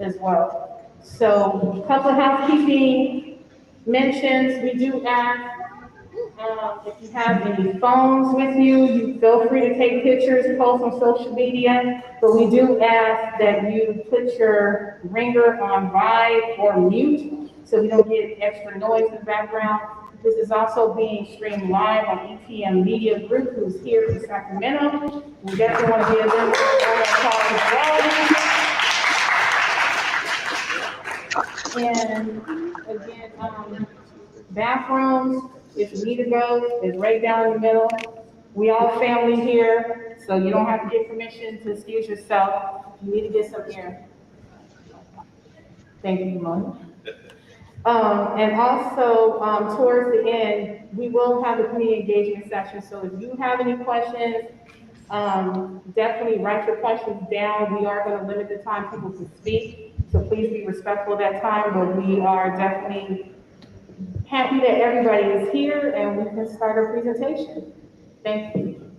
as well. So a couple of housekeeping mentions. We do ask if you have any phones with you, you feel free to take pictures, post on social media, but we do ask that you put your ringer on vibe or mute so we don't get extra noise in the background. This is also being streamed live on ETM Media Group, who's here from Sacramento. We definitely want to give them a call as well. And again, bathrooms, if you need to go, is right down in the middle. We all family here, so you don't have to get permission to excuse yourself. You need to get some air. Thank you, Mona. And also, towards the end, we will have a community engagement session. So if you have any questions, definitely write your questions down. We are going to limit the time people can speak, so please be respectful of that time. But we are definitely happy that everybody is here and we can start our presentation. Thank you.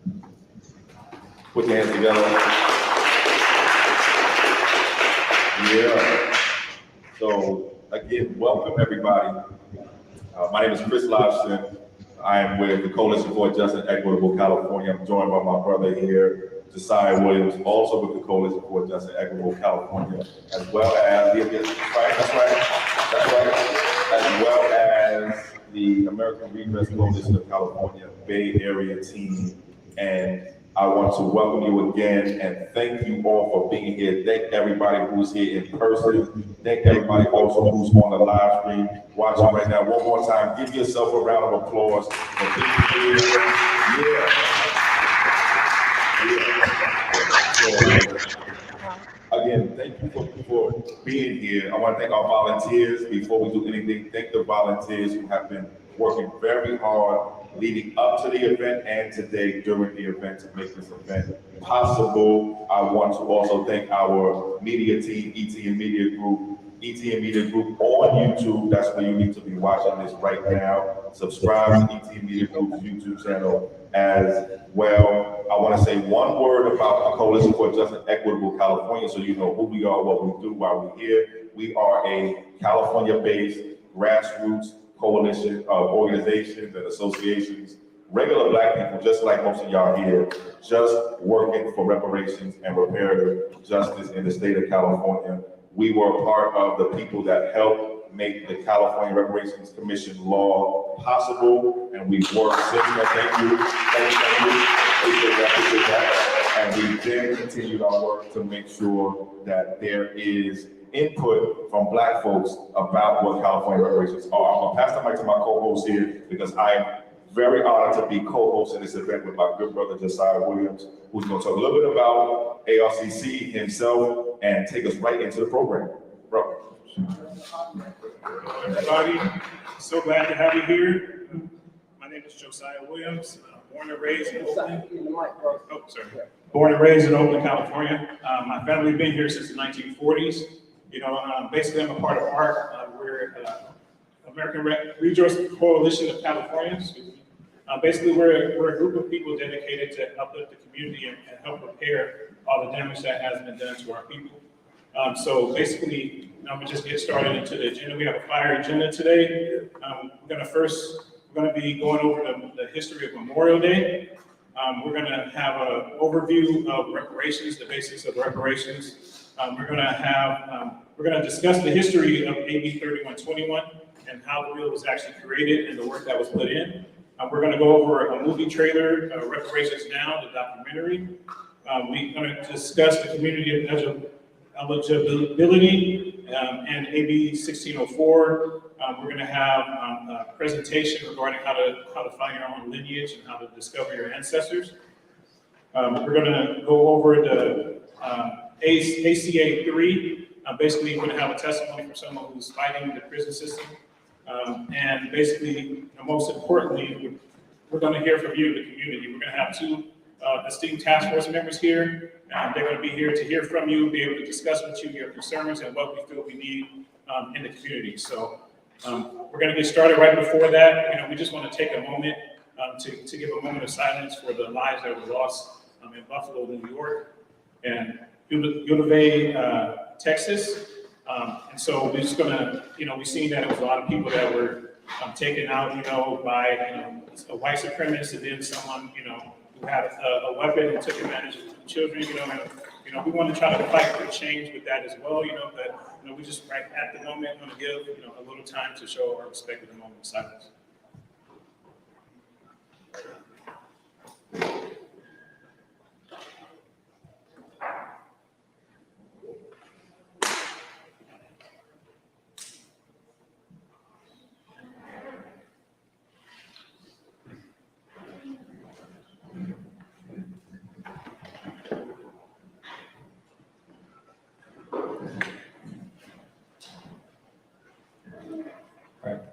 Put your hands together. Yeah. So again, welcome everybody. My name is Chris Lobson. I am with the Coalition for Just and Equitable California. I'm joined by my brother here, Josiah Williams, also with the Coalition for Just and Equitable California, as well as as well as the American Redress Coalition of California Bay Area team. And I want to welcome you again and thank you all for being here. Thank everybody who's here in person. Thank everybody also who's on the live stream watching right now. One more time, give yourself a round of applause for being here. So, again, thank you for being here. I want to thank our volunteers. Before we do anything, thank the volunteers who have been working very hard leading up to the event and today during the event to make this event possible. I want to also thank our media team, ETM Media Group on YouTube. That's where you need to be watching this right now. Subscribe to ETM Media Group's YouTube channel as well. I want to say one word about the Coalition for Just and Equitable California so you know who we are, what we do, why we're here. We are a California-based grassroots coalition of organizations and associations, regular Black people, just like most of y'all here, just working for reparations and reparative justice in the state of California. We were part of the people that helped make the California Reparations Commission law possible, and we've worked since then. Thank you. Appreciate that. And we then continued our work to make sure that there is input from Black folks about what California reparations are. I'm gonna pass the mic to my co-host here because I am very honored to be co-hosting this event with my good brother Josiah Williams, who's gonna talk a little bit about ARCC himself and take us right into the program. Bro. Everybody, so glad to have you here. My name is Josiah Williams, born and raised in Oakland. Born and raised in Oakland, California. My family been here since the 1940s. You know, basically I'm a part of ARC. We're American Redress Coalition of California. Basically, we're a group of people dedicated to uplift the community and help repair all the damage that has been done to our people. So basically, I'm gonna just get started into the agenda. We have a fire agenda today. We're gonna be going over the history of Memorial Day. We're gonna have an overview of reparations, the basics of reparations. We're gonna discuss the history of AB 3121 and how the bill was actually created and the work that was put in. We're gonna go over a movie trailer, Reparations Now, the documentary. We're gonna discuss the community eligibility and AB 1604. We're gonna have a presentation regarding how to find your own lineage and how to discover your ancestors. We're gonna go over the ACA 3. Basically, we're gonna have a testimony from someone who's fighting the prison system. And basically, most importantly, we're gonna hear from you, the community. We're gonna have two esteemed task force members here. They're gonna be here to hear from you, be able to discuss with you your concerns and what we feel we need in the community. So we're gonna get started right before that. We just wanna take a moment to give a moment of silence for the lives that were lost in Buffalo, New York, and Uvalde, Texas. And so we're just gonna, we seen that it was a lot of people that were taken out, by, a white supremacist, and then someone, who had a weapon and took advantage of children, and, we want to try to fight for change with that as well, but, we just right at the moment want to give, a little time to show our respect at the moment of silence.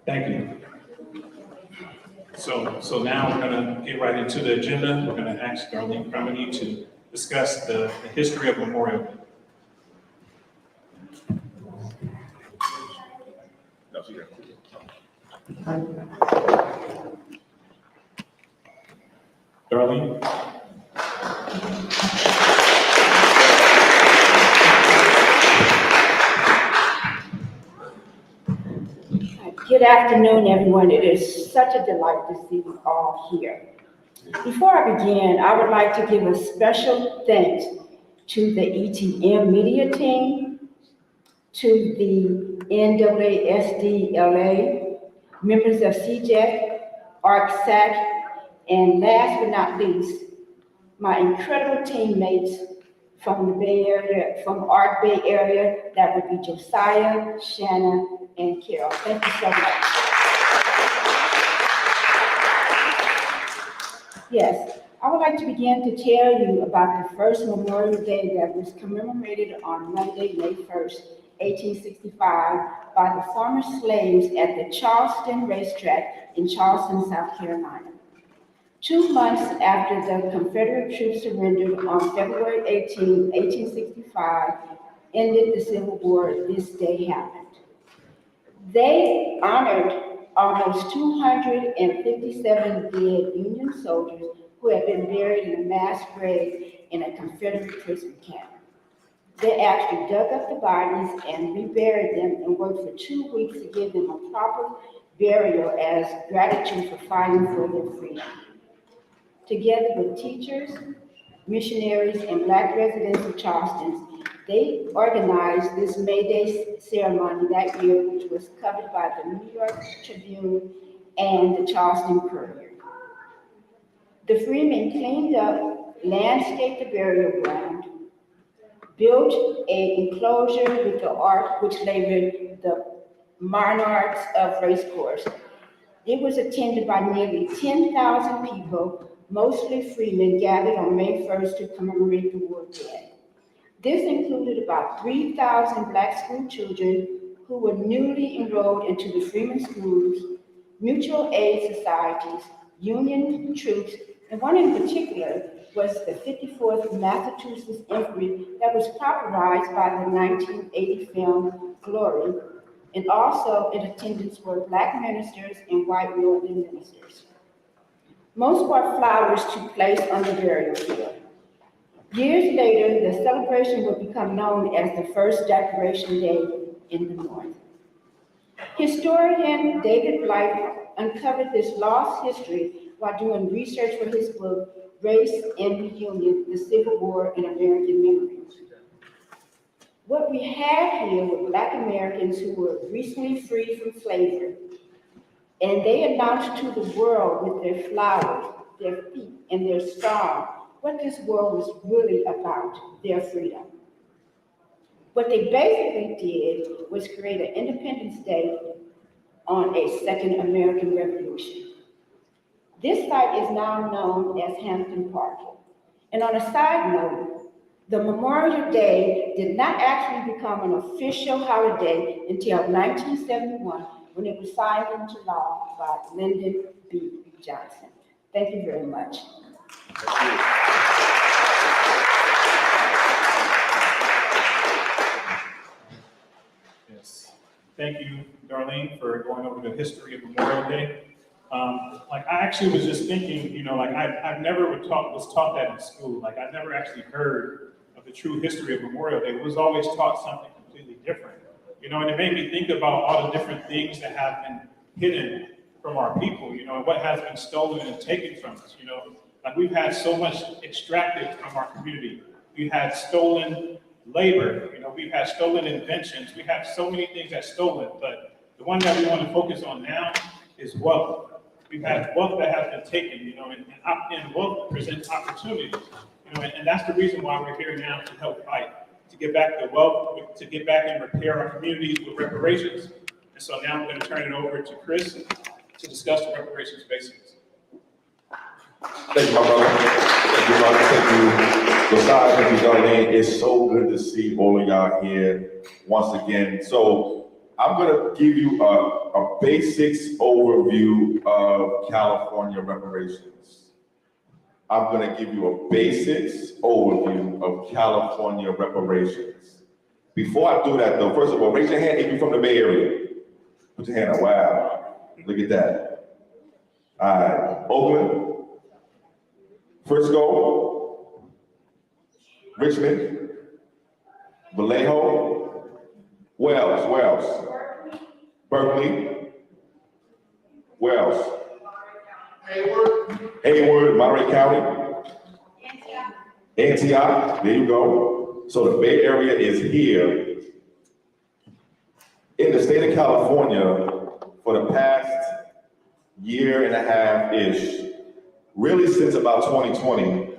Thank you. So now we're going to get right into the agenda. We're going to ask Darlene Cremedy to discuss the history of Memorial Day. Darlene? Good afternoon, everyone. It is such a delight to see you all here. Before I begin, I would like to give a special thanks to the ETM media team, to the NAASD-LA, members of CJEC, ARC-SAC, and last but not least, my incredible teammates from the Bay Area, from ARC Bay Area, that would be Josiah, Shanna, and Carol. Thank you so much. Yes, I would like to begin to tell you about the first Memorial Day that was commemorated on Monday, May 1st, 1865, by the former slaves at the Charleston racetrack in Charleston, South Carolina. 2 months after the Confederate troops surrendered on February 18, 1865, ended the Civil War, this day happened. They honored almost 257 dead Union soldiers who had been buried in a mass grave in a Confederate prison camp. They actually dug up the bodies and reburied them and worked for 2 weeks to give them a proper burial as gratitude for fighting for their freedom. Together with teachers, missionaries, and Black residents of Charleston, they organized this May Day ceremony that year, which was covered by the New York Tribune and the Charleston Courier. The Freemen cleaned up, landscaped the burial ground, built an enclosure with the ark, which labeled the Monarchs of Racecourse. It was attended by nearly 10,000 people, mostly freemen, gathered on May 1st to commemorate the war dead. This included about 3,000 Black school children who were newly enrolled into the Freeman schools, mutual aid societies, Union troops, and one in particular was the 54th Massachusetts Infantry that was popularized by the 1980 film Glory, and also in attendance were Black ministers and white Northern ministers. Most brought flowers to place on the burial field. Years later, the celebration would become known as the first Decoration Day in the North. Historian David Blight uncovered this lost history while doing research for his book, Race and the Union, the Civil War in American Memory. What we have here were Black Americans who were recently freed from slavery, and they announced to the world with their flowers, their feet, and their song what this world was really about, their freedom. What they basically did was create an Independence Day on a second American Revolution. This site is now known as Hampton Park. And on a side note, the Memorial Day did not actually become an official holiday until 1971, when it was signed into law by Lyndon B. Johnson. Thank you very much. Yes. Thank you, Darlene, for going over the history of Memorial Day. I actually was just thinking, I've never was taught that in school. I never actually heard of the true history of Memorial Day. It was always taught something completely different. and it made me think about all the different things that have been hidden from our people, and what has been stolen and taken from us, Like we've had so much extracted from our community. We've had stolen labor, we've had stolen inventions. We have so many things that's stolen, but the one that we want to focus on now is wealth. We've had wealth that has been taken, and wealth presents opportunities, and that's the reason why we're here now to help fight, to get back the wealth, to get back and repair our communities with reparations. And so now I'm going to turn it over to Chris to discuss the reparations basics. Thank you, my brother. Thank you, brother. Thank you, Josiah. Thank you, Darlene. It's so good to see all of y'all here once again. So I'm going to give you a basics overview of California reparations. I'm going to give you a basics overview of California reparations. Before I do that, though, first of all, raise your hand if you're from the Bay Area. Put your hand up. Wow. Look at that. All right. Oakland, Frisco, Richmond, Vallejo, Wells, Berkeley, Wells, Hayward, Monterey County, Antioch, there you go. So the Bay Area is here. In the state of California, for the past year and a half-ish, really since about 2020,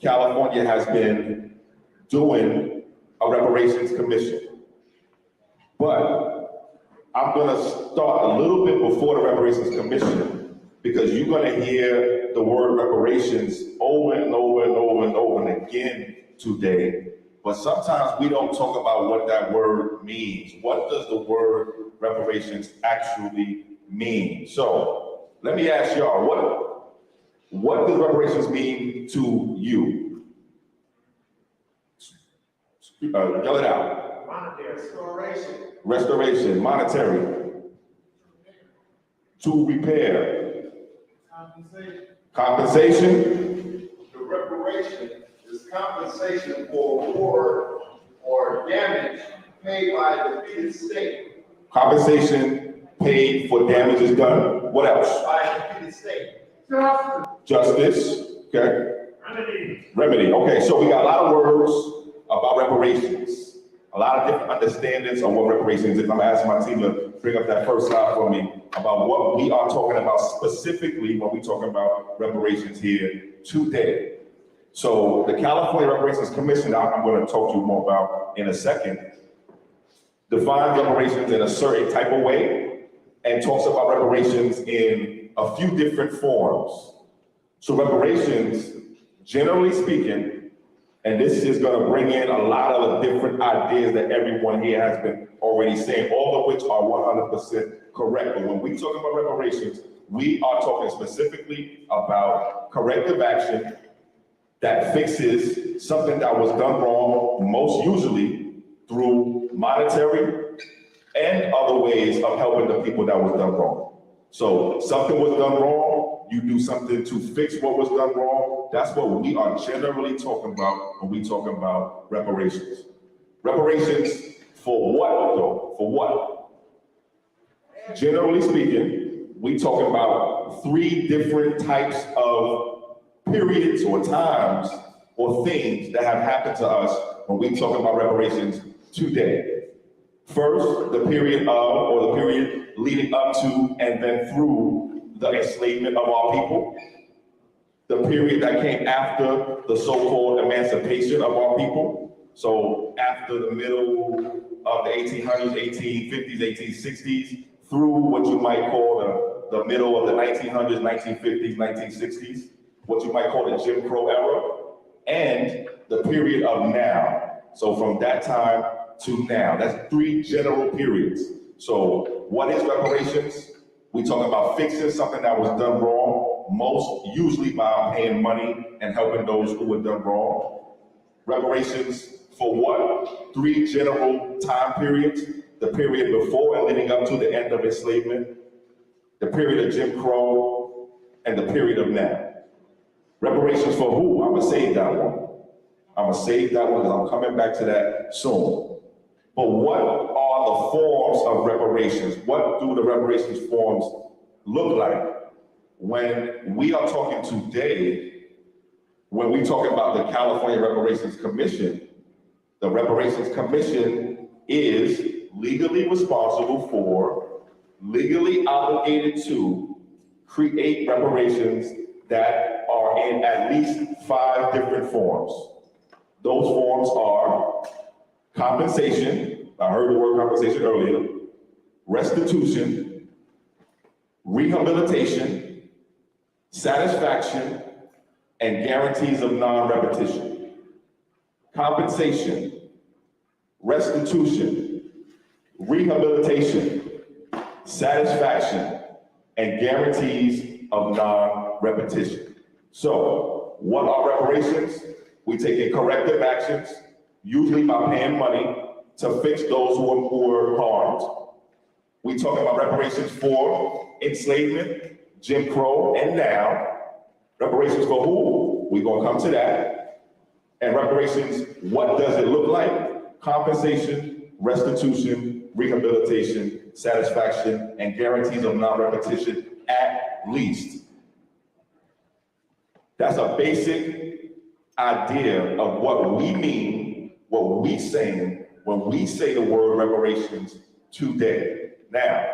California has been doing a reparations commission. But I'm gonna start a little bit before the reparations commission, because you're gonna hear the word reparations over and over and over and over and again today. But sometimes we don't talk about what that word means. What does the word reparations actually mean? So let me ask y'all, what does reparations mean to you? Yell it out. Monetary. Restoration, monetary. To repair. Compensation. The reparation is compensation for war or damage paid by the defeated state. Compensation paid for damages done. What else? By the defeated state. Justice. Okay. Remedy. Okay, so we got a lot of words about reparations. A lot of different understandings of what reparations is. I'm gonna ask my team to bring up that first slide for me about what we are talking about specifically when we talking about reparations here today. So the California Reparations Commission, I'm going to talk to you more about in a second, defines reparations in a certain type of way and talks about reparations in a few different forms. So reparations, generally speaking, and this is going to bring in a lot of the different ideas that everyone here has been already saying, all of which are 100% correct. But when we talk about reparations, we are talking specifically about corrective action that fixes something that was done wrong, most usually through monetary and other ways of helping the people that was done wrong. So something was done wrong, you do something to fix what was done wrong. That's what we are generally talking about when we talk about reparations. Reparations for what, though? For what? Generally speaking, we talk about 3 different types of periods or times or things that have happened to us when we talk about reparations today. First, the period of, or the period leading up to and then through the enslavement of our people. The period that came after the so-called emancipation of our people. So after the middle of the 1800s, 1850s, 1860s, through what you might call the middle of the 1900s, 1950s, 1960s, what you might call the Jim Crow era, and the period of now. So from that time to now, that's 3 general periods. So what is reparations? We talk about fixing something that was done wrong, most usually by paying money and helping those who were done wrong. Reparations for what? 3 general time periods: the period before and leading up to the end of enslavement, the period of Jim Crow, and the period of now. Reparations for who? I'm gonna save that one. I'm gonna save that one because I'm coming back to that soon. But what are the forms of reparations. What do the reparations forms look like? When we are talking today, when we talk about the California Reparations Commission, the Reparations Commission is legally responsible for, legally obligated to create reparations that are in at least 5 different forms. Those forms are compensation, I heard the word compensation earlier, restitution, rehabilitation, satisfaction, and guarantees of non-repetition. Compensation, restitution, rehabilitation, satisfaction, and guarantees of non-repetition. So, what are reparations? We take in corrective actions, usually by paying money to fix those who were harmed. We talk about reparations for enslavement, Jim Crow, and now. Reparations for who? We're gonna come to that. And reparations, what does it look like? Compensation, restitution, rehabilitation, satisfaction, and guarantees of non-repetition at least. That's a basic idea of what we mean, what we saying when we say the word reparations today. Now,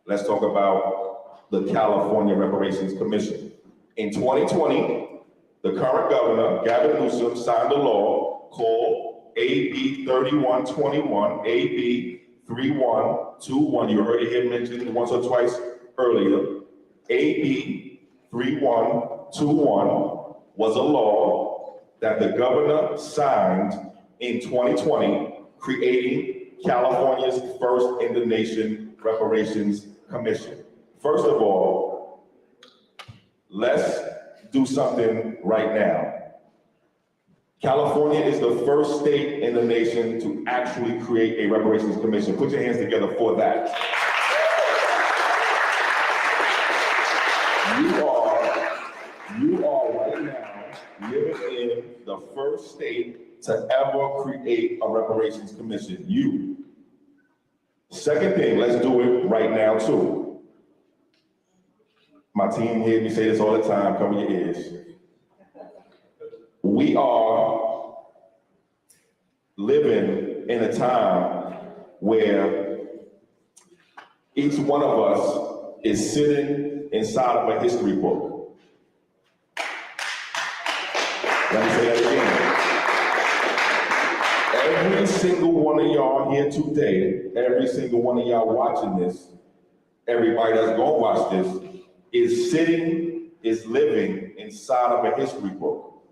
let's talk about the California Reparations Commission. In 2020, the current governor, Gavin Newsom, signed a law called AB 3121, AB 3121. You heard it here mentioned once or twice earlier. AB 3121 was a law that the governor signed in 2020, creating California's first in the nation Reparations Commission. First of all, let's do something right now. California is the first state in the nation to actually create a reparations commission. Put your hands together for that. You are right now living in the first state to ever create a reparations commission. You. Second thing, let's do it right now too. My team hears me say this all the time, cover your ears. We are living in a time where each one of us is sitting inside of a history book. Let me say that again. Every single one of y'all here today, every single one of y'all watching this, everybody that's gonna watch this, is living inside of a history book.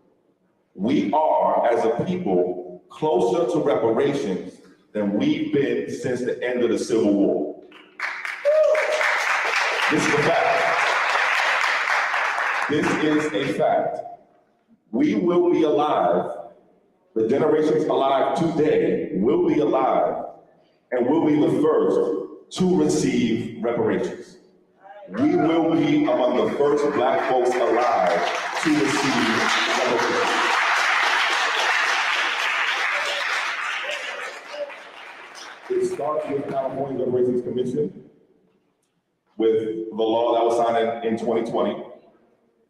We are, as a people, closer to reparations than we've been since the end of the Civil War. This is a fact. This is a fact. We will be alive, the generations alive today will be alive, and will be the first to receive reparations. We will be among the first Black folks alive to receive reparations. It starts with California Reparations Commission, with the law that was signed in 2020.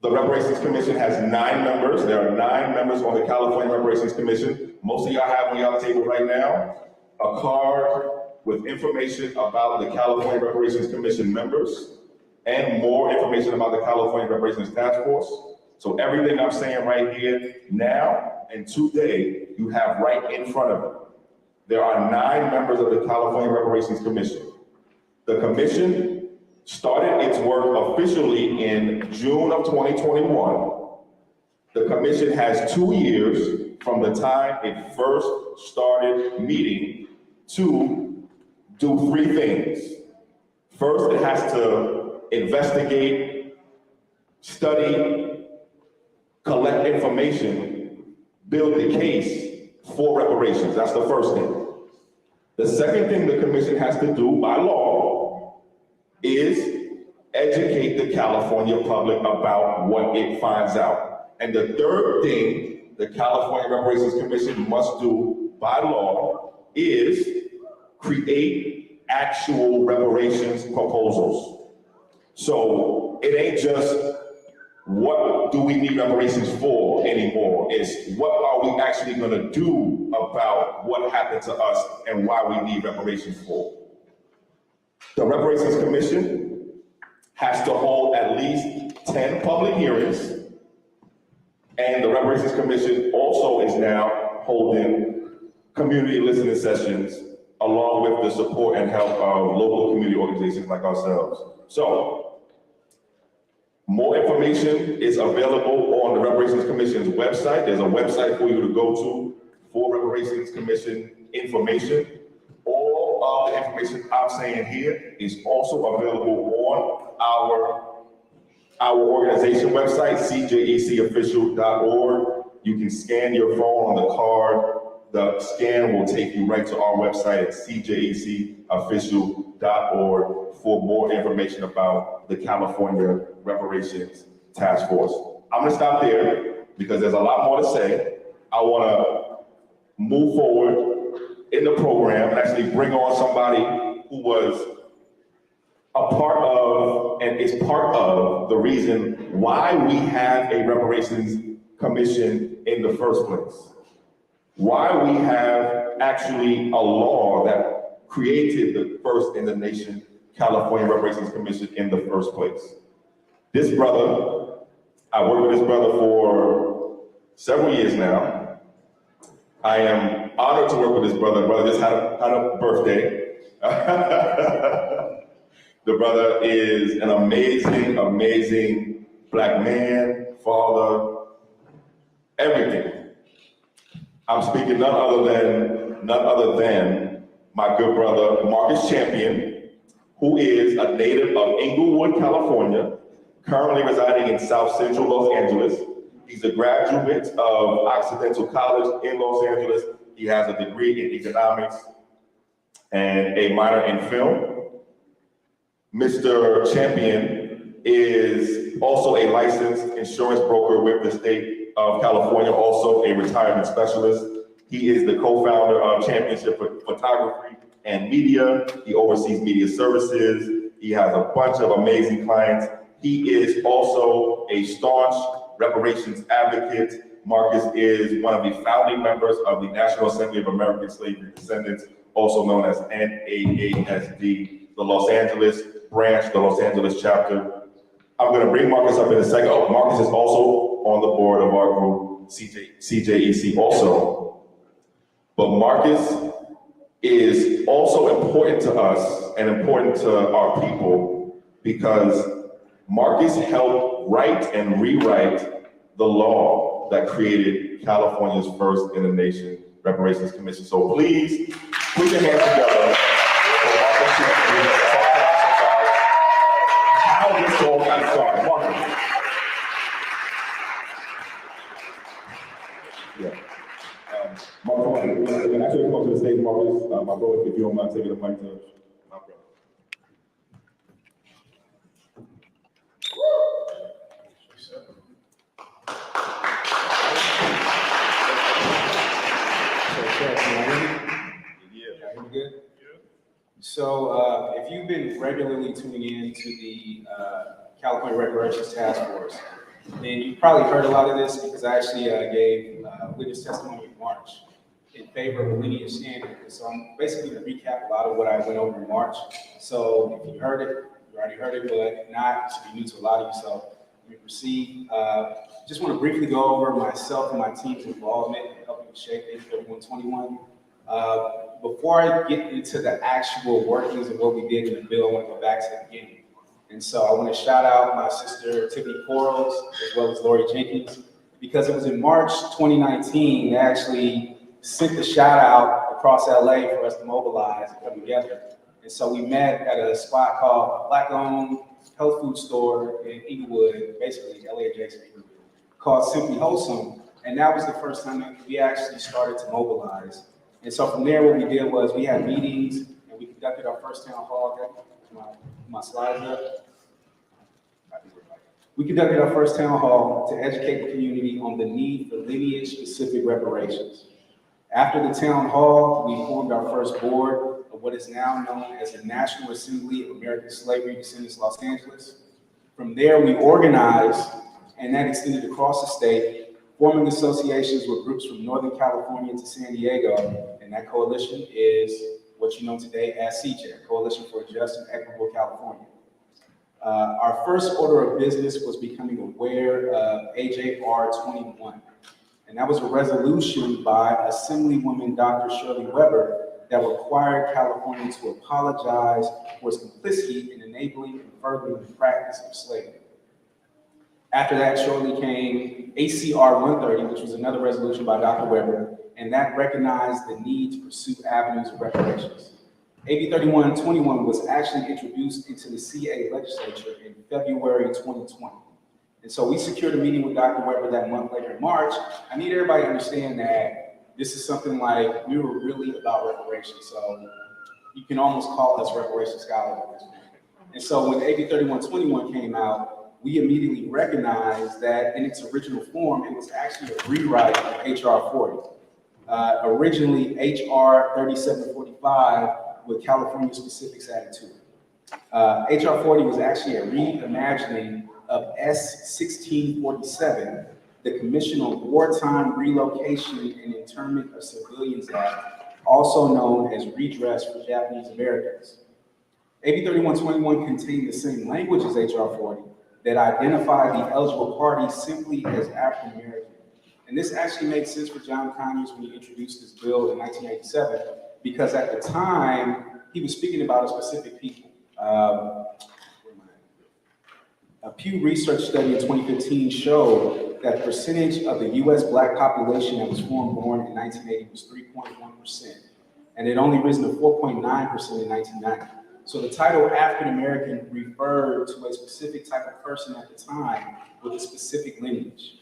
The Reparations Commission has 9 members. There are 9 members on the California Reparations Commission. Most of y'all have on y'all table right now a card with information about the California Reparations Commission members and more information about the California Reparations Task Force. So everything I'm saying right here now and today, you have right in front of you. There are 9 members of the California Reparations Commission. The commission started its work officially in June of 2021. The commission has 2 years from the time it first started meeting to do 3 things. First, it has to investigate, study, collect information, build the case for reparations. That's the first thing. The second thing the commission has to do by law is educate the California public about what it finds out. And the third thing the California Reparations Commission must do by law is create actual reparations proposals. So it ain't just what do we need reparations for anymore. It's what are we actually going to do about what happened to us and why we need reparations for. The Reparations Commission has to hold at least 10 public hearings, and the Reparations Commission also is now holding community listening sessions along with the support and help of local community organizations like ourselves. So, more information is available on the Reparations Commission's website. There's a website for you to go to for Reparations Commission information. All of the information I'm saying here is also available on our organization website, CJECofficial.org. You can scan your phone on the card. The scan will take you right to our website at CJECofficial.org for more information about the California Reparations Task Force. I'm gonna stop there because there's a lot more to say. I wanna move forward in the program and actually bring on somebody who was a part of and is part of the reason why we have a Reparations Commission in the first place. Why we have actually a law that created the first in the nation California Reparations Commission in the first place. This brother, I worked with this brother for several years now. I am honored to work with this brother. Brother just had a birthday. The brother is an amazing, amazing Black man, father, everything. I'm speaking none other than my good brother, Marcus Champion, who is a native of Inglewood, California, currently residing in South Central Los Angeles. He's a graduate of Occidental College in Los Angeles. He has a degree in economics and a minor in film. Mr. Champion is also a licensed insurance broker with the state of California, also a retirement specialist. He is the co-founder of Championship Photography and Media. He oversees media services. He has a bunch of amazing clients. He is also a staunch reparations advocate. Marcus is one of the founding members of the National Assembly of American Slavery Descendants, also known as NAASD, the Los Angeles branch, the Los Angeles chapter. I'm going to bring Marcus up in a second. Oh, Marcus is also on the board of our group, CJEC also. But Marcus is also important to us and important to our people because Marcus helped write and rewrite the law that created California's first in the nation Reparations Commission. So please put your hands together for Marcus to talk to us about how this all got started. Marcus. Yeah. Marcus, when I actually come to the stage, Marcus, my brother, if you don't mind taking the mic to my brother. Good? So if you've been regularly tuning in to the California Reparations Task Force, then you've probably heard a lot of this because I actually gave witness testimony in March in favor of a lineage standard. So I'm basically going to recap a lot of what I went over in March. So if you heard it, you already heard it, but if not, it should be new to a lot of you. So let me proceed. Just want to briefly go over myself and my team's involvement in helping shape HB 121. Before I get into the actual workings of what we did in the bill, I want to go back to the beginning. And so I want to shout out my sister, Tiffany Quarles, as well as Lori Jenkins, because it was in March 2019, they actually sent the shout out across LA for us to mobilize and come together. And so we met at a spot called a Black-owned health food store in Inglewood, basically LA adjacent, called Simply Wholesome. And that was the first time that we actually started to mobilize. And so from there, what we did was we had meetings and we conducted our first town hall. My slides up. We conducted our first town hall to educate the community on the need for lineage-specific reparations. After the town hall, we formed our first board of of what is now known as the National Assembly of American Slavery Descendants, Los Angeles. From there, we organized, and that extended across the state, forming associations with groups from Northern California to San Diego, and that coalition is what you know today as CJEC, Coalition for a Just and Equitable California. Our first order of business was becoming aware of AJR 21, and that was a resolution by Assemblywoman Dr. Shirley Weber that required California to apologize for its complicity in enabling and furthering the practice of slavery. After that, shortly came ACR 130, which was another resolution by Dr. Weber, and that recognized the need to pursue avenues of reparations. AB 3121 was actually introduced into the CA legislature in February 2020. And so we secured a meeting with Dr. Weber that month later in March. I need everybody to understand that this is something like, we were really about reparations. So you can almost call us reparations scholars at this point. And so when AB 3121 came out, we immediately recognized that in its original form, it was actually a rewrite of HR 40. Originally, HR 3745 with California specifics added to it. HR 40 was actually a reimagining of S 1647, the Commission on Wartime Relocation and Internment of Civilians Act, also known as Redress for Japanese Americans. AB 3121 contained the same language as HR 40 that identified the eligible parties simply as African American. And this actually made sense for John Conyers when he introduced this bill in 1987, because at the time, he was speaking about a specific people. A Pew Research study in 2015 showed that the percentage of the US Black population that was foreign-born in 1980 was 3.1%, and it only risen to 4.9% in 1990. So the title African American referred to a specific type of person at the time with a specific lineage.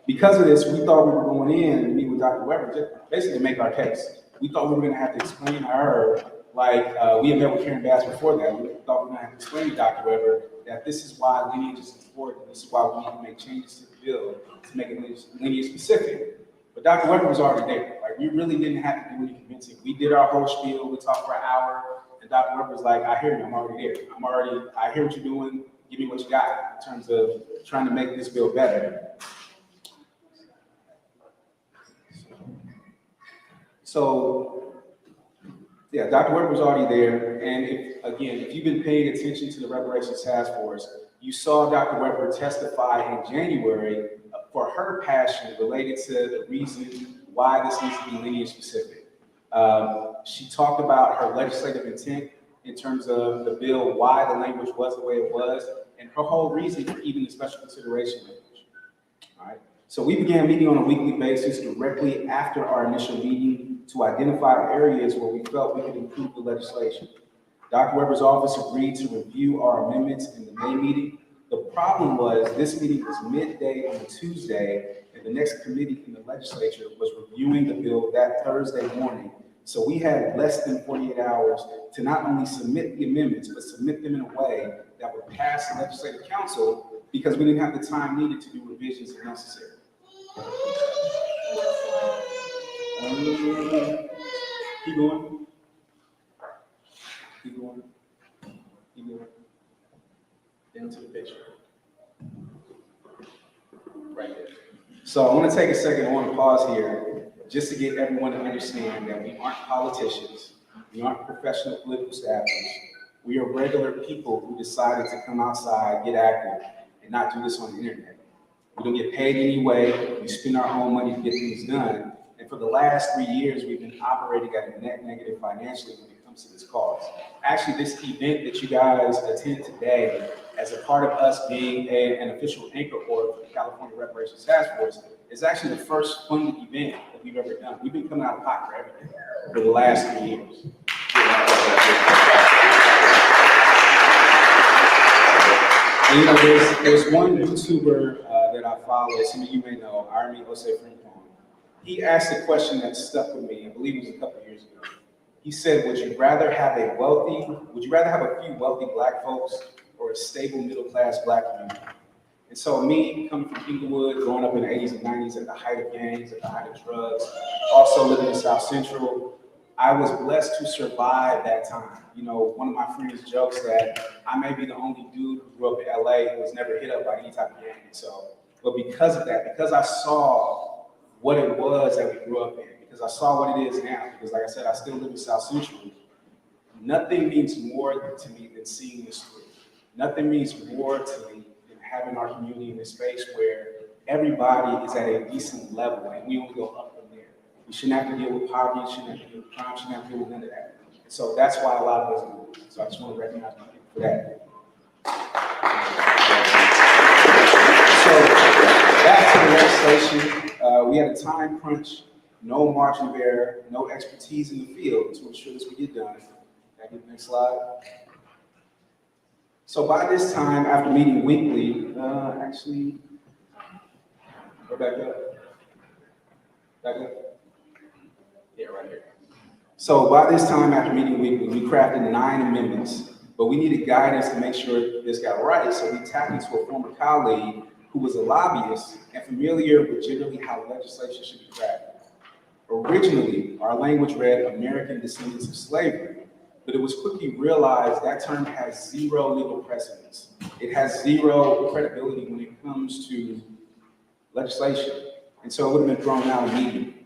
Because of this, we thought we were going in and meet with Dr. Weber just basically to make our case. We thought we were going to have to explain to her, like we had met with Karen Bass before that, we thought we were going to have to explain to Dr. Weber that this is why lineage is important. This is why we need to make changes to the bill to make it lineage specific. But Dr. Weber was already there. Like, we really didn't have to do any convincing. We did our whole spiel. We talked for an hour, and Dr. Weber was like, "I hear you. I'm already there. I hear what you're doing. Give me what you got in terms of trying to make this bill better." So, yeah, Dr. Weber was already there, and if you've been paying attention to the Reparations Task Force, you saw Dr. Weber testify in January for her passion related to the reason why this needs to be lineage specific. She talked about her legislative intent in terms of the bill, why the language was the way it was, and her whole reason for even the special consideration language. All right. So we began meeting on a weekly basis directly after our initial meeting to identify areas where we felt we could improve the legislation. Dr. Weber's office agreed to review our amendments in the May meeting. The problem was this meeting was midday on a Tuesday, and the next committee in the legislature was reviewing the bill that Thursday morning. So we had less than 48 hours to not only submit the amendments, but submit them in a way that would pass the legislative council, because we didn't have the time needed to do revisions if necessary. Keep going. Keep going. Keep going. Down to the picture. Right there. So I want to take a second. I want to pause here just to get everyone to understand that we aren't politicians. We aren't professional political staffers. We are regular people who decided to come outside, get active, and not do this on the internet. We don't get paid anyway. We spend our own money to get things done. And for the last 3 years, we've been operating at a net negative financially when it comes to this cause. Actually, this event that you guys attend today, as a part of us being an official anchor order for the California Reparations Task Force, is actually the first funded event that we've ever done. We've been coming out of pocket for everything for the last 3 years. And, you know, there's one YouTuber that I follow, some of you may know, Army Ose Frimpong. He asked a question that stuck with me, I believe it was a couple of years ago. He said, would you rather have a few wealthy black folks or a stable middle-class black community? And so me, coming from Inglewood, growing up in the 80s and 90s at the height of gangs, at the height of drugs, also living in South Central, I was blessed to survive that time. You know, one of my friends jokes that I may be the only dude who grew up in LA who was never hit up by any type of gang. So, but because of that, because I saw what it was that we grew up in, because I saw what it is now, because like I said, I still live in South Central, nothing means more to me than seeing this through. Nothing means more to me than having our community in a space where everybody is at a decent level and we only go up from there. We shouldn't have to deal with poverty, shouldn't have to deal with crime, shouldn't have to deal with none of that. So that's why a lot of us move. So I just want to recognize people for that. So back to the legislation, we had a time crunch, no marching bear, no expertise in the field to ensure this would get done. Can I get the next slide? So by this time, after meeting weekly, actually, go back up. Back up. Yeah, right here. So by this time, after meeting weekly, we crafted 9 amendments, but we needed guidance to make sure this got right. So we tapped into a former colleague who was a lobbyist and familiar with generally how legislation should be crafted. Originally, our language read American descendants of slavery, but it was quickly realized that term has 0 legal precedence. It has 0 credibility when it comes to legislation. And so it would have been thrown out immediately.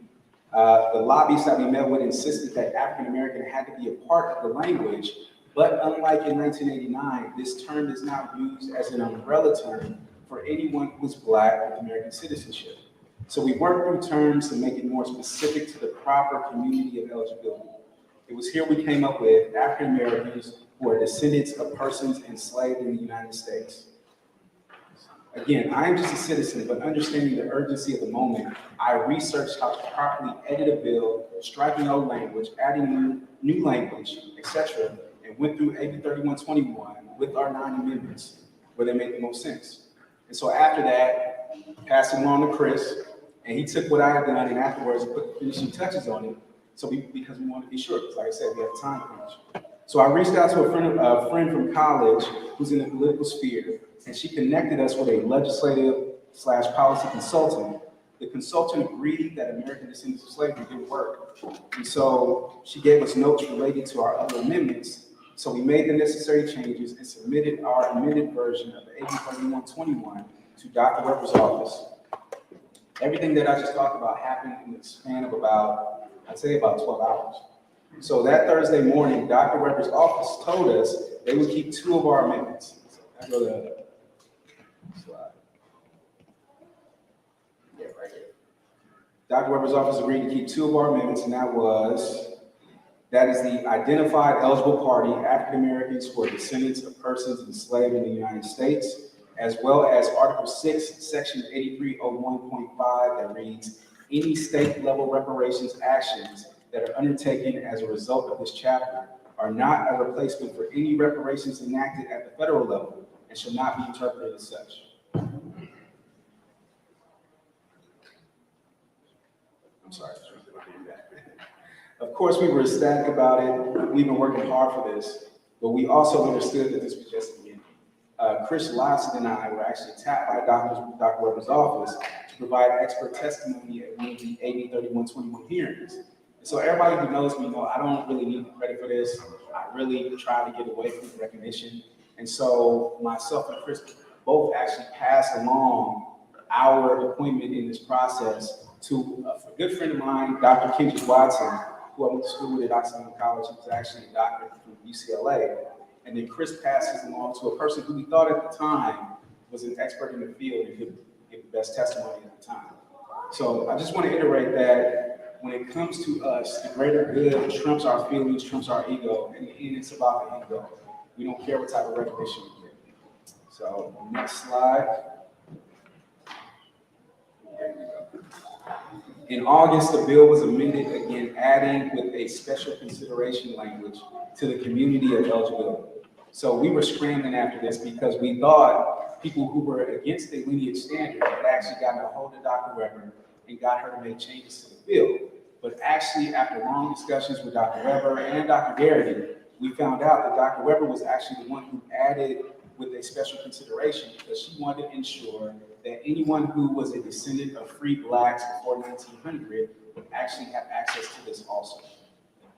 The lobbyists that we met with insisted that African American had to be a part of the language, but unlike in 1989, this term is now used as an umbrella term for anyone who is Black with American citizenship. So we worked through terms to make it more specific to the proper community of eligibility. It was here we came up with African Americans who are descendants of persons enslaved in the United States. Again, I am just a citizen, but understanding the urgency of the moment, I researched how to properly edit a bill, striking old language, adding new language, etc., and went through AB 3121 with our 9 amendments where they made the most sense. And so after that, passed it along to Chris, and he took what I had done and afterwards put finishing touches on it. So because we wanted to be sure, because like I said, we have a time crunch. So I reached out to a friend from college who's in the political sphere, and she connected us with a legislative/policy consultant. The consultant agreed that American descendants of slavery didn't work. And so she gave us notes related to our other amendments. So we made the necessary changes and submitted our amended version of AB 3121 to Dr. Weber's office. Everything that I just talked about happened in the span of about, I'd say about 12 hours. So that Thursday morning, Dr. Weber's office told us they would keep 2 of our amendments. I go to the slide. Yeah, right here. Dr. Weber's office agreed to keep 2 of our amendments, and that is the identified eligible party, African Americans who are descendants of persons enslaved in the United States, as well as Article 6, Section 8301.5 that reads, any state-level reparations actions that are undertaken as a result of this chapter are not a replacement for any reparations enacted at the federal level and should not be interpreted as such. I'm sorry. Of course, we were ecstatic about it. We've been working hard for this, but we also understood that this was just the beginning. Chris Lawson and I were actually tapped by Dr. Weber's office to provide expert testimony at one of the AB 3121 hearings. And so everybody who knows me know I don't really need the credit for this. I really try to get away from the recognition. And so myself and Chris both actually passed along our appointment in this process to a good friend of mine, Dr. Kendrick Watson, who I went to school with at Oakland College. He was actually a doctor from UCLA. And then Chris passed this along to a person who we thought at the time was an expert in the field and could give the best testimony at the time. So I just want to iterate that when it comes to us, the greater good trumps our feelings, trumps our ego, and in the end, it's about the ego. We don't care what type of recognition we get. So next slide. There we go. In August, the bill was amended again, adding with a special consideration language to the community of eligibility. So we were scrambling after this because we thought people who were against the lineage standard had actually gotten a hold of Dr. Weber and got her to make changes to the bill. But actually, after long discussions with Dr. Weber and Dr. Garrity, we found out that Dr. Weber was actually the one who added with a special consideration because she wanted to ensure that anyone who was a descendant of free Blacks before 1900 would actually have access to this also.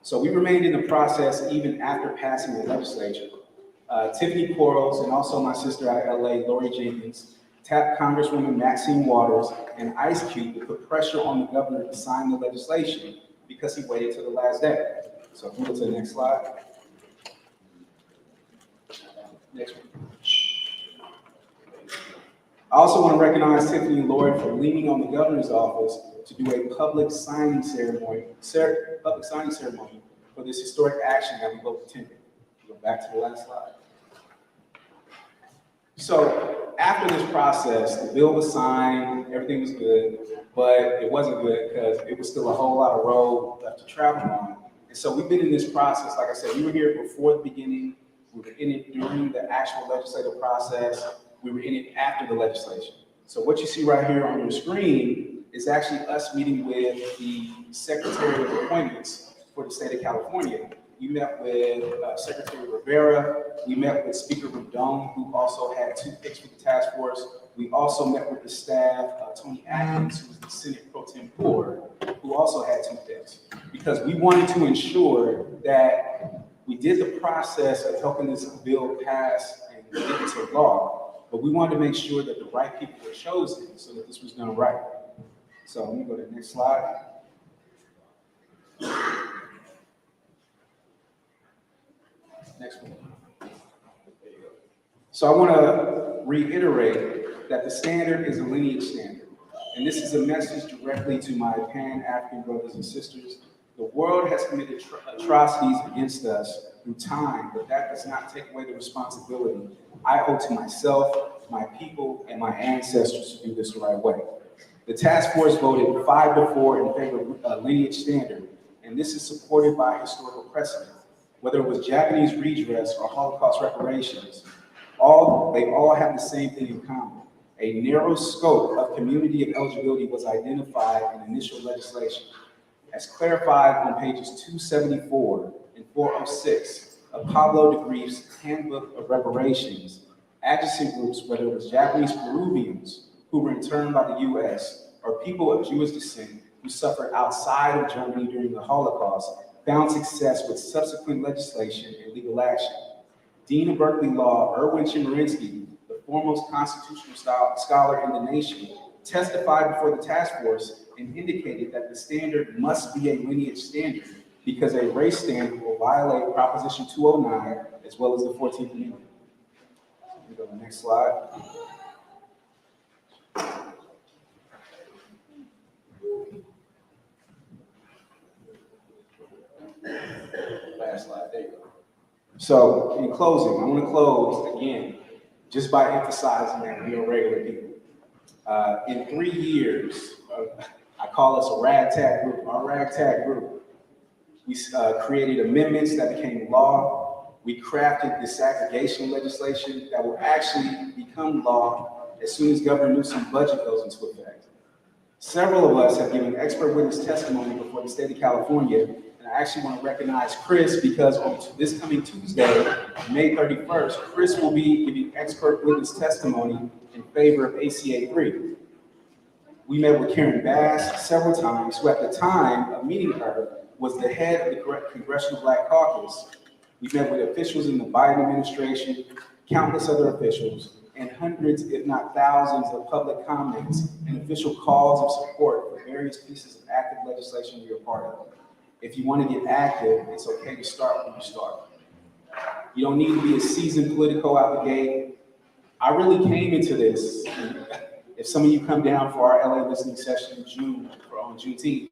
So we remained in the process even after passing the legislature. Tiffany Quarles and also my sister out of LA, Lori Jenkins, tapped Congresswoman Maxine Waters and Ice Cube to put pressure on the governor to sign the legislation because he waited till the last day. So if we go to the next slide. Next one. I also want to recognize Tiffany and Lori for leaning on the governor's office to do a public signing ceremony for this historic action that we both attended. Go back to the last slide. So after this process, the bill was signed, everything was good, but it wasn't good because it was still a whole lot of road left to travel on. And so we've been in this process, like I said, we were here before the beginning, we were in it during the actual legislative process, we were in it after the legislation. So what you see right here on your screen is actually us meeting with the Secretary of Appointments for the state of California. We met with Secretary Rivera. We met with Speaker Rendon, who also had 2 picks for the task force. We also met with the staff, Tony Atkins, who was the Senate Pro Tempore, who also had 2 picks, because we wanted to ensure that we did the process of helping this bill pass and get into law, but we wanted to make sure that the right people were chosen so that this was done right. So let me go to the next slide. Next one. There you go. So I want to reiterate that the standard is a lineage standard. And this is a message directly to my Pan-African brothers and sisters. The world has committed atrocities against us through time, but that does not take away the responsibility I owe to myself, my people, and my ancestors to do this the right way. The task force voted 5-4 in favor of a lineage standard, and this is supported by historical precedent. Whether it was Japanese redress or Holocaust reparations, they all have the same thing in common. A narrow scope of community of eligibility was identified in initial legislation. As clarified on pages 274 and 406 of Pablo de Grief's Handbook of Reparations, adjacent groups, whether it was Japanese Peruvians who were interned by the US or people of Jewish descent who suffered outside of Germany during the Holocaust, found success with subsequent legislation and legal action. Dean of Berkeley Law, Erwin Chemerinsky, the foremost constitutional scholar in the nation, testified before the task force and indicated that the standard must be a lineage standard because a race standard will violate Proposition 209 as well as the 14th Amendment. Let me go to the next slide. Last slide, there you go. So in closing, I want to close again just by emphasizing that we are regular people. In 3 years, I call us a ragtag group. Our ragtag group, we created amendments that became law. We crafted disaggregation legislation that will actually become law as soon as Governor Newsom's budget goes into effect. Several of us have given expert witness testimony before the state of California, and I actually want to recognize Chris because on this coming Tuesday, May 31st, Chris will be giving expert witness testimony in favor of ACA 3. We met with Karen Bass several times, who at the time of meeting her was the head of the Congressional Black Caucus. We met with officials in the Biden administration, countless other officials, and hundreds, if not thousands, of public comments and official calls of support for various pieces of active legislation we are part of. If you want to get active, it's okay to start when you start. You don't need to be a seasoned politico out the gate. I really came into this. If some of you come down for our LA listening session in June, or on Juneteenth,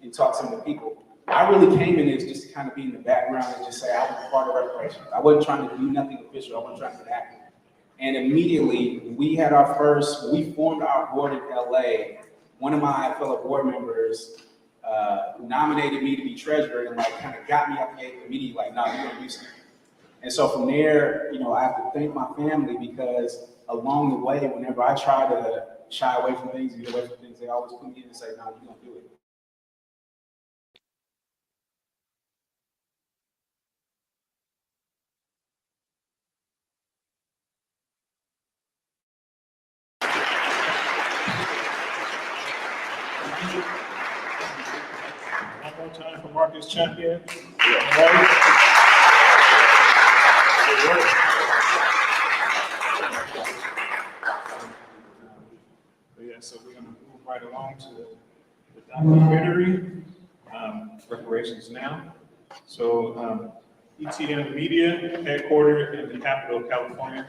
and talk to some of the people, I really came in this just to kind of be in the background and just say I was part of reparations. I wasn't trying to do nothing official. I wasn't trying to get active. And immediately, we formed our board in LA. One of my fellow board members nominated me to be treasurer and like kind of got me up the gate immediately, like, no, you're gonna do something. And so from there, I have to thank my family because along the way, whenever I try to shy away from things and get away from things, they always put me in and say, no, you're gonna do it. more time for Marcus Champion. All right. But yeah, so we're gonna move right along to the documentary, Reparations Now. So, ETM Media, headquartered in the capital of California,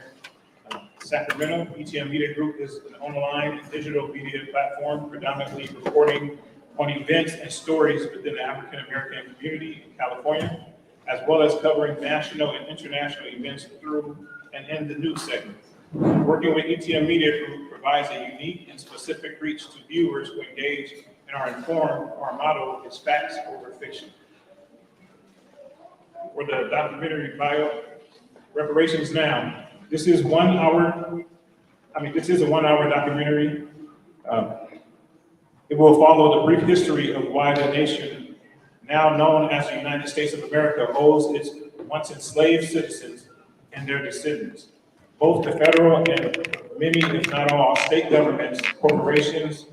Sacramento. ETM Media Group is an online digital media platform predominantly reporting on events and stories within the African American community in California, as well as covering national and international events through and in the news segment. Working with ETM Media Group provides a unique and specific reach to viewers who engage and are informed. Our motto is facts over fiction. For the documentary bio, Reparations Now. This is 1 hour, this is a 1 hour documentary. It will follow the brief history of why the nation, now known as the United States of America, owes its once enslaved citizens and their descendants. Both the federal and many, if not all, state governments, corporations,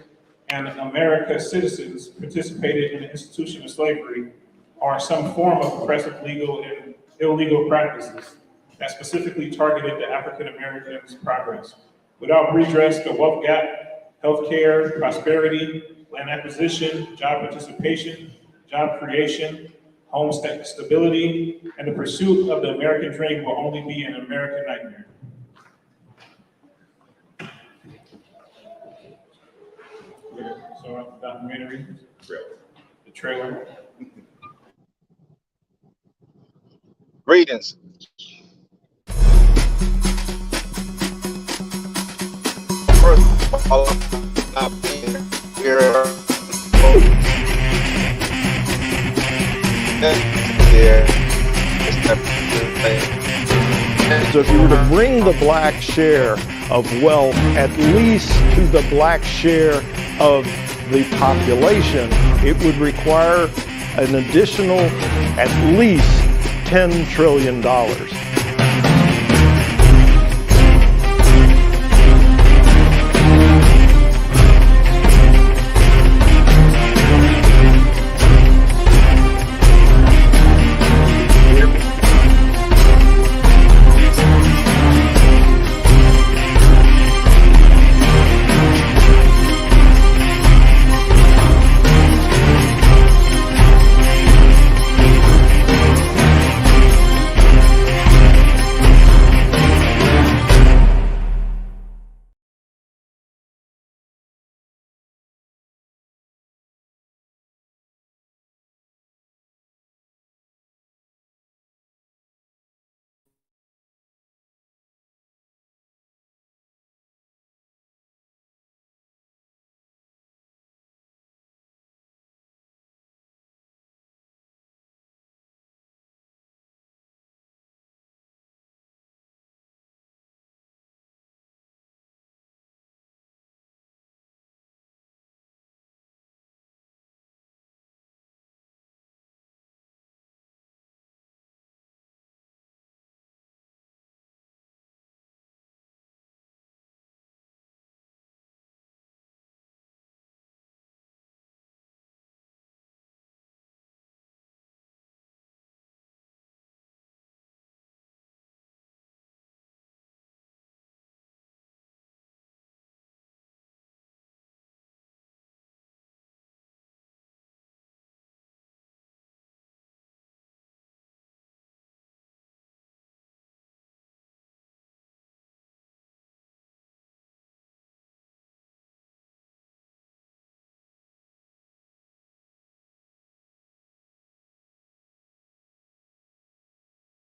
and America's citizens participated in the institution of slavery or some form of oppressive legal and illegal practices that specifically targeted the African Americans' progress. Without redress, the wealth gap, healthcare, prosperity, land acquisition, job participation, job creation, home stability, and the pursuit of the American dream will only be an American nightmare. So, documentary, the trailer. Greetings. First of all, So if you were to bring the black share of wealth at least to the black share of the population, it would require an additional at least $10 trillion.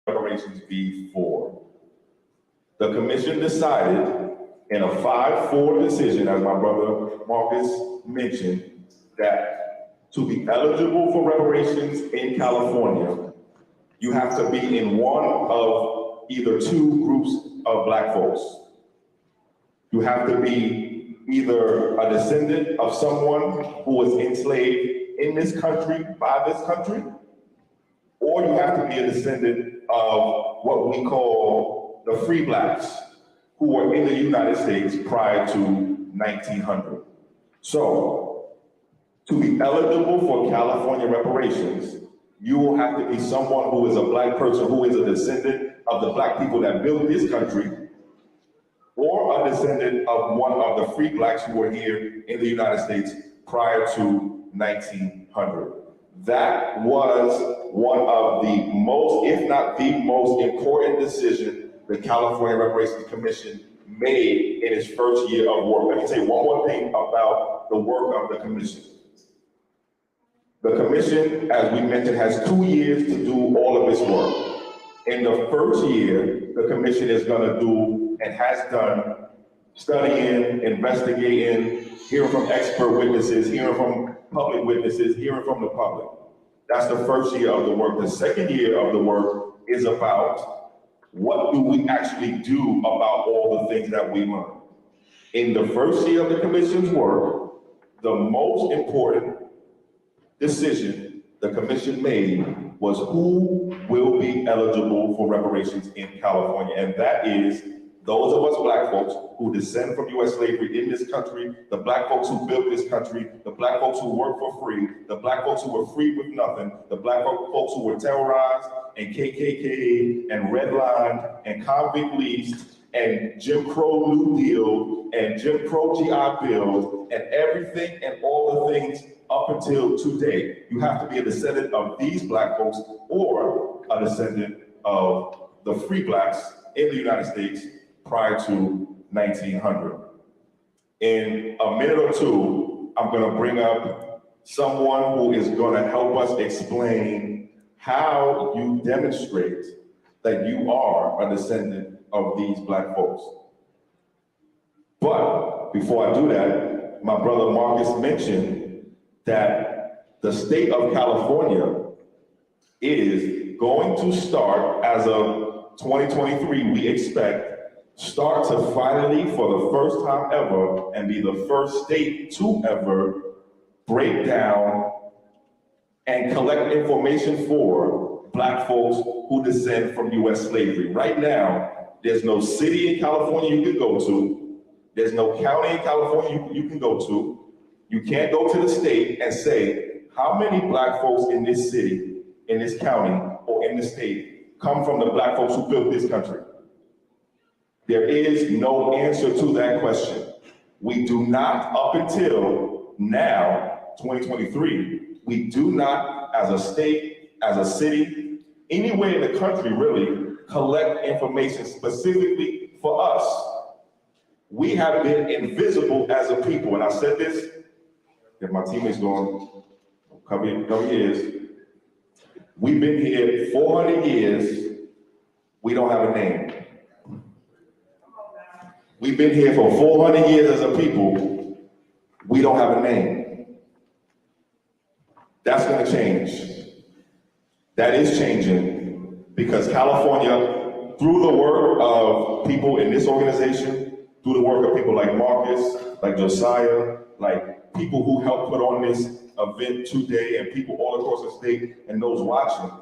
Reparations V4. The commission decided in a 5-4 decision, as my brother Marcus mentioned, that to be eligible for reparations in California, you have to be in one of either two groups of black folks. You have to be either a descendant of someone who was enslaved in this country by this country, or you have to be a descendant of what we call the free blacks who were in the United States prior to 1900. So, To be eligible for California reparations, you will have to be someone who is a Black person, who is a descendant of the Black people that built this country, or a descendant of one of the free Blacks who were here in the United States prior to 1900. That was one of the most, if not the most important decision the California Reparations Commission made in its first year of work. Let me say one more thing about the work of the commission. The commission, as we mentioned, has 2 years to do all of its work. In the first year, the commission is going to do and has done studying, investigating, hearing from expert witnesses, hearing from public witnesses, hearing from the public. That's the first year of the work. The second year of the work is about what do we actually do about all the things that we learn. In the first year of the commission's work, the most important decision the commission made was who will be eligible for reparations in California, and that is those of us Black folks who descend from U.S. slavery in this country, the Black folks who built this country, the Black folks who worked for free, the Black folks who were free with nothing, the Black folks who were terrorized and KKK and redlined and convict leased and Jim Crow New Deal and Jim Crow GI Bill and everything and all the things up until today. You have to be a descendant of these Black folks or a descendant of the free Blacks in the United States prior to 1900. In a minute or two, I'm going to bring up someone who is going to help us explain how you demonstrate that you are a descendant of these Black folks. But before I do that, my brother Marcus mentioned that the state of California is going to start, as of 2023, we expect, start to finally, for the first time ever, and be the first state to ever break down and collect information for Black folks who descend from U.S. slavery. Right now, there's no city in California you can go to. There's no county in California you can go to. You can't go to the state and say, how many Black folks in this city, in this county, or in the state come from the Black folks who built this country? There is no answer to that question. We do not, up until now, 2023, we do not, as a state, as a city, anywhere in the country really, collect information specifically for us. We have been invisible as a people, and I said this, if my teammates going, cover your ears. We've been here 400 years, we don't have a name. We've been here for 400 years as a people, we don't have a name. That's gonna change. That is changing because California, through the work of people in this organization, through the work of people like Marcus, like Josiah, like people who helped put on this event today and people all across the state and those watching,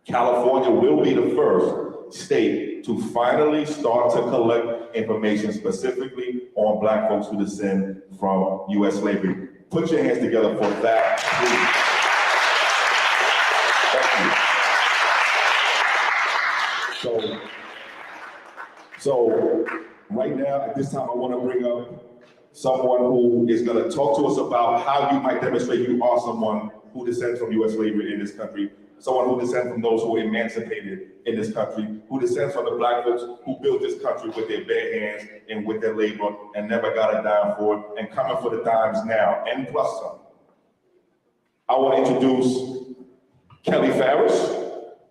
California will be the first state to finally start to collect information specifically on Black folks who descend from U.S. slavery. Put your hands together for that, please. Thank you. So right now, at this time, I want to bring up someone who is going to talk to us about how you might demonstrate you are someone who descends from U.S. slavery in this country, someone who descends from those who were emancipated in this country, who descends from the Black folks who built this country with their bare hands and with their labor and never got a dime for it and coming for the dimes now, and plus some. I want to introduce Kelly Farris,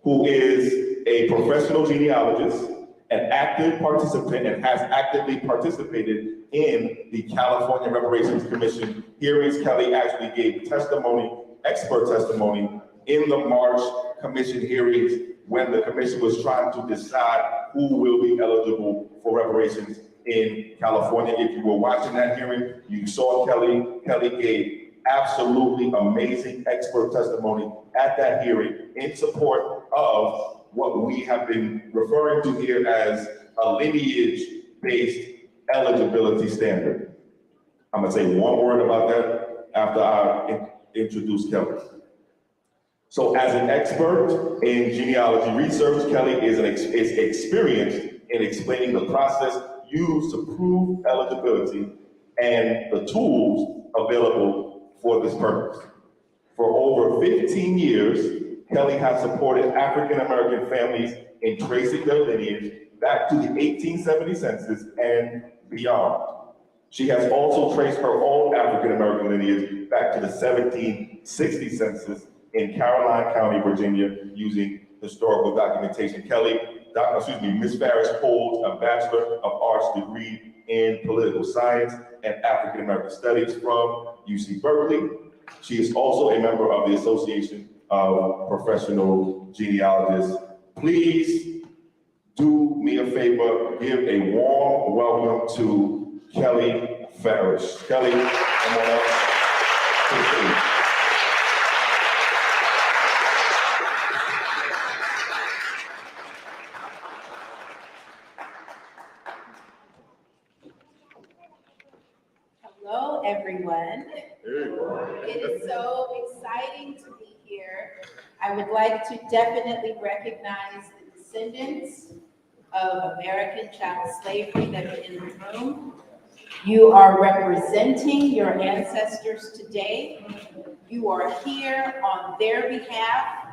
who is a professional genealogist, an active participant, and has actively participated in the California Reparations Commission hearings. Kelly actually gave testimony, expert testimony, in the March Commission hearings when the commission was trying to decide who will be eligible for reparations in California. If you were watching that hearing, you saw Kelly. Kelly gave absolutely amazing expert testimony at that hearing in support of what we have been referring to here as a lineage-based eligibility standard. I'm gonna say one word about that. after I introduce Kelly. So as an expert in genealogy research, Kelly is experienced in explaining the process used to prove eligibility and the tools available for this purpose. For over 15 years, Kelly has supported African-American families in tracing their lineage back to the 1870 census and beyond. She has also traced her own African-American lineage back to the 1760 census in Caroline County, Virginia, using historical documentation. Ms. Farris holds a Bachelor of Arts degree in Political Science and African American Studies from UC Berkeley. She is also a member of the Association of Professional Genealogists. Please do me a favor, give a warm welcome to Kelly Farris. Kelly, come on up. Please. Hello, everyone. It is so exciting to be here. I would like to definitely recognize the descendants of American chattel slavery that are in the room. You are representing your ancestors today. You are here on their behalf,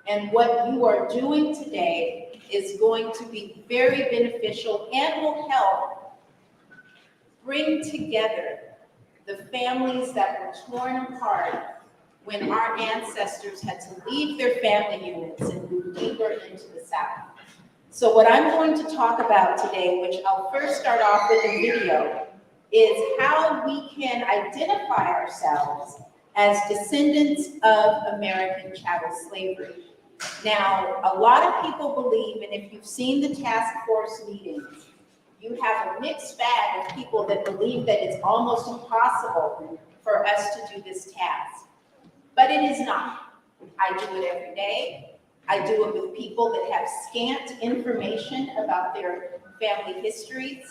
and what you are doing today is going to be very beneficial and will help bring together the families that were torn apart when our ancestors had to leave their family units and move deeper into the South. So what I'm going to talk about today, which I'll first start off with a video, is how we can identify ourselves as descendants of American chattel slavery. Now, a lot of people believe, and if you've seen the task force meetings, you have a mixed bag of people that believe that it's almost impossible for us to do this task. But it is not. I do it every day. I do it with people that have scant information about their family histories.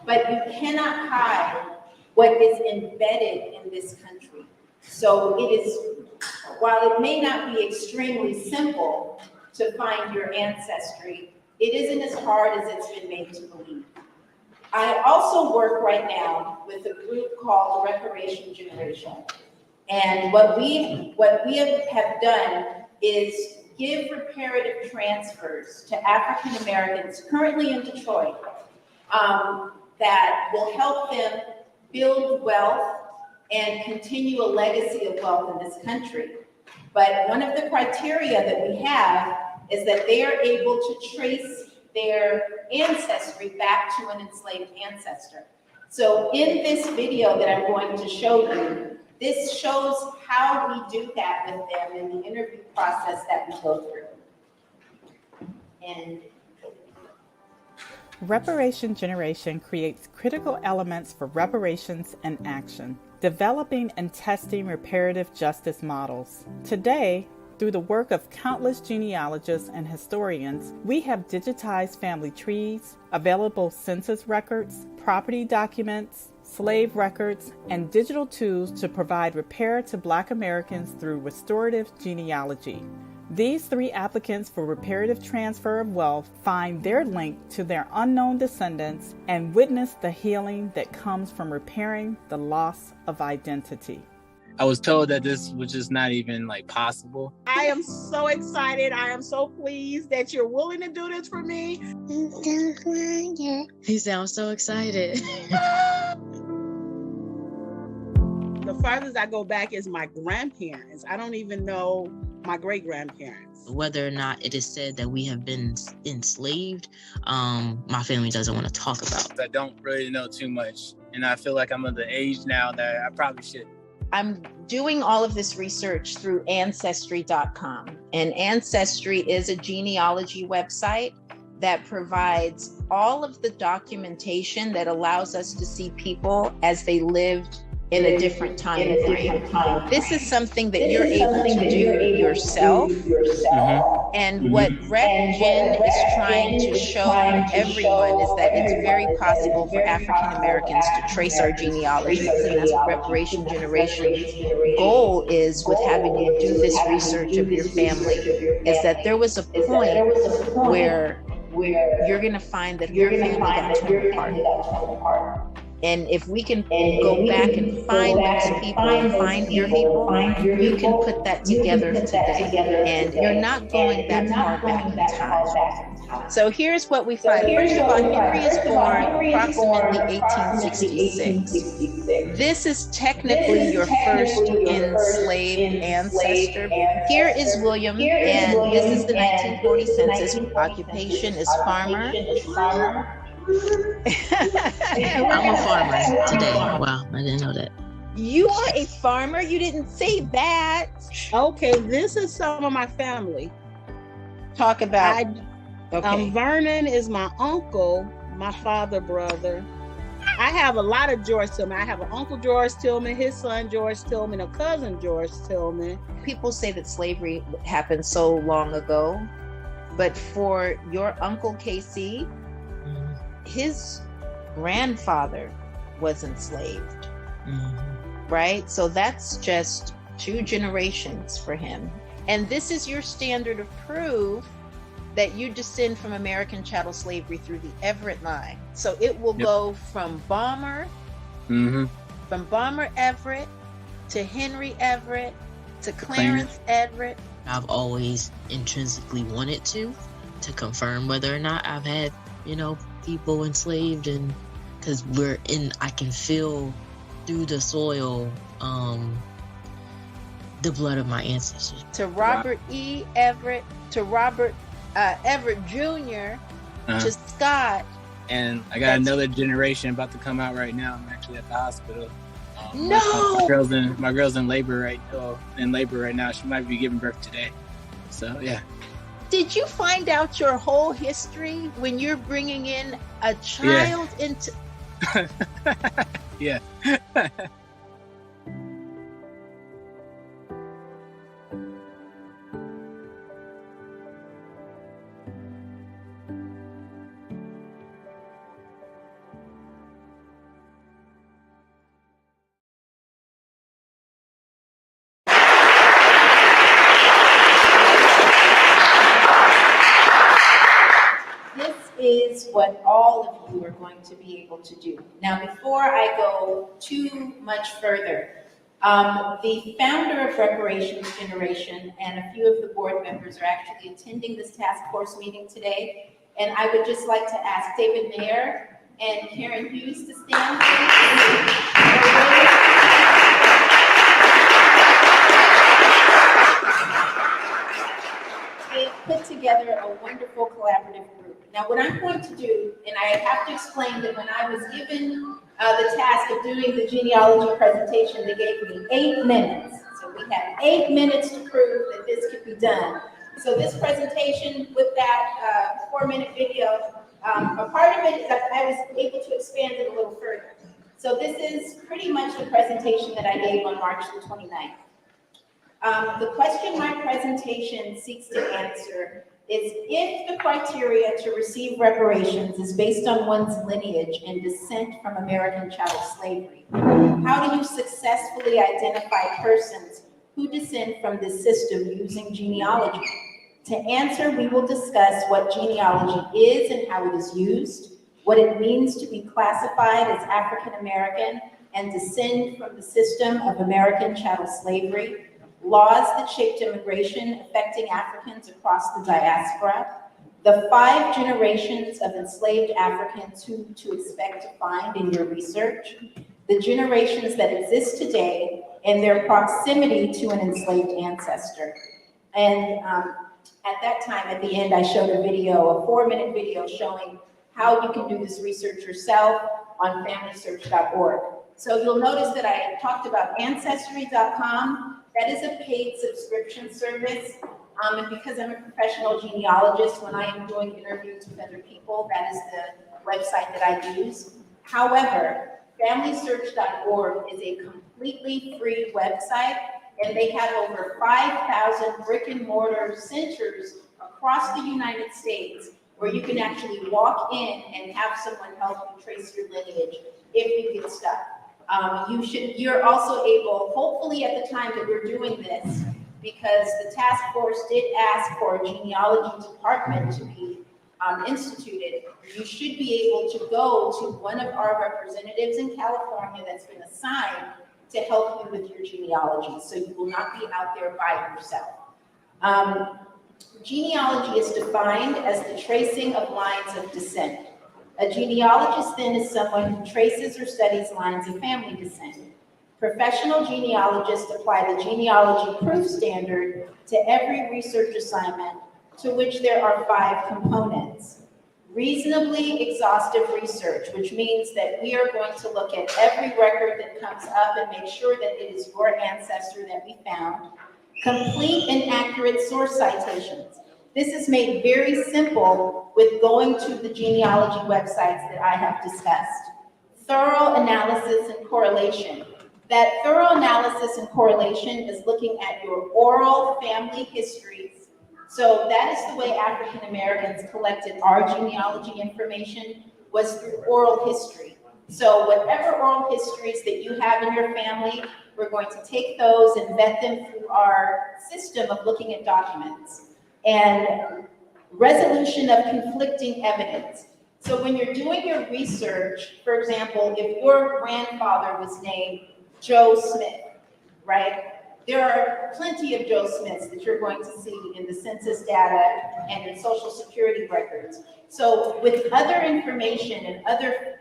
But you cannot hide what is embedded in this country. So it is, while it may not be extremely simple to find your ancestry, it isn't as hard as it's been made to believe. I also work right now with a group called the Reparations Generation. And what we have done is give reparative transfers to African Americans currently in Detroit that will help them build wealth and continue a legacy of wealth in this country. But one of the criteria that we have is that they are able to trace their ancestry back to an enslaved ancestor. So in this video that I'm going to show you, this shows how we do that with them in the interview process that we go through. And Reparation Generation creates critical elements for reparations and action, developing and testing reparative justice models. Today, through the work of countless genealogists and historians, we have digitized family trees, available census records, property documents, slave records, and digital tools to provide repair to Black Americans through restorative genealogy. These three applicants for reparative transfer of wealth find their link to their unknown descendants and witness the healing that comes from repairing the loss of identity. I was told that this was just not even possible. I am so excited. I am so pleased that you're willing to do this for me. He sounds so excited. The farthest I go back is my grandparents. I don't even know my great-grandparents. Whether or not it is said that we have been enslaved, my family doesn't want to talk about. I don't really know too much, and I feel like I'm of the age now that I probably should. I'm doing all of this research through Ancestry.com. And Ancestry is a genealogy website that provides all of the documentation that allows us to see people as they lived in a different time frame. This is something that you're able to do yourself. And what Rep. Gen is trying to show everyone is that it's very possible for African Americans to trace our genealogies, and that's what Reparation Generation's goal is with having you do this research of your family, is that there was a point where you're going to find that your family got torn apart. And if we can go back and find those people, find your people, you can put that together today. And you're not going that far back in time. So here's what we find. First of all, Henry is born approximately 1866. This is technically your first enslaved ancestor. Here is William, and this is the 1940 census. Occupation is farmer. I'm a farmer today. Wow, I didn't know that. You are a farmer? You didn't say that. Okay, this is some of my family. Talk about. Okay. Vernon is my uncle, my father brother. I have a lot of George Tillman. I have an uncle George Tillman, his son George Tillman, a cousin George Tillman. People say that slavery happened so long ago, but for your uncle Casey, his grandfather was enslaved, right? So that's just 2 generations for him. And this is your standard of proof that you descend from American chattel slavery through the Everett line. So it will go from Balmer, from Balmer Everett to Henry Everett to Clarence Everett. I've always intrinsically wanted to confirm whether or not I've had, people enslaved, and because I can feel through the soil the blood of my ancestors. To Robert E. Everett, to Robert Everett Jr., to Scott. And I got another generation about to come out right now. I'm actually at the hospital. No! My girl's in labor right now. She might be giving birth today. So yeah. Did you find out your whole history when you're bringing in a child into? Yeah. Is what all of you are going to be able to do. Now, before I go too much further, the founder of Reparations Generation and a few of the board members are actually attending this task force meeting today. And I would just like to ask David Mayer and Karen Hughes to stand. They've put together a wonderful collaborative group. Now, what I'm going to do, and I have to explain that when I was given the task of doing the genealogy presentation, they gave me 8 minutes. So we have 8 minutes to prove that this could be done. So this presentation with that 4-minute video, a part of it is that I was able to expand it a little further. So this is pretty much the presentation that I gave on March the 29th. The question my presentation seeks to answer is if the criteria to receive reparations is based on one's lineage and descent from American chattel slavery, how do you successfully identify persons who descend from this system using genealogy? To answer, we will discuss what genealogy is and how it is used, what it means to be classified as African American and descend from the system of American chattel slavery, laws that shaped immigration affecting Africans across the diaspora, the 5 generations of enslaved Africans who to expect to find in your research, the generations that exist today and their proximity to an enslaved ancestor. And at that time, at the end, I showed a video, a 4-minute video showing how you can do this research yourself on FamilySearch.org. So you'll notice that I talked about Ancestry.com. That is a paid subscription service. And because I'm a professional genealogist, when I am doing interviews with other people, that is the website that I use. However, FamilySearch.org is a completely free website, and they have over 5,000 brick and mortar centers across the United States where you can actually walk in and have someone help you trace your lineage if you get stuck. You're also able, hopefully at the time that we're doing this, because the task force did ask for a genealogy department to be instituted, you should be able to go to one of our representatives in California that's been assigned to help you with your genealogy, so you will not be out there by yourself. Genealogy is defined as the tracing of lines of descent. A genealogist then is someone who traces or studies lines of family descent. Professional genealogists apply the genealogy proof standard to every research assignment, to which there are 5 components. Reasonably exhaustive research, which means that we are going to look at every record that comes up and make sure that it is your ancestor that we found. Complete and accurate source citations. This is made very simple with going to the genealogy websites that I have discussed. Thorough analysis and correlation. That thorough analysis and correlation is looking at your oral family histories. So that is the way African Americans collected our genealogy information, was through oral history. So whatever oral histories that you have in your family, we're going to take those and vet them through our system of looking at documents. And resolution of conflicting evidence. So when you're doing your research, for example, if your grandfather was named Joe Smith, right? There are plenty of Joe Smiths that you're going to see in the census data and in Social Security records. So with other information and other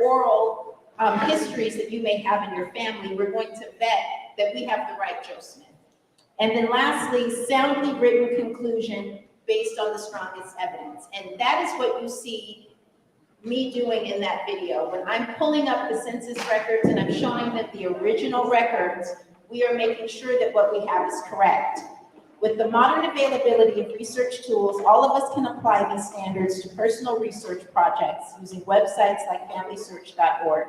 oral histories that you may have in your family, we're going to vet that we have the right Joe Smith. And then lastly, soundly written conclusion based on the strongest evidence. And that is what you see me doing in that video. When I'm pulling up the census records and I'm showing them the original records, we are making sure that what we have is correct. With the modern availability of research tools, all of us can apply these standards to personal research projects using websites like FamilySearch.org.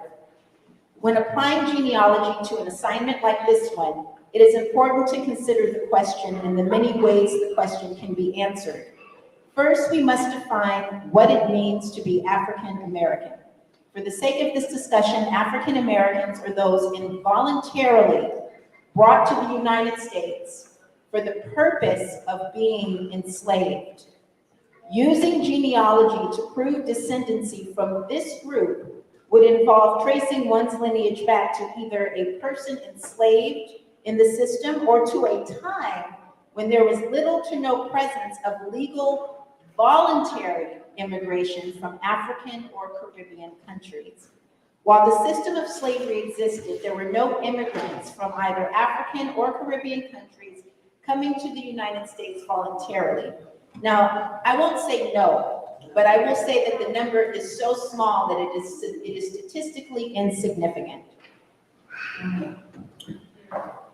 When applying genealogy to an assignment like this one, it is important to consider the question and the many ways the question can be answered. First, we must define what it means to be African American. For the sake of this discussion, African Americans are those involuntarily brought to the United States for the purpose of being enslaved. Using genealogy to prove descendancy from this group would involve tracing one's lineage back to either a person enslaved in the system or to a time when there was little to no presence of legal voluntary immigration from African or Caribbean countries. While the system of slavery existed, there were no immigrants from either African or Caribbean countries coming to the United States voluntarily. Now, I won't say no, but I will say that the number is so small that it is statistically insignificant.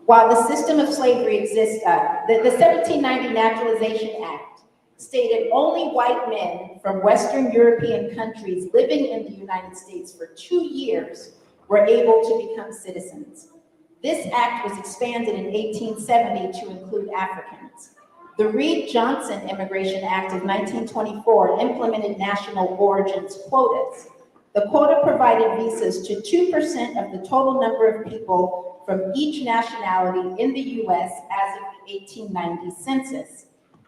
While the system of slavery exists, the 1790 Naturalization Act stated only white men from Western European countries living in the United States for 2 years were able to become citizens. This act was expanded in 1870 to include Africans. The Reed-Johnson Immigration Act of 1924 implemented national origins quotas. The quota provided visas to 2% of the total number of people from each nationality in the U.S. as of the 1890 census.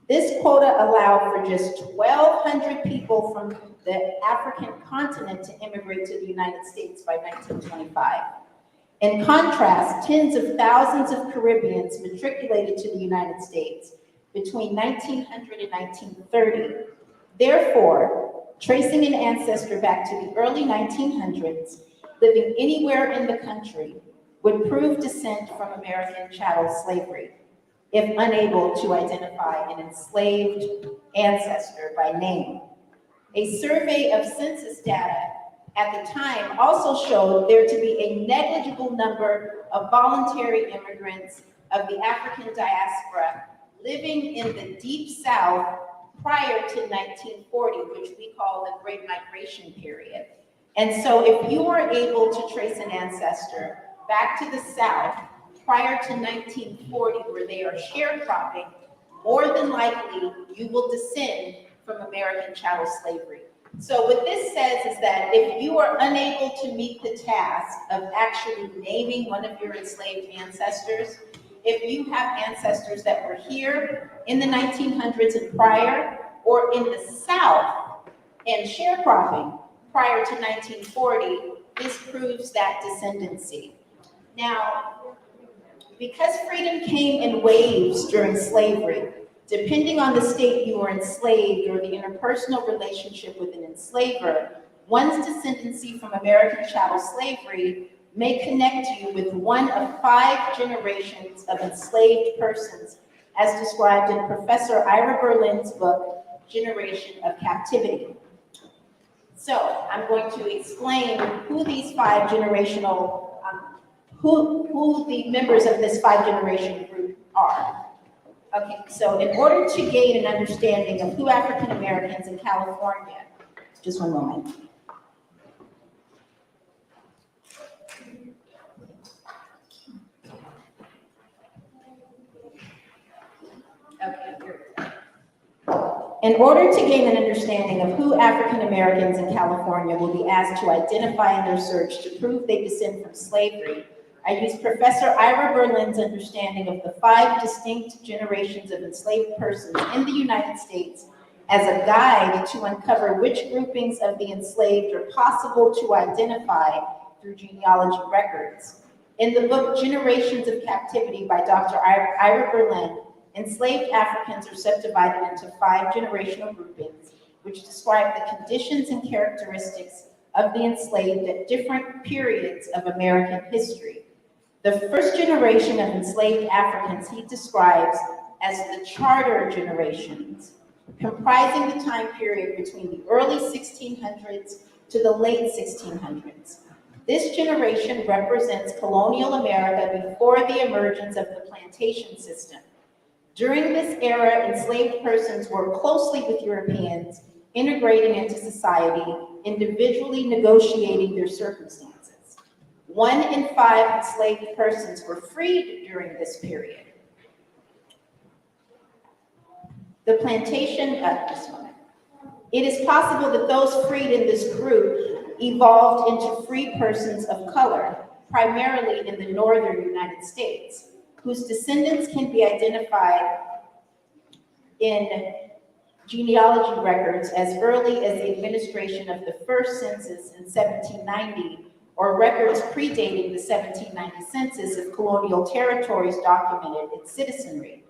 This quota allowed for just 1,200 people from the African continent to immigrate to the United States by 1925. In contrast, tens of thousands of Caribbeans matriculated to the United States between 1900 and 1930. Therefore, tracing an ancestor back to the early 1900s, living anywhere in the country, would prove descent from American chattel slavery, if unable to identify an enslaved ancestor by name. A survey of census data at the time also showed there to be a negligible number of voluntary immigrants of the African diaspora living in the Deep South prior to 1940, which we call the Great Migration period. And so if you were able to trace an ancestor back to the South prior to 1940, where they are sharecropping, more than likely you will descend from American chattel slavery. So what this says is that if you are unable to meet the task of actually naming one of your enslaved ancestors, if you have ancestors that were here in the 1900s and prior, or in the South and sharecropping prior to 1940, this proves that descendancy. Now, because freedom came in waves during slavery, depending on the state you were enslaved or the interpersonal relationship with an enslaver, one's descendancy from American chattel slavery may connect you with one of 5 generations of enslaved persons, as described in Professor Ira Berlin's book, Generation of Captivity. So I'm going to explain who these 5 generational, who the members of this 5-generation group are. Okay, so in order to gain an understanding of who African Americans in California, just one moment. Okay, here we go. In order to gain an understanding of who African Americans in California will be asked to identify in their search to prove they descend from slavery, I used Professor Ira Berlin's understanding of the 5 distinct generations of enslaved persons in the United States as a guide to uncover which groupings of the enslaved are possible to identify through genealogy records. In the book Generations of Captivity by Dr. Ira Berlin, enslaved Africans are subdivided into 5 generational groupings, which describe the conditions and characteristics of the enslaved at different periods of American history. The first generation of enslaved Africans he describes as the charter generations, comprising the time period between the early 1600s to the late 1600s. This generation represents colonial America before the emergence of the plantation system. During this era, enslaved persons worked closely with Europeans, integrating into society, individually negotiating their circumstances. 1 in 5 enslaved persons were freed during this period. The plantation, this one. It is possible that those freed in this group evolved into free persons of color, primarily in the northern United States, whose descendants can be identified in genealogy records as early as the administration of the first census in 1790, or records predating the 1790 census if colonial territories documented its citizenry.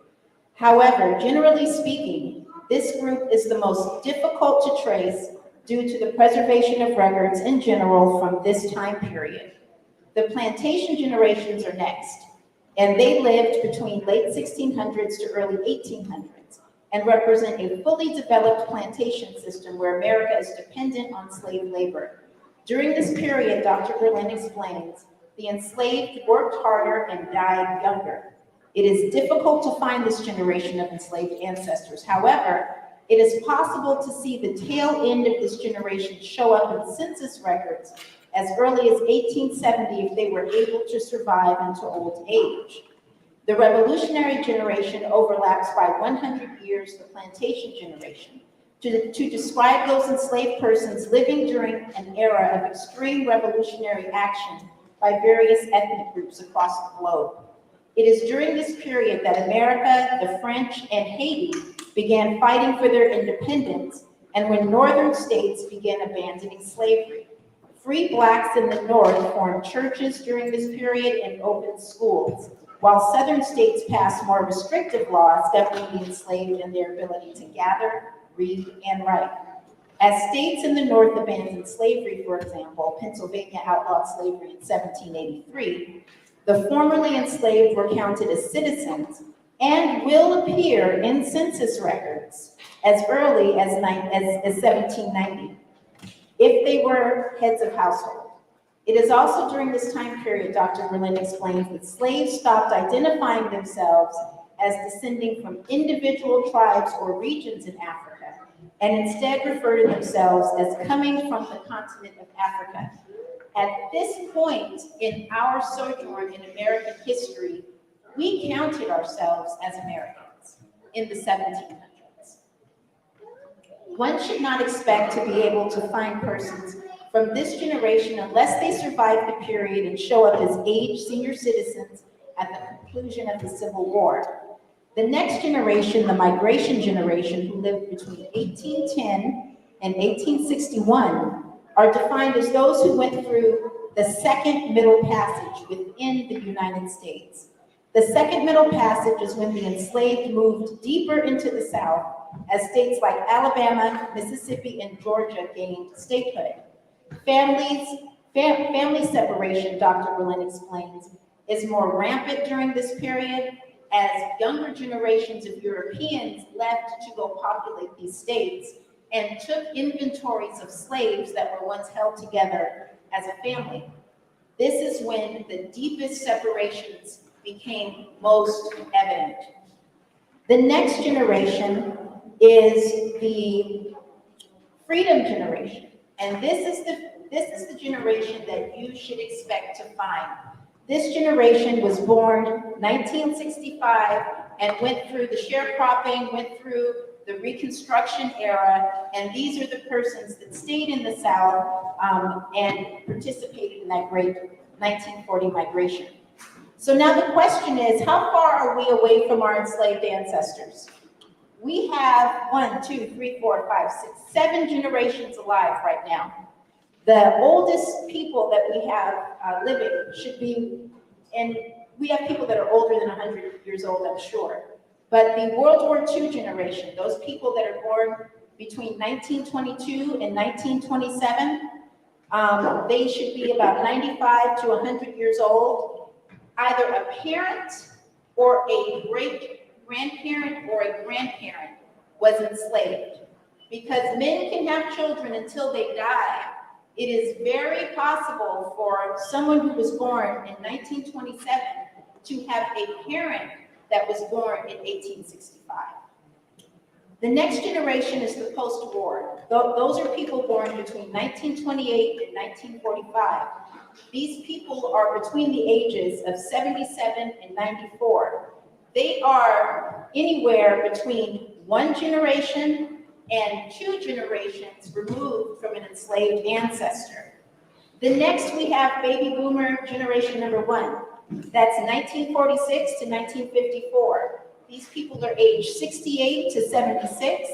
However, generally speaking, this group is the most difficult to trace due to the preservation of records in general from this time period. The plantation generations are next, and they lived between late 1600s to early 1800s and represent a fully developed plantation system where America is dependent on slave labor. During this period, Dr. Berlin explains, the enslaved worked harder and died younger. It is difficult to find this generation of enslaved ancestors. However, it is possible to see the tail end of this generation show up in census records as early as 1870 if they were able to survive into old age. The revolutionary generation overlaps by 100 years the plantation generation. To describe those enslaved persons living during an era of extreme revolutionary action by various ethnic groups across the globe. It is during this period that America, the French, and Haiti began fighting for their independence, and when northern states began abandoning slavery. Free blacks in the north formed churches during this period and opened schools, while southern states passed more restrictive laws governing the enslaved and their ability to gather, read, and write. As states in the North abandoned slavery, for example, Pennsylvania outlawed slavery in 1783, the formerly enslaved were counted as citizens and will appear in census records as early as 1790, if they were heads of household. It is also during this time period, Dr. Berlin explains, that slaves stopped identifying themselves as descending from individual tribes or regions in Africa, and instead refer to themselves as coming from the continent of Africa. At this point in our sojourn in American history, we counted ourselves as Americans. in the 1700s. One should not expect to be able to find persons from this generation unless they survive the period and show up as aged senior citizens at the conclusion of the Civil War. The next generation, the migration generation, who lived between 1810 and 1861, are defined as those who went through the second Middle Passage within the United States. The second Middle Passage is when the enslaved moved deeper into the South as states like Alabama, Mississippi, and Georgia gained statehood. Family separation, Dr. Berlin explains, is more rampant during this period as younger generations of Europeans left to go populate these states and took inventories of slaves that were once held together as a family. This is when the deepest separations became most evident. The next generation is the freedom generation, and this is the generation that you should expect to find. This generation was born 1965 and went through the sharecropping, went through the Reconstruction era, and these are the persons that stayed in the South and participated in that great 1940 migration. So now the question is, how far are we away from our enslaved ancestors? We have 7 generations alive right now. The oldest people that we have living should be, and we have people that are older than 100 years old, I'm sure. But the World War II generation, those people that are born between 1922 and 1927, they should be about 95 to 100 years old. Either a parent or a great-grandparent or a grandparent was enslaved. Because men can have children until they die, it is very possible for someone who was born in 1927 to have a parent that was born in 1865. The next generation is the post-war. Those are people born between 1928 and 1945. These people are between the ages of 77 and 94. They are anywhere between 1 generation and 2 generations removed from an enslaved ancestor. The next we have baby boomer generation number 1. That's 1946 to 1954. These people are aged 68 to 76,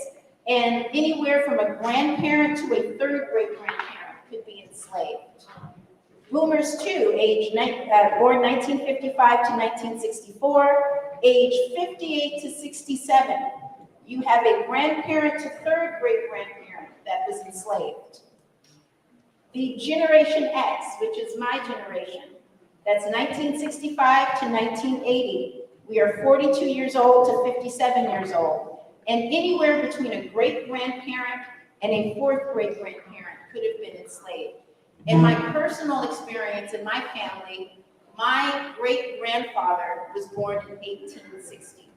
and anywhere from a grandparent to a 3rd great-grandparent could be enslaved. Boomers too, born 1955 to 1964, age 58 to 67. You have a grandparent to 3rd great-grandparent that was enslaved. The Generation X, which is my generation, that's 1965 to 1980. We are 42 years old to 57 years old. And anywhere between a great-grandparent and a 4th great-grandparent could have been enslaved. In my personal experience in my family, my great-grandfather was born in 1860.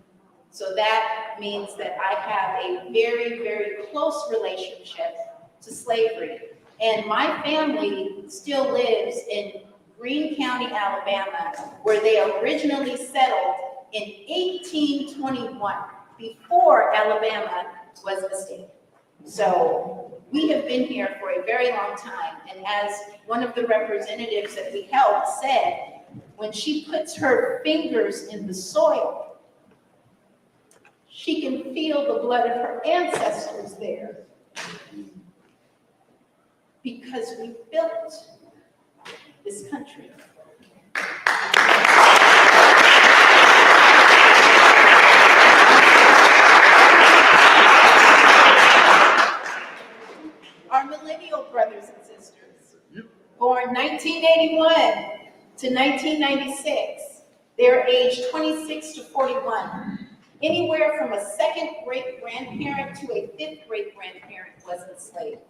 So that means that I have a very, very close relationship to slavery. And my family still lives in Greene County, Alabama, where they originally settled in 1821, before Alabama was a state. So we have been here for a very long time, and as one of the representatives that we helped said, when she puts her fingers in the soil, she can feel the blood of her ancestors there, because we built this country. Our millennial brothers and sisters, born 1981 to 1996, they're aged 26 to 41. Anywhere from a 2nd great-grandparent to a 5th great-grandparent was enslaved.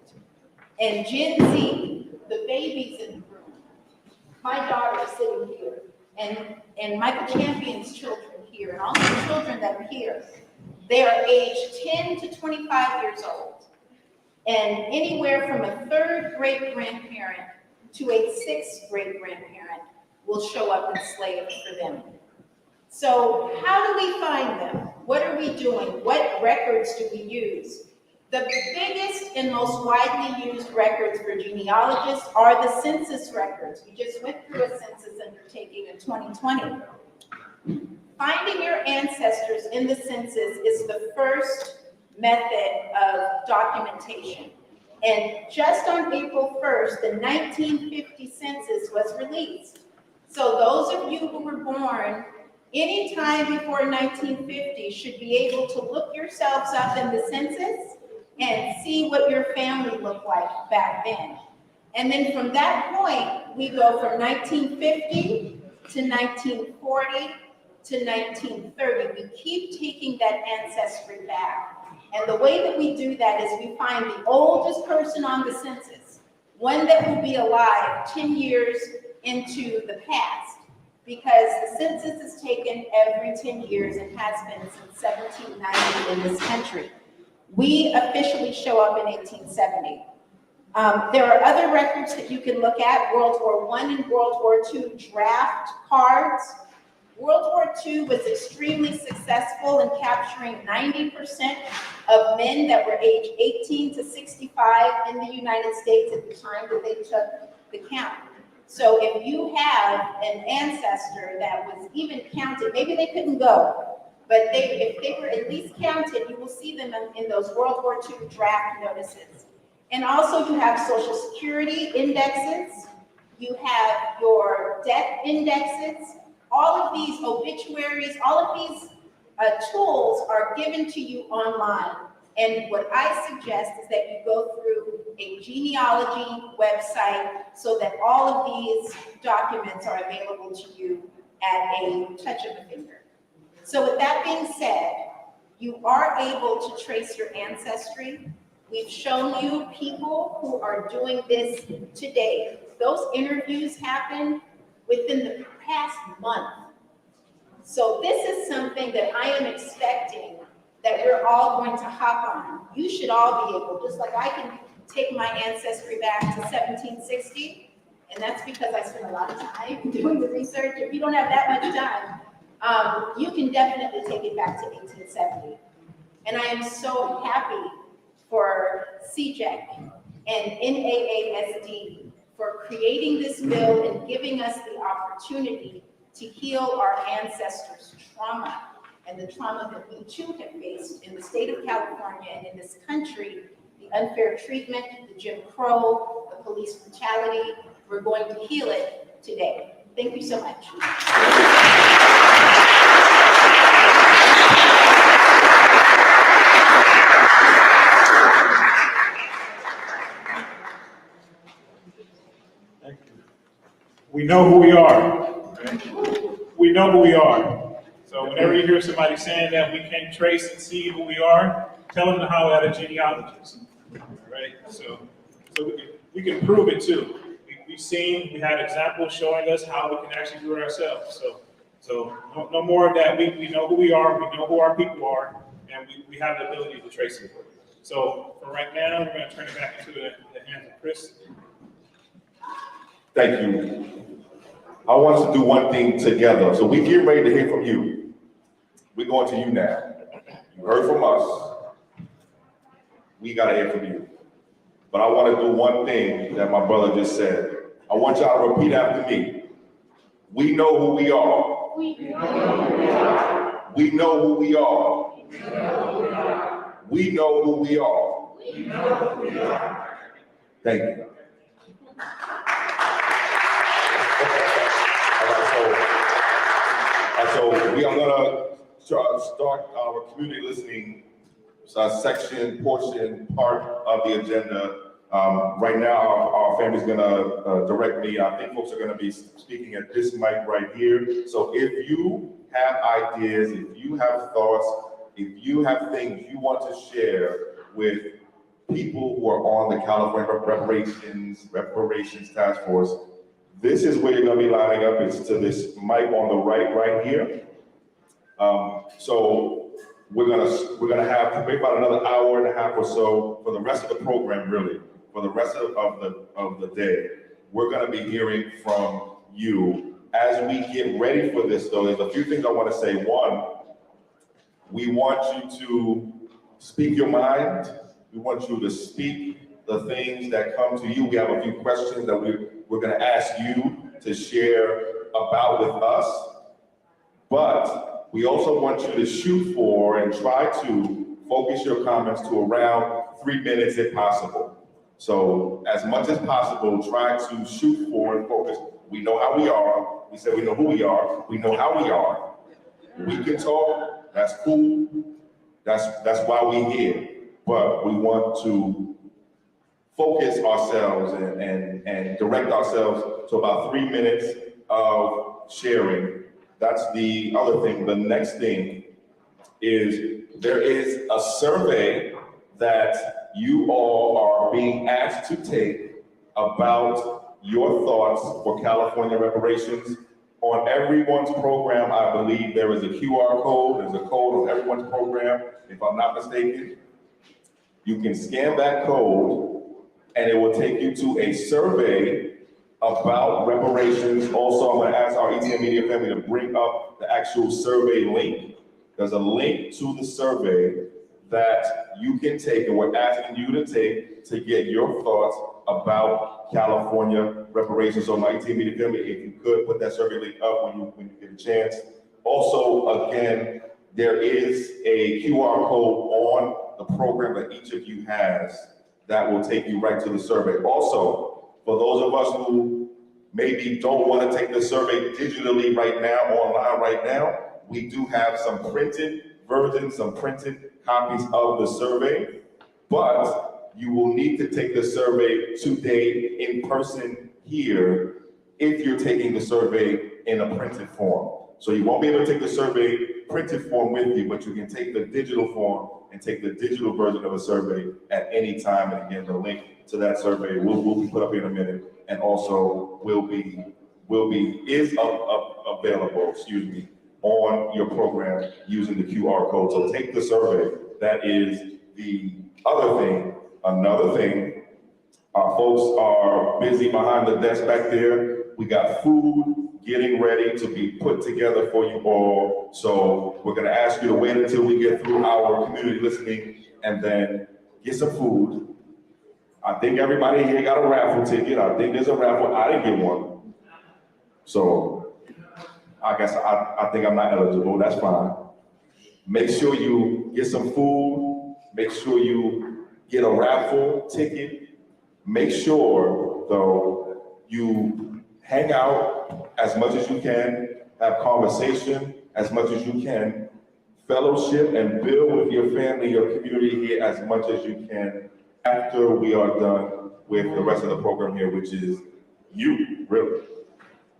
And Gen Z, the babies in the room, my daughter sitting here, and Michael Champion's children here, and all the children that are here, they are aged 10 to 25 years old. And anywhere from a 3rd great-grandparent to a 6th great-grandparent will show up enslaved for them. So how do we find them? What are we doing? What records do we use? The biggest and most widely used records for genealogists are the census records. We just went through a census undertaking in 2020. Finding your ancestors in the census is the first method of documentation. And just on April 1st, the 1950 census was released. So those of you who were born any time before 1950 should be able to look yourselves up in the census and see what your family looked like back then. And then from that point, we go from 1950 to 1940 to 1930. We keep taking that ancestry back. And the way that we do that is we find the oldest person on the census, one that will be alive 10 years into the past, because the census is taken every 10 years and has been since 1790 in this country. We officially show up in 1870. There are other records that you can look at, World War I and World War II draft cards. World War II was extremely successful in capturing 90% of men that were aged 18 to 65 in the United States at the time that they took the count. So if you have an ancestor that was even counted, maybe they couldn't go, but if they were at least counted, you will see them in those World War II draft notices. And also you have Social Security indexes, you have your death indexes, all of these obituaries, all of these tools are given to you online. And what I suggest is that you go through a genealogy website so that all of these documents are available to you at a touch of a finger. So with that being said, you are able to trace your ancestry. We've shown you people who are doing this today. Those interviews happen within the past month. So this is something that I am expecting that we're all going to hop on. You should all be able, just like I can take my ancestry back to 1760, and that's because I spent a lot of time doing the research. If you don't have that much time, you can definitely take it back to 1870. And I am so happy for CJEC and NAASD for creating this bill and giving us the opportunity to heal our ancestors' trauma and the trauma that we too have faced in the state of California and in this country, the unfair treatment, the Jim Crow, the police brutality. We're going to heal it today. Thank you so much. We know who we are. Right? We know who we are. So whenever you hear somebody saying that we can't trace and see who we are, tell them to holler at a genealogist. Right? So we can prove it too. We had examples showing us how we can actually do it ourselves. So no more of that. We know who we are, we know who our people are, and we have the ability to trace it. So for right now, we're going to turn it back into the hands of Chris. Thank you. I want us to do one thing together. So we get ready to hear from you. We're going to you now. You heard from us. We got to hear from you. But I want to do one thing that my brother just said. I want y'all to repeat after me. We know who we are. We know who we are. We know who we are. We know who we are. We know who we are. Thank you. So we are going to start our community listening section, portion, part of the agenda. Right now, our family's going to direct me. I think folks are going to be speaking at this mic right here. So if you have ideas, if you have thoughts, if you have things you want to share with people who are on the California Reparations Task Force, this is where you're going to be lining up. It's to this mic on the right here. So we're gonna have maybe about another hour and a half or so for the rest of the program. Really, for the rest of the day, we're gonna be hearing from you. As we get ready for this, though, there's a few things I want to say. One, We want you to speak your mind. We want you to speak the things that come to you. We have a few questions that we're going to ask you to share about with us. But we also want you to shoot for and try to focus your comments to around 3 minutes if possible. So as much as possible, try to shoot for and focus. We know how we are. We said we know who we are. We know how we are. We can talk. That's cool. That's why we're here. But we want to focus ourselves and direct ourselves to about 3 minutes of sharing. That's the other thing. The next thing is there is a survey that you all are being asked to take about your thoughts for California reparations. On everyone's program, I believe there is a QR code. There's a code on everyone's program, if I'm not mistaken. You can scan that code and it will take you to a survey about reparations. Also, I'm going to ask our ETM Media family to bring up the actual survey link. There's a link to the survey that you can take, and we're asking you to take to get your thoughts about California reparations. So my ETM Media family, if you could put that survey link up when you get a chance. Also, again, there is a QR code on the program that each of you has that will take you right to the survey. Also, for those of us who maybe don't want to take the survey digitally right now, online right now, we do have some printed versions, some printed copies of the survey, but you will need to take the survey today in person here if you're taking the survey in a printed form. So you won't be able to take the survey printed form with you, but you can take the digital form and take the digital version of a survey at any time. And again, the link to that survey will be put up in a minute, and also is available, on your program using the QR code. So take the survey. That is the other thing. Another thing, our folks are busy behind the desk back there. We got food getting ready to be put together for you all. So we're gonna ask you to wait until we get through our community listening and then get some food. I think everybody here got a raffle ticket. I think there's a raffle. I didn't get one. So I guess I think I'm not eligible. That's fine. Make sure you get some food. Make sure you get a raffle ticket. Make sure, though, you hang out as much as you can, have conversation as much as you can, fellowship and build with your family, your community here as much as you can after we are done with the rest of the program here, which is you, really.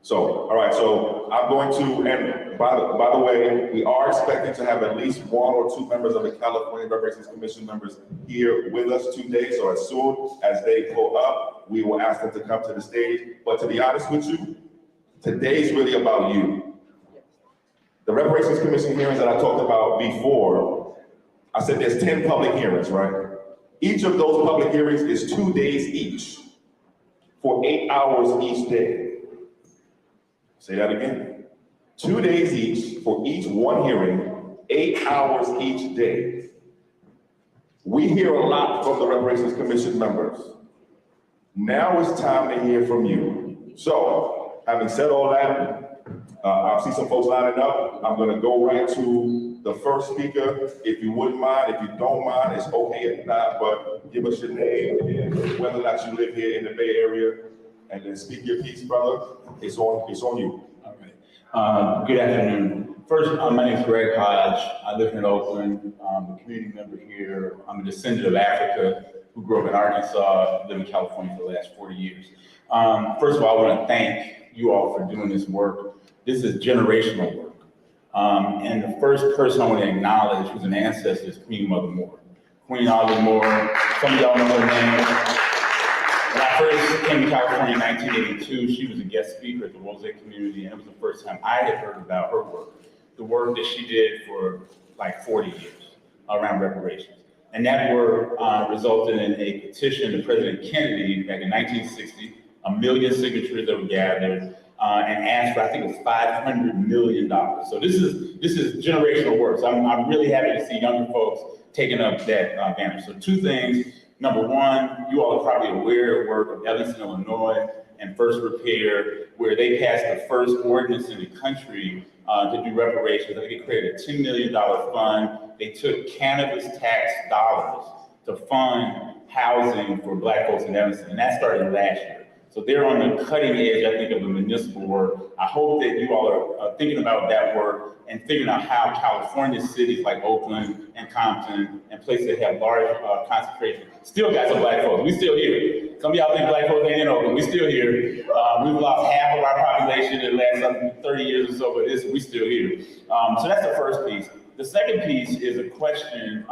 So, all right, so I'm going to, and by the way, we are expecting to have at least 1 or 2 members of the California Reparations Commission members here with us today. So as soon as they pull up, we will ask them to come to the stage. But to be honest with you, today's really about you. The Reparations Commission hearings that I talked about before, I said there's 10 public hearings, right? Each of those public hearings is 2 days each for 8 hours each day. Say that again. 2 days each for each one hearing, 8 hours each day. We hear a lot from the Reparations Commission members. Now it's time to hear from you. So, having said all that, I see some folks lining up. I'm gonna go right to the first speaker. If you wouldn't mind, if you don't mind, it's okay if not, but give us your name and whether or not you live here in the Bay Area, and then speak your piece, brother. It's on you. All right. Good afternoon. First, my name is Greg Hodge. I live in Oakland. I'm a community member here. I'm a descendant of Africa who grew up in Arkansas, lived in California for the last 40 years. First of all, I want to thank you all for doing this work. This is generational work. And the first person I want to acknowledge who's an ancestor is Queen Mother Moore. Queen Olive Moore, some of y'all know her name. When I first came to California in 1982, she was a guest speaker at the Rose community, and it was the first time I had heard about her work, the work that she did for like 40 years around reparations. And that work resulted in a petition to President Kennedy back in 1960, 1 million signatures that were gathered, and asked for, I think it was $500 million. So this is generational work. So I'm really happy to see younger folks taking up that banner. So two things. Number one, you all are probably aware of the work of Evanston, Illinois, and First Repair, where they passed the first ordinance in the country to do reparations. I think they created a $10 million fund. They took cannabis tax dollars to fund housing for Black folks in Evanston, and that started last year. So they're on the cutting edge, I think, of the municipal work. I hope that you all are thinking about that work and figuring out how California cities like Oakland and Compton and places that have large concentration still got some Black folks. We still here. Some of y'all think Black folks ain't in Oakland. We still here. We've lost half of our population in the last 30 years or so, but we still here. So that's the first piece. The second piece is a question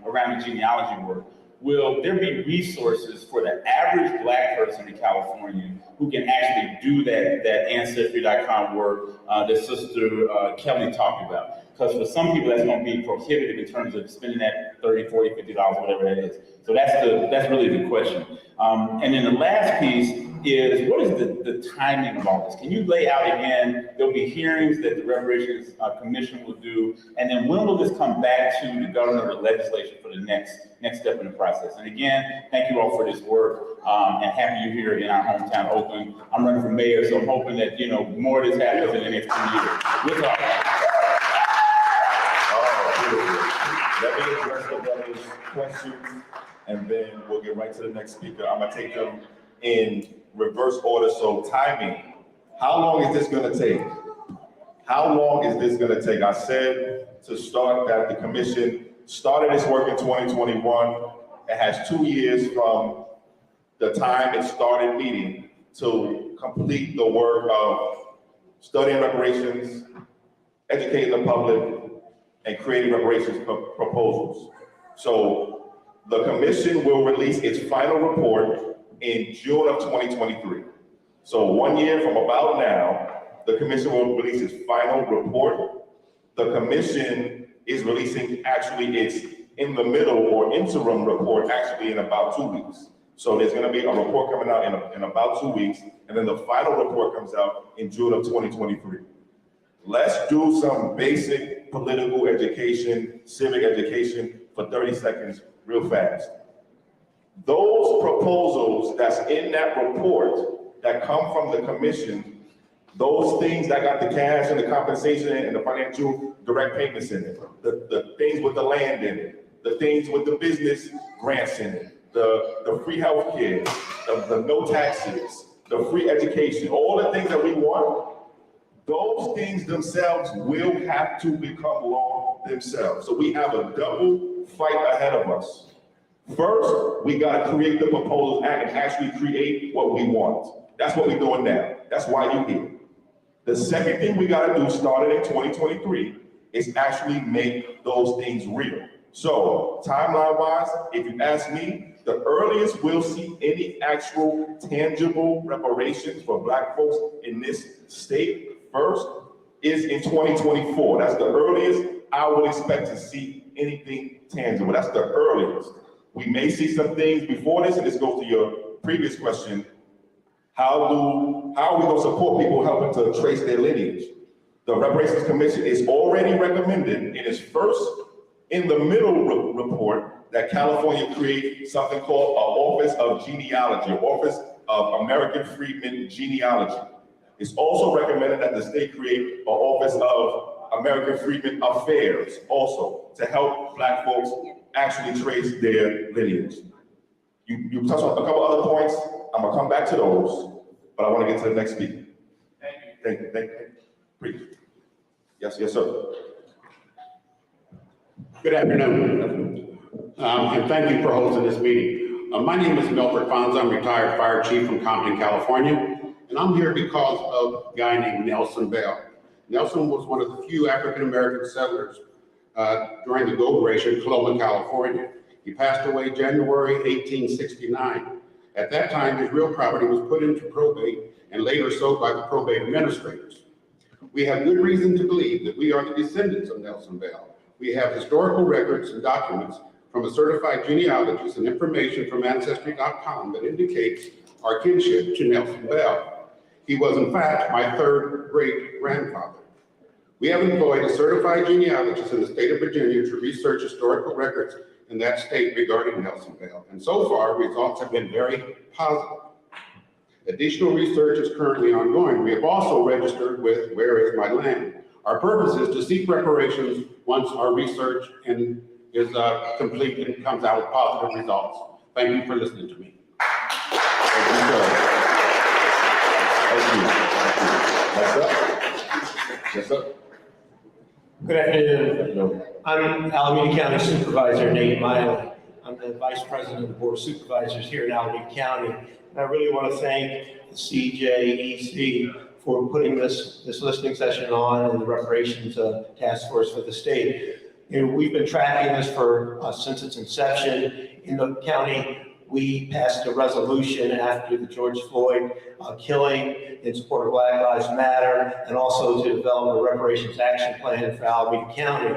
around the genealogy work. Will there be resources for the average Black person in California who can actually do that Ancestry.com work that Sister Kelly talked about? Because for some people, that's going to be prohibitive in terms of spending that $30, $40, $50, whatever that is. So that's really the question. And then the last piece is, what is the timing of all this? Can you lay out again, there'll be hearings that the Reparations Commission will do, and then when will this come back to the governor or the legislature for the next step in the process? And again, thank you all for this work, and happy you're here in our hometown, Oakland. I'm running for mayor, so I'm hoping that, more of this happens in the next 2 years. We'll talk. Let me address the brother's questions, and then we'll get right to the next speaker. I'm gonna take them in reverse order. So timing, how long is this gonna take? How long is this gonna take? I said to start that the commission started its work in 2021. It has 2 years from the time it started meeting to complete the work of studying reparations, educating the public, and creating reparations proposals. So the commission will release its final report in June of 2023. So 1 year from about now, the commission will release its final report. The commission is releasing actually its in the middle or interim report actually in about 2 weeks. So there's gonna be a report coming out in about 2 weeks, and then the final report comes out in June of 2023. Let's do some basic political education, civic education for 30 seconds real fast. Those proposals that's in that report that come from the commission, those things that got the cash and the compensation and the financial direct payments in it, the things with the land in it, the things with the business grants in it, the free health care, the no taxes, the free education, all the things that we want, those things themselves will have to become law themselves. So we have a double fight ahead of us. First, we got to create the proposals and actually create what we want. That's what we're doing now. That's why you're here. The second thing we got to do, starting in 2023, is actually make those things real. So timeline-wise, if you ask me, the earliest we'll see any actual tangible reparations for Black folks in this state first is in 2024. That's the earliest I would expect to see anything tangible. That's the earliest. We may see some things before this, and this goes to your previous question. How are we gonna support people helping to trace their lineage? The Reparations Commission is already recommended in its first in the middle report that California create something called an Office of Genealogy, Office of American Freedmen Genealogy. It's also recommended that the state create an Office of American Freedmen Affairs also to help Black folks actually trace their lineage. You touched on a couple other points. I'm gonna come back to those, but I want to get to the next speaker. Thank you. Please. Yes, sir. Good afternoon, and thank you for hosting this meeting. My name is Milford Fonz. I'm retired fire chief from Compton, California, and I'm here because of a guy named Nelson Bell. Nelson was one of the few African-American settlers during the gold rush in Coloma, California. He passed away January 1869. At that time, his real property was put into probate and later sold by the probate administrators. We have good reason to believe that we are the descendants of Nelson Bell. We have historical records and documents from a certified genealogist and information from Ancestry.com that indicates our kinship to Nelson Bell. He was in fact my third great-grandfather. We have employed a certified genealogist in the state of Virginia to research historical records in that state regarding Nelson Bell, and so far, results have been very positive. Additional research is currently ongoing. We have also registered with Where Is My Land? Our purpose is to seek reparations once our research is complete and comes out with positive results. Thank you for listening to me. Yes, sir. Good afternoon. I'm Alameda County Supervisor Nate Miley. I'm the Vice President of the Board of Supervisors here in Alameda County. And I really want to thank the CJEC for putting this listening session on and the reparations task force for the state. You know, we've been tracking this since its inception in the county. We passed a resolution after the George Floyd killing in support of Black Lives Matter, and also to develop a reparations action plan for Alameda County.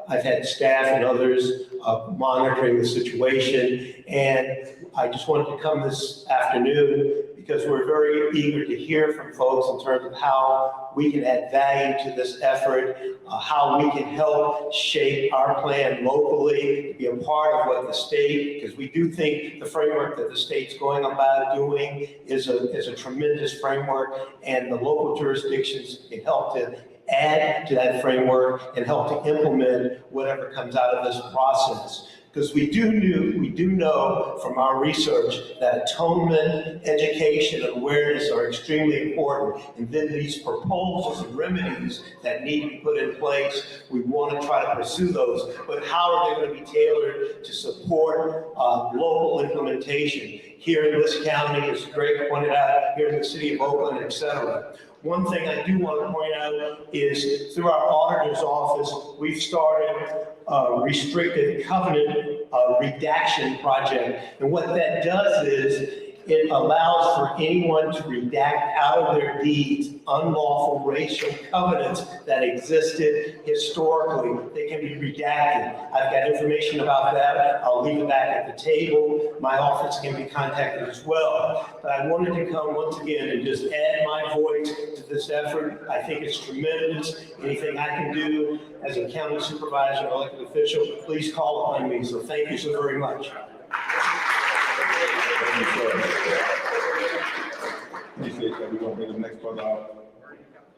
I've had staff and others monitoring the situation, and I just wanted to come this afternoon because we're very eager to hear from folks in terms of how we can add value to this effort, how we can help shape our plan locally, to be a part of what the state, because we do think the framework that the state's going about doing is a tremendous framework, and the local jurisdictions can help to add to that framework and help to implement whatever comes out of this process. Because we do know from our research that atonement, education, and awareness are extremely important. And then these proposals and remedies that need to be put in place, we want to try to pursue those. But how are they going to be tailored to support local implementation here in this county, as Greg pointed out, here in the city of Oakland, et cetera? One thing I do want to point out is through our auditor's office, we've started a restricted covenant redaction project. And what that does is it allows for anyone to redact out of their deeds unlawful racial covenants that existed historically. They can be redacted. I've got information about that. I'll leave it back at the table. My office can be contacted as well. But I wanted to come once again and just add my voice to this effort. I think it's tremendous. Anything I can do as a county supervisor or elected official, please call upon me. So thank you so very much. Appreciate that. We're gonna bring the next brother out.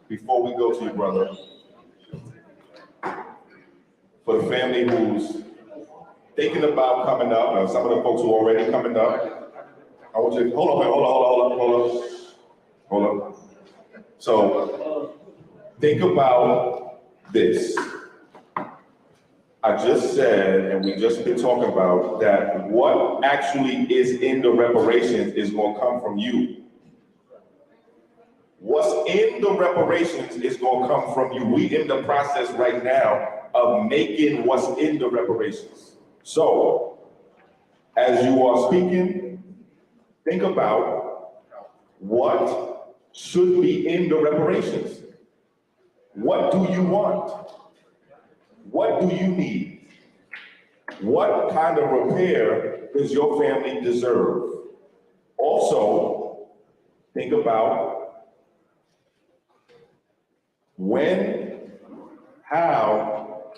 Before we go to your brother, for the family who's thinking about coming up, or some of the folks who are already coming up, I want you to hold up. So think about this. I just said, and we just been talking about, that what actually is in the reparations is gonna come from you. What's in the reparations is gonna come from you. We in the process right now of making what's in the reparations. So, as you are speaking, think about what should be in the reparations. What do you want? What do you need? What kind of repair does your family deserve? Also, think about when, how,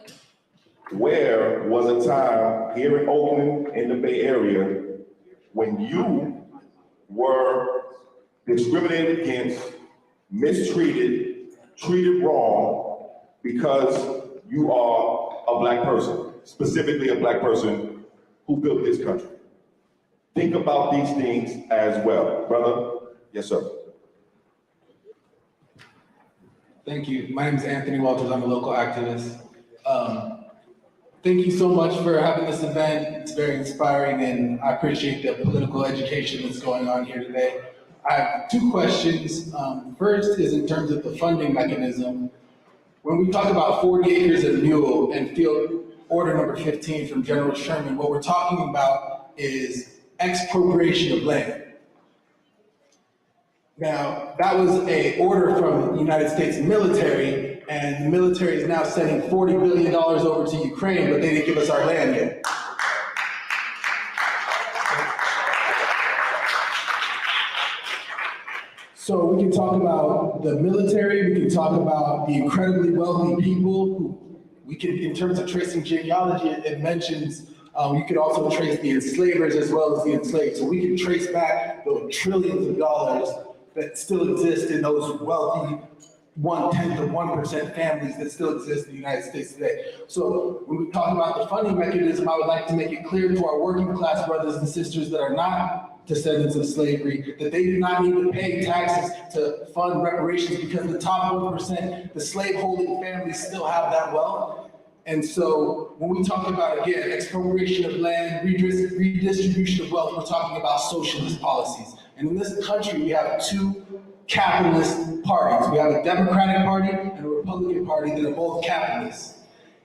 where was a time here in Oakland, in the Bay Area, when you were discriminated against, mistreated, treated wrong because you are a Black person, specifically a Black person who built this country. Think about these things as well. Brother, yes, sir. Thank you. My name is Anthony Walters. I'm a local activist. Thank you so much for having this event. It's very inspiring, and I appreciate the political education that's going on here today. I have two questions. First is in terms of the funding mechanism. When we talk about 40 acres of mule and field order number 15 from General Sherman, what we're talking about is expropriation of land. Now, that was an order from the United States military, and the military is now sending $40 billion over to Ukraine, but they didn't give us our land yet. So we can talk about the military, we can talk about the incredibly wealthy people who we can, in terms of tracing genealogy, it mentions you could also trace the enslavers as well as the enslaved. So we can trace back the trillions of dollars that still exist in those wealthy 1/10 of 1% families that still exist in the United States today. So when we talk about the funding mechanism, I would like to make it clear to our working class brothers and sisters that are not descendants of slavery, that they do not need to pay taxes to fund reparations because the top 1%, the slave-holding families still have that wealth. And so when we talk about, again, expropriation of land, redistribution of wealth, we're talking about socialist policies. And in this country, we have two capitalist parties. We have a Democratic Party and a Republican Party that are both capitalists.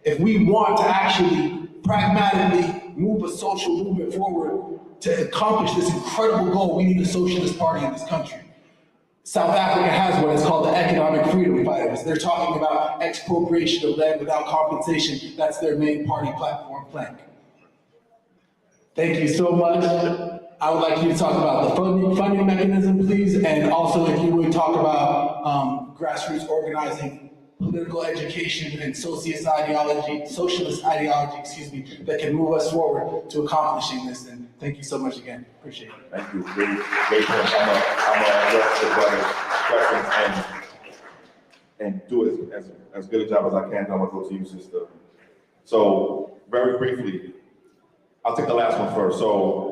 If we want to actually pragmatically move a social movement forward to accomplish this incredible goal, we need a socialist party in this country. South Africa has what is called the Economic Freedom Fighters. They're talking about expropriation of land without compensation. That's their main party platform plank. Thank you so much. I would like you to talk about the funding mechanism, please, and also if you would talk about grassroots organizing, political education, and socialist ideology, that can move us forward to accomplishing this. And thank you so much again. Appreciate it. Thank you. Great point. I'm gonna address the brother's questions and do it as good a job as I can. I'm gonna go to you, sister. So very briefly, I'll take the last one first. So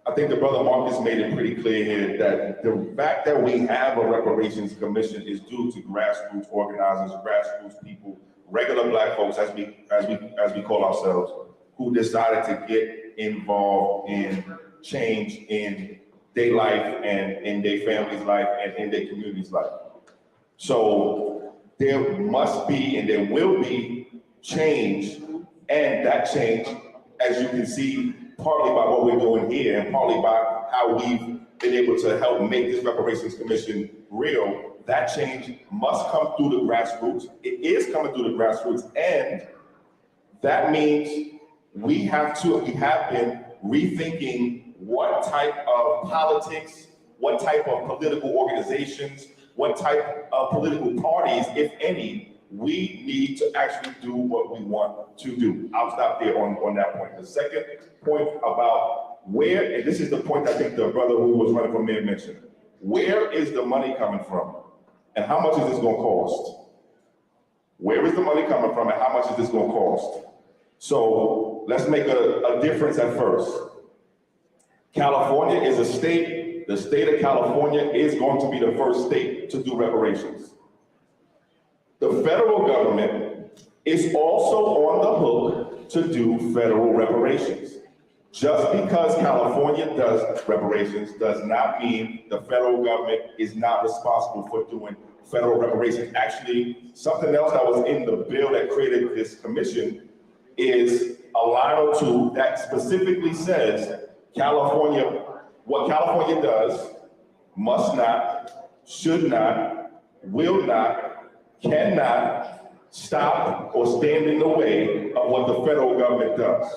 I think the brother Marcus made it pretty clear here that the fact that we have a reparations commission is due to grassroots organizers, grassroots people, regular black folks, as we call ourselves, who decided to get involved in change in their life and in their family's life and in their community's life. So there must be and there will be change, and that change, as you can see, partly by what we're doing here and partly by how we've been able to help make this reparations commission real, that change must come through the grassroots. It is coming through the grassroots, and that means we have been rethinking what type of politics, what type of political organizations, what type of political parties, if any, we need to actually do what we want to do. I'll stop there on that point. The second point about where, and this is the point I think the brother who was running for mayor mentioned, where is the money coming from? And how much is this gonna cost? Where is the money coming from and how much is this gonna cost? So let's make a difference at first. California is a state. The state of California is going to be the first state to do reparations. The federal government is also on the hook to do federal reparations. Just because California does reparations does not mean the federal government is not responsible for doing federal reparations. Actually, something else that was in the bill that created this commission is a line or two that specifically says what California does must not, should not, will not, cannot stop or stand in the way of what the federal government does.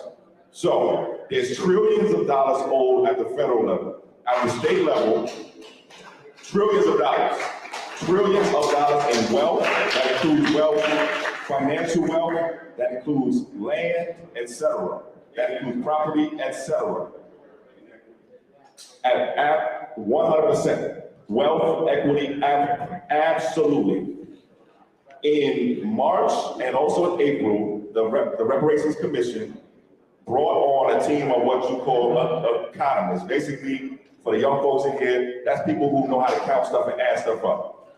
So there's trillions of dollars owed at the federal level. At the state level, trillions of dollars in wealth. That includes wealth, financial wealth, that includes land, etc. That includes property, etc. At 100%, wealth, equity, absolutely. In March and also in April, the Reparations Commission brought on a team of what you call economists. Basically, for the young folks in here, that's people who know how to count stuff and add stuff up.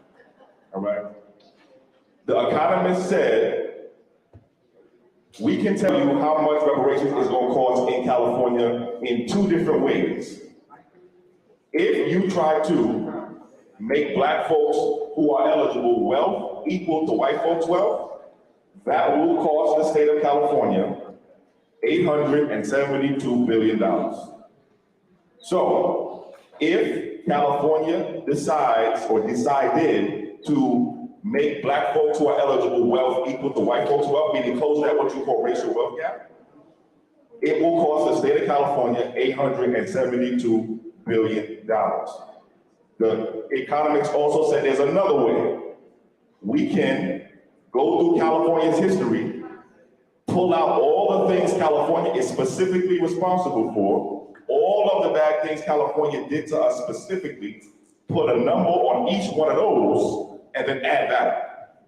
All right? The economists said, we can tell you how much reparations is going to cost in California in two different ways. If you try to make black folks who are eligible wealth equal to white folks' wealth, that will cost the state of California $872 billion. So if California decides or decided to make black folks who are eligible wealth equal to white folks' wealth, meaning close that what you call racial wealth gap, it will cost the state of California $872 billion. The economists also said there's another way. We can go through California's history, pull out all the things California is specifically responsible for, all of the bad things California did to us specifically, put a number on each one of those, and then add that.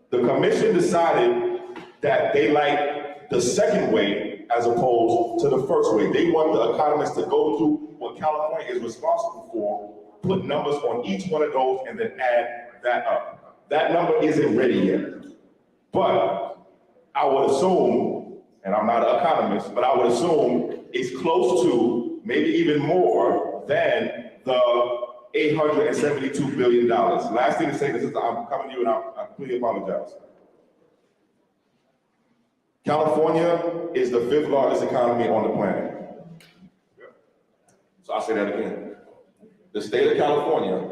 The commission decided that they like the second way as opposed to the first way. They want the economists to go through what California is responsible for, put numbers on each one of those, and then add that up. That number isn't ready yet. But I would assume, and I'm not an economist, but I would assume it's close to, maybe even more than the $872 billion. Last thing to say, this is, I'm coming to you and I completely apologize. California is the 5th largest economy on the planet. So I'll say that again. The state of California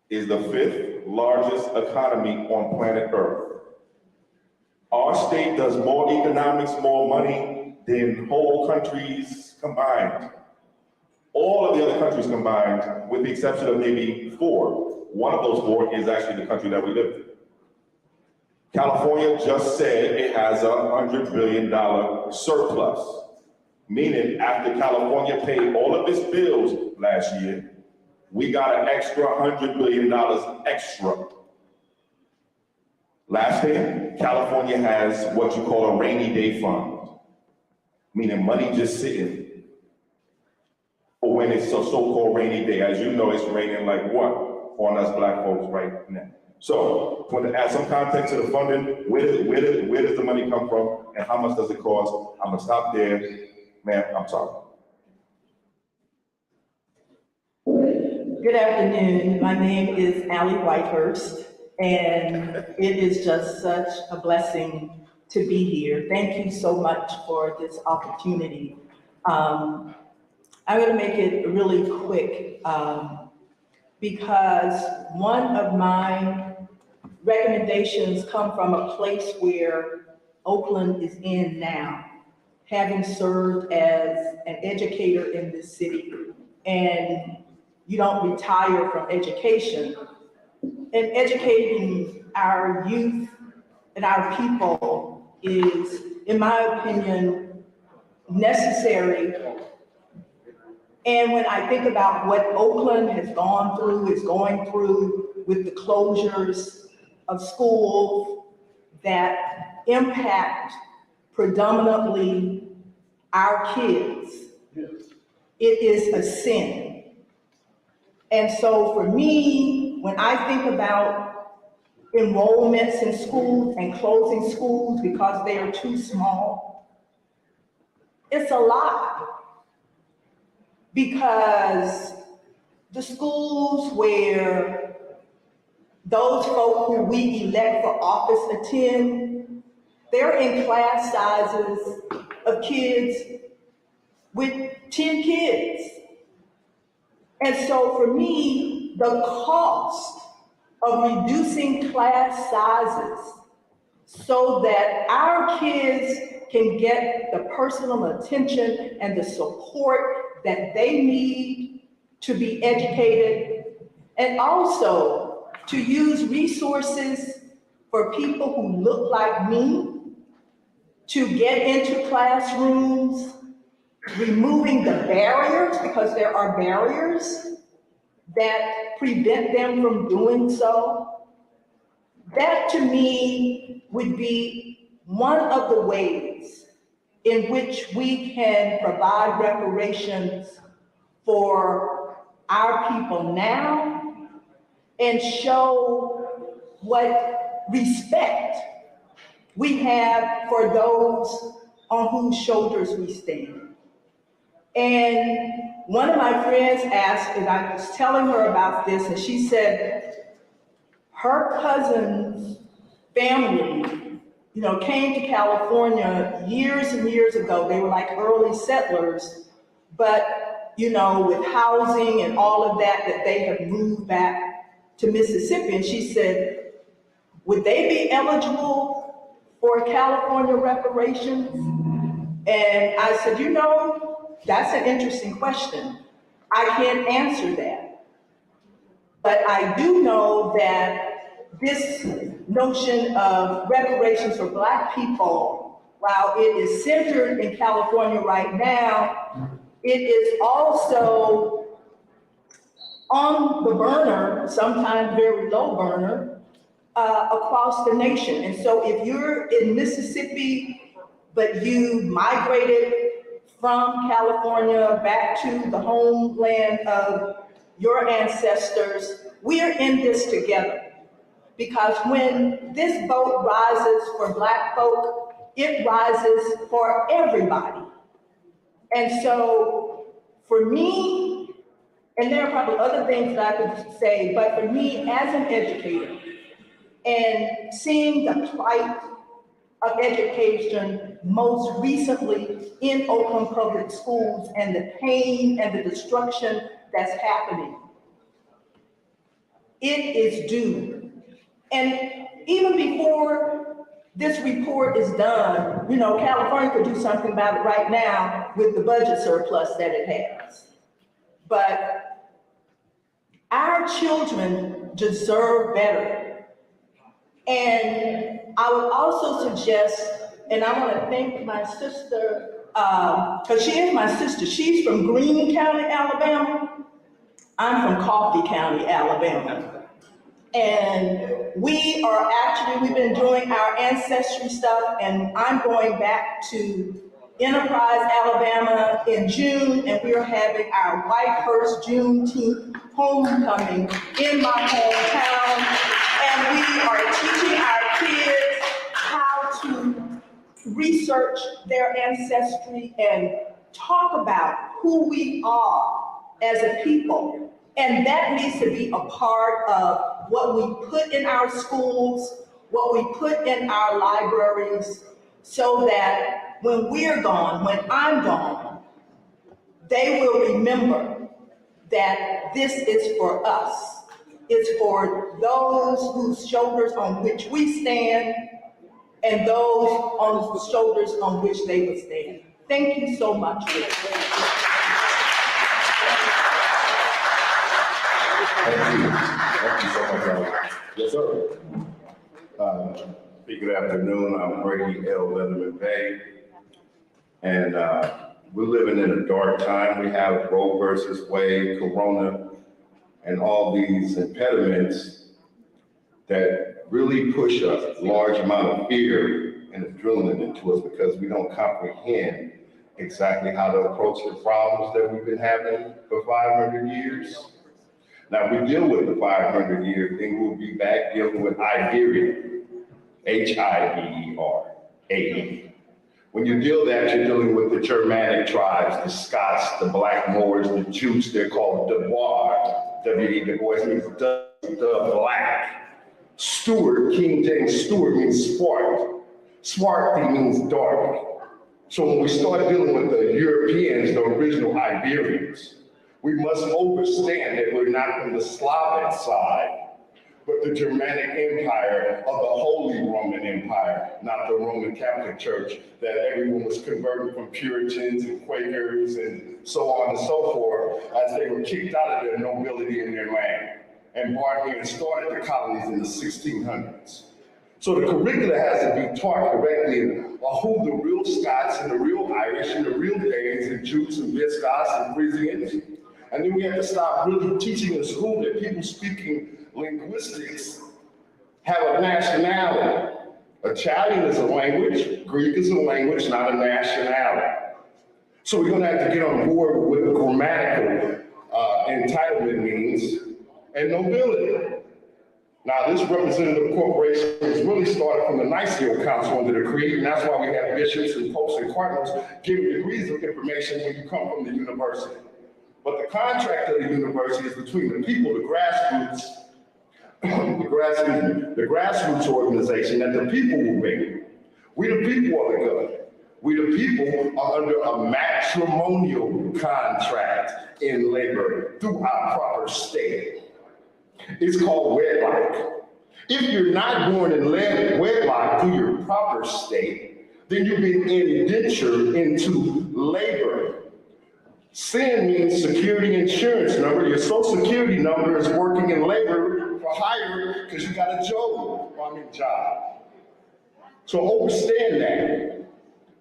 is the 5th largest economy on planet Earth. Our state does more economics, more money than whole countries combined. All of the other countries combined, with the exception of maybe 4. One of those 4 is actually the country that we live in. California just said it has a $100 billion surplus, meaning after California paid all of its bills last year, we got an extra $100 billion extra. Last thing, California has what you call a rainy day fund, meaning money just sitting for when it's a so-called rainy day. As you know, it's raining like what on us black folks right now. So, to add some context to the funding, where does the money come from and how much does it cost? I'm gonna stop there. Ma'am, I'm sorry. Good afternoon. My name is Allie Whitehurst, and it is just such a blessing to be here. Thank you so much for this opportunity. I'm going to make it really quick because one of my recommendations come from a place where Oakland is in now, having served as an educator in this city. And you don't retire from education. And educating our youth and our people is, in my opinion, necessary. And when I think about what Oakland has gone through, is going through with the closures of schools that impact predominantly our kids, it is a sin. And so for me, when I think about enrollments in schools and closing schools because they are too small, it's a lot. Because the schools where those folk who we elect for office attend, they're in class sizes of kids with 10 kids. And so for me, the cost of reducing class sizes so that our kids can get the personal attention and the support that they need to be educated, and also to use resources for people who look like me to get into classrooms, removing the barriers, because there are barriers that prevent them from doing so. That to me would be one of the ways in which we can provide reparations for our people now and show what respect we have for those on whose shoulders we stand. And one of my friends asked, and I was telling her about this, and she said her cousin's family, came to California years and years ago. They were like early settlers, but, with housing and all of that they have moved back to Mississippi. And she said, would they be eligible for California reparations? And I said, that's an interesting question. I can't answer that But I do know that this notion of reparations for Black people, while it is centered in California right now, it is also on the burner, sometimes very low burner, across the nation. And so if you're in Mississippi, but you migrated from California back to the homeland of your ancestors, we're in this together. Because when this boat rises for Black folk, it rises for everybody. And so for me, and there are probably other things that I could say, but for me as an educator, and seeing the plight of education most recently in Oakland public schools and the pain and the destruction that's happening, it is due. And even before this report is done, you know, California could do something about it right now with the budget surplus that it has. But our children deserve better. And I would also suggest, and I want to thank my sister, because she is my sister. She's from Greene County, Alabama. I'm from Coffee County, Alabama. And we've been doing our ancestry stuff, and I'm going back to Enterprise, Alabama in June, and we're having our Whitehurst Juneteenth homecoming in my hometown. And we are teaching our kids how to research their ancestry and talk about who we are as a people. And that needs to be a part of what we put in our schools, what we put in our libraries, so that when we're gone, when I'm gone, they will remember that this is for us. It's for those whose shoulders on which we stand and those on the shoulders on which they will stand. Thank you so much. Thank you so much. Yes, sir. Good afternoon. I'm Brady L. Leatherman Bay. And we're living in a dark time. We have Roe versus Wade, Corona, and all these impediments that really push a large amount of fear and adrenaline into us because we don't comprehend exactly how to approach the problems that we've been having for 500 years. Now, we deal with the 500-year thing, we'll be back dealing with Iberia, H-I-B-E-R-A-E. When you deal that, you're dealing with the Germanic tribes, the Scots, the Black Moors, the Jutes. They're called Devoir, W-E, Du Bois means the black. Stuart, King James Stuart means swart. Swarthy means dark. So when we start dealing with the Europeans, the original Iberians, we must understand that we're not from the Slavic side, but the Germanic Empire of the Holy Roman Empire, not the Roman Catholic Church, that everyone was converting from Puritans and Quakers and so on and so forth, as they were kicked out of their nobility in their land and brought here and started the colonies in the 1600s. So the curricula has to be taught correctly in who the real Scots and the real Irish and the real Danes and Jutes and Visigoths and Frisians. And then we have to stop really teaching in school that people speaking linguistics have a nationality. Italian is a language, Greek is a language, not a nationality. So we're gonna have to get on board with what grammatical entitlement means and nobility. Now, this representative corporation was really started from the Nicene Council under the Creed, and that's why we have bishops and popes and cardinals giving degrees of information when you come from the university. But the contract of the university is between the people, the grassroots, the grassroots organization that the people will make. We the people are the government. We the people are under a matrimonial contract in labor through our proper state. It's called wedlock. If you're not born in wedlock through your proper state, then you've been indentured into labor SIN means security insurance number. Your social security number is working in labor for hire because you got a job. So understand that.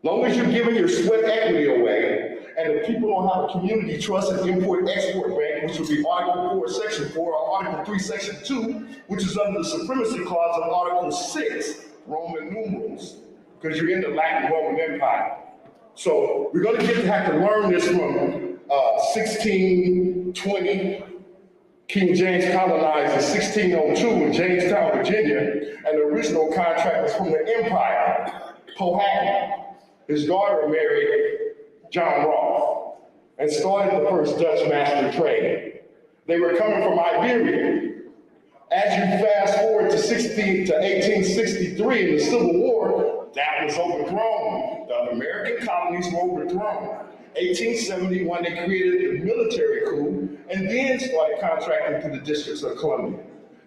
Long as you're giving your sweat equity away, and the people don't have a community trust and import-export bank, which would be Article 4, Section 4, or Article 3, Section 2, which is under the supremacy clause of Article 6, Roman numerals, because you're in the Latin Roman Empire. So we're going to have to learn this from 1620. King James colonized in 1602 in Jamestown, Virginia, and the original contract was from the Empire. Powhatan, his daughter married John Rolfe and started the first Dutch master trade. They were coming from Iberia. As you fast forward to 1863 in the Civil War, that was overthrown. The American colonies were overthrown. 1871, they created the military coup and then started contracting to the districts of Columbia.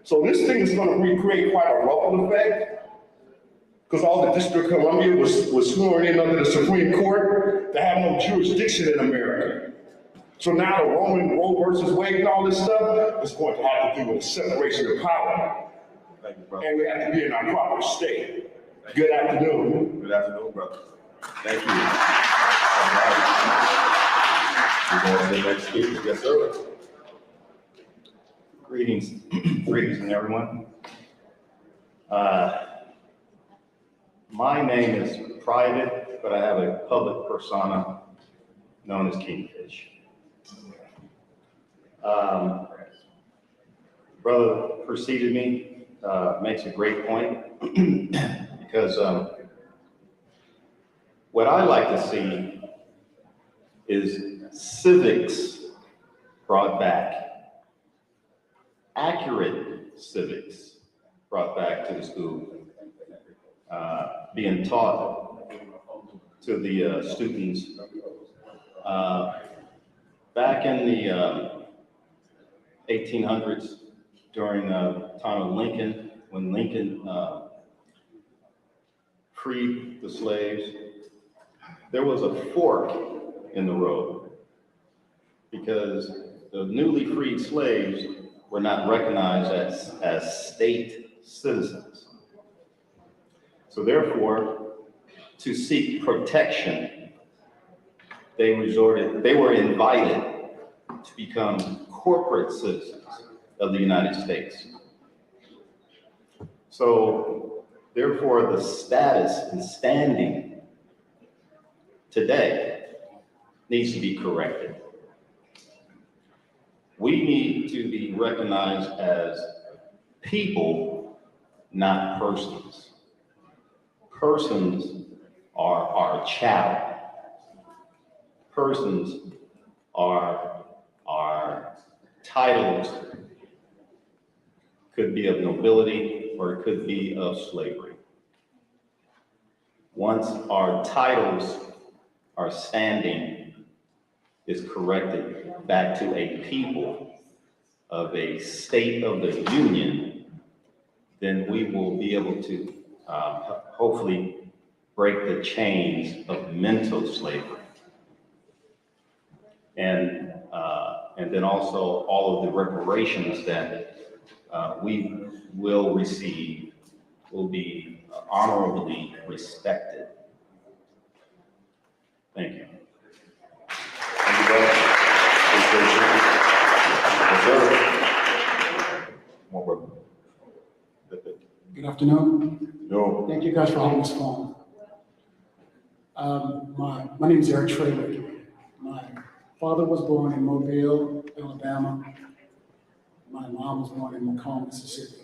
So this thing is going to recreate quite a ripple effect, because all the District of Columbia was sworn in under the Supreme Court to have no jurisdiction in America. So now the Roe versus Wade and all this stuff is going to have to do with the separation of power. Thank you, brother. And we have to be in our proper state. Good afternoon. Good afternoon, brother. Thank you. We're going to the next speaker. Yes, sir. Greetings, everyone. My name is private, but I have a public persona known as Kingfish. Brother preceded me, makes a great point because what I like to see is civics brought back, accurate civics brought back to the school, being taught to the students. Back in the 1800s, during the time of Lincoln, when Lincoln freed the slaves, there was a fork in the road because the newly freed slaves were not recognized as state citizens. So therefore, to seek protection, they were invited to become corporate citizens of the United States. So therefore, the status and standing today needs to be corrected. We need to be recognized as people, not persons. Persons are our chattel. Persons are titles, could be of nobility or it could be of slavery. Once our titles, our standing is corrected back to a people of a state of the union, then we will be able to hopefully break the chains of mental slavery. And then also all of the reparations that we will receive will be honorably respected. Thank you. Thank you, brother. Yes, sir. More brother. Good afternoon. Yo. Thank you guys for holding this forum. My name is Eric Traylor. My father was born in Mobile, Alabama. My mom was born in Macomb, Mississippi.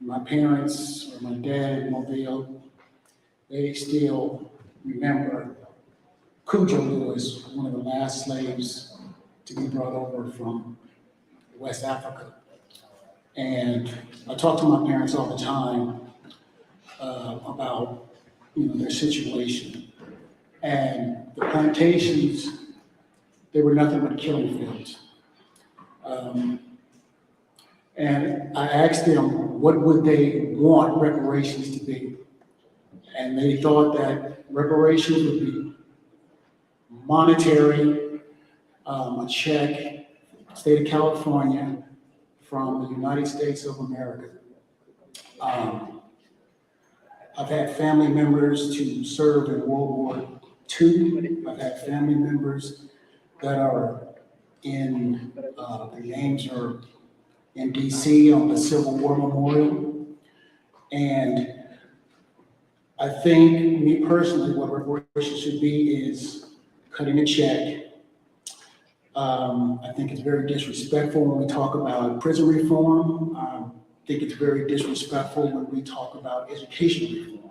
My parents, or my dad in Mobile, they still remember Cujo Lewis, one of the last slaves to be brought over from West Africa. And I talk to my parents all the time about their situation. And the plantations, they were nothing but killing fields. And I asked them, what would they want reparations to be? And they thought that reparations would be monetary, a check, state of California, from the United States of America. I've had family members to serve in World War II. I've had family members that are in, their names are in DC on the Civil War Memorial. And I think, me personally, what reparations should be is cutting a check. I think it's very disrespectful when we talk about prison reform. I think it's very disrespectful when we talk about education reform,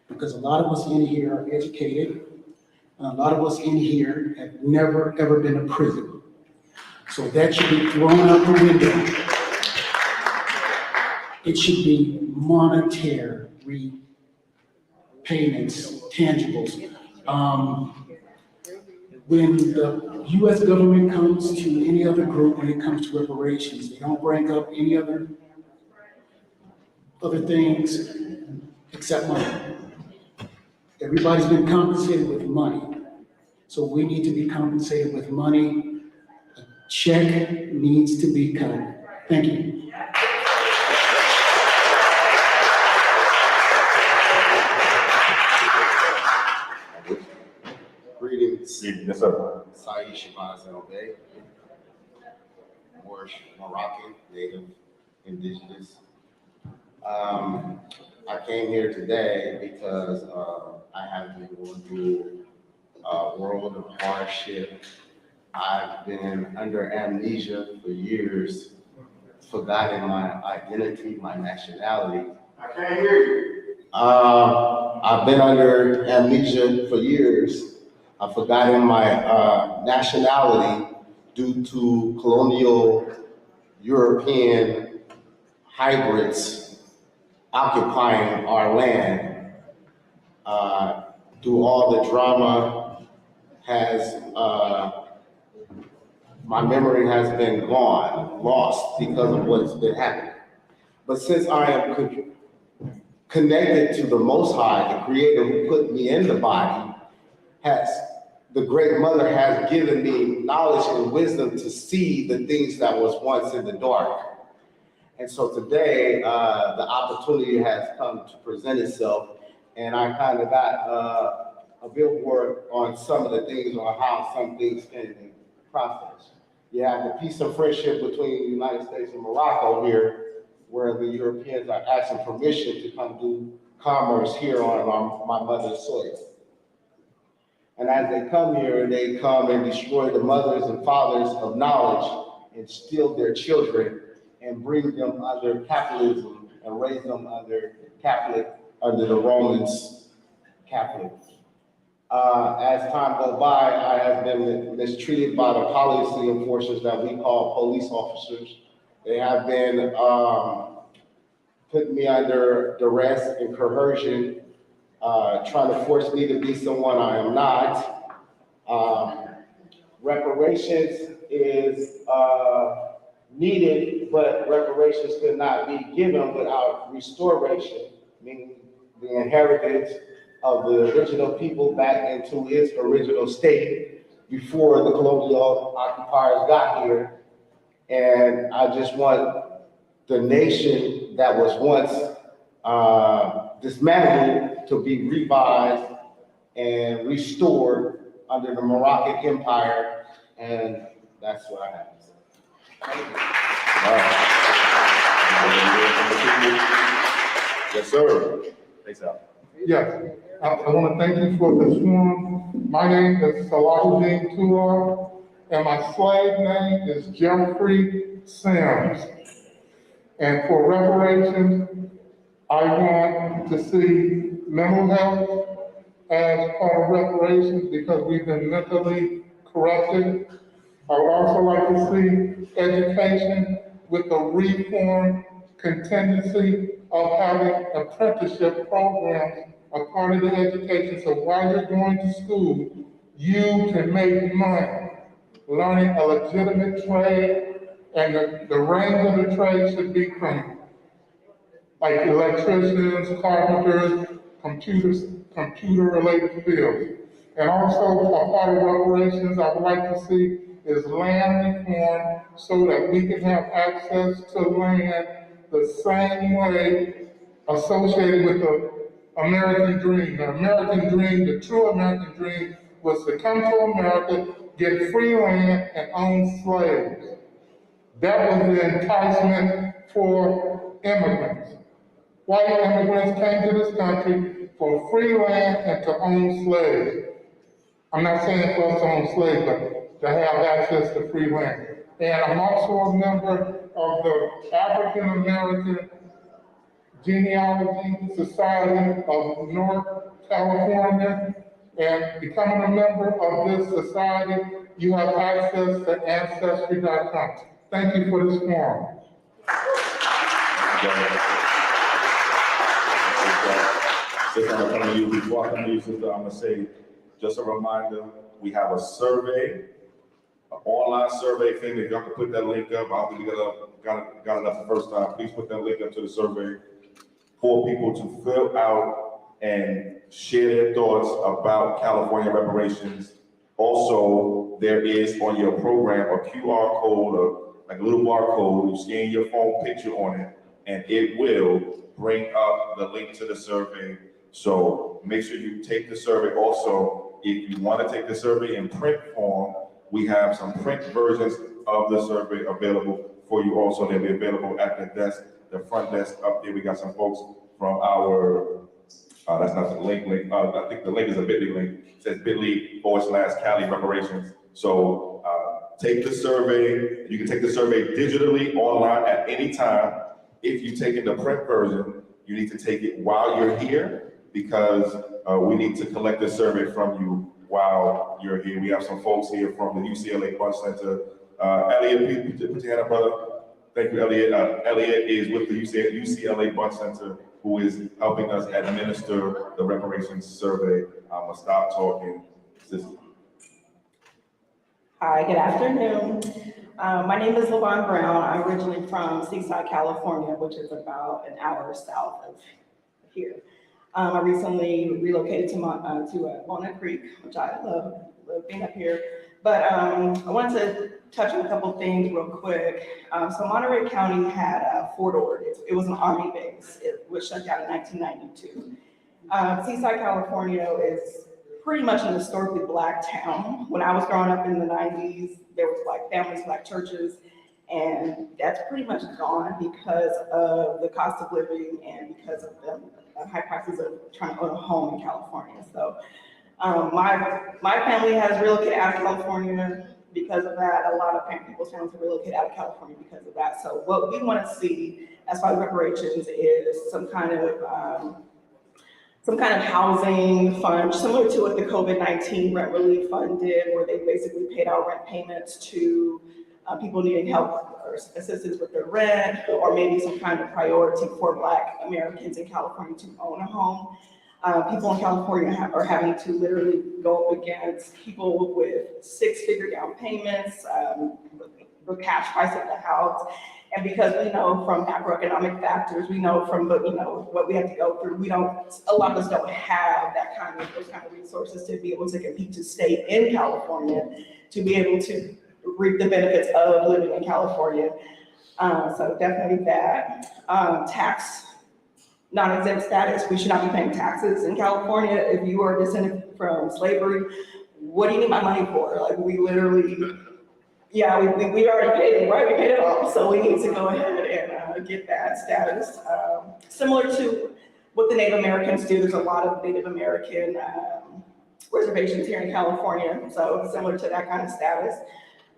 because a lot of us in here are educated, and a lot of us in here have never, ever been to prison. So that should be thrown out the window. It should be monetary payments, tangibles. When the U.S. government comes to any other group, when it comes to reparations, they don't bring up any other things except money. Everybody's been compensated with money. So we need to be compensated with money. A check needs to be cut. Thank you. Greetings. Yes, sir. Saeed Shabazz El-Bey, Moorish, Moroccan, native, indigenous. I came here today because I have been going through a world of hardship. I've been under amnesia for years, forgotten my identity, my nationality. I can't hear you. I've been under amnesia for years. I've forgotten my nationality due to colonial European hybrids occupying our land. Through all the drama my memory has been lost because of what's been happening. But since I am connected to the Most High, the Creator who put me in the body, the Great Mother has given me knowledge and wisdom to see the things that was once in the dark. And so today, the opportunity has come to present itself, and I kind of got a billboard on some of the things, on how some things can be processed. You have the peace and friendship between the United States and Morocco here, where the Europeans are asking permission to come do commerce here on my mother's soil. And as they come here, they come and destroy the mothers and fathers of knowledge and steal their children and bring them under capitalism and raise them under the Romans Catholic. As time goes by, I have been mistreated by the policy enforcers that we call police officers. They have been putting me under duress and coercion, trying to force me to be someone I am not. Reparations is needed, but reparations could not be given without restoration, meaning the inheritance of the original people back into its original state before the colonial occupiers got here. And I just want the nation that was once dismantled to be revived and restored under the Moroccan Empire, and that's what I have to say. Yes, sir. Thanks, Al. Yes, I want to thank you for this forum. My name is Salahuddin Tular, and my slave name is Jeffrey Sims. And for reparations, I want to see mental health as part of reparations because we've been mentally corrupted. I would also like to see education with a reform contingency of having apprenticeship programs a part of the education. So while you're going to school, you can make money learning a legitimate trade, and the range of the trade should be from like electricians, carpenters, computer-related fields. And also, a part of reparations I would like to see is land reform so that we can have access to land the same way associated with the American dream. The American dream, the true American dream, was to come to America, get free land, and own slaves. That was the enticement for immigrants. White immigrants came to this country for free land and to own slaves. I'm not saying for us to own slaves, but to have access to free land. And I'm also a member of the African American Genealogy Society of North California. And becoming a member of this society, you have access to Ancestry.com. Thank you for this forum. Sister, I'm coming to you, before I come to you, sister, I'm gonna say, just a reminder, we have a survey, an online survey thing. If y'all can put that link up, I think we got it up the first time. Please put that link up to the survey for people to fill out and share their thoughts about California reparations. Also, there is on your program a QR code, or like a little barcode. You scan your phone picture on it, and it will bring up the link to the survey. So make sure you take the survey. Also, if you want to take the survey in print form, we have some print versions of the survey available for you also. They'll be available at the desk, the front desk up there. We got some folks from our, that's not the link, I think the link is a bit.ly link. It says bit.ly/Cali reparations. So take the survey. You can take the survey digitally online at any time. If you're taking the print version, you need to take it while you're here, because we need to collect the survey from you while you're here. We have some folks here from the UCLA Bunch Center. Elliot, put your hand up, brother. Thank you, Elliot. Elliot is with the UCLA Bunch Center, who is helping us administer the reparations survey. I'm gonna stop talking. Sister. Hi, good afternoon. My name is LaVon Brown. I'm originally from Seaside, California, which is about an hour south of here. I recently relocated to Walnut Creek, which I love being up here. But I wanted to touch on a couple things real quick. So Monterey County had Fort Ord. It was an Army base. It was shut down in 1992. Seaside, California is pretty much an historically Black town. When I was growing up in the 90s, there was Black families, Black churches, and that's pretty much gone because of the cost of living and because of the high prices of trying to own a home in California. So my family has relocated out of California because of that. A lot of people's families have relocated out of California because of that. So what we want to see as far as reparations is some kind of housing fund, similar to what the COVID-19 rent relief fund did, where they basically paid out rent payments to people needing help or assistance with their rent, or maybe some kind of priority for Black Americans in California to own a home. People in California are having to literally go up against people with 6-figure down payments, the cash price of the house. And because we know from macroeconomic factors, we know from what we have to go through, a lot of us don't have those kind of resources to be able to compete to stay in California, to be able to reap the benefits of living in California. So definitely that. Tax non-exempt status, we should not be paying taxes in California. If you are descended from slavery, what do you need my money for? Like, we literally, we already paid it, right? We paid it all. So we need to go ahead and get that status. Similar to what the Native Americans do, there's a lot of Native American reservations here in California. So similar to that kind of status.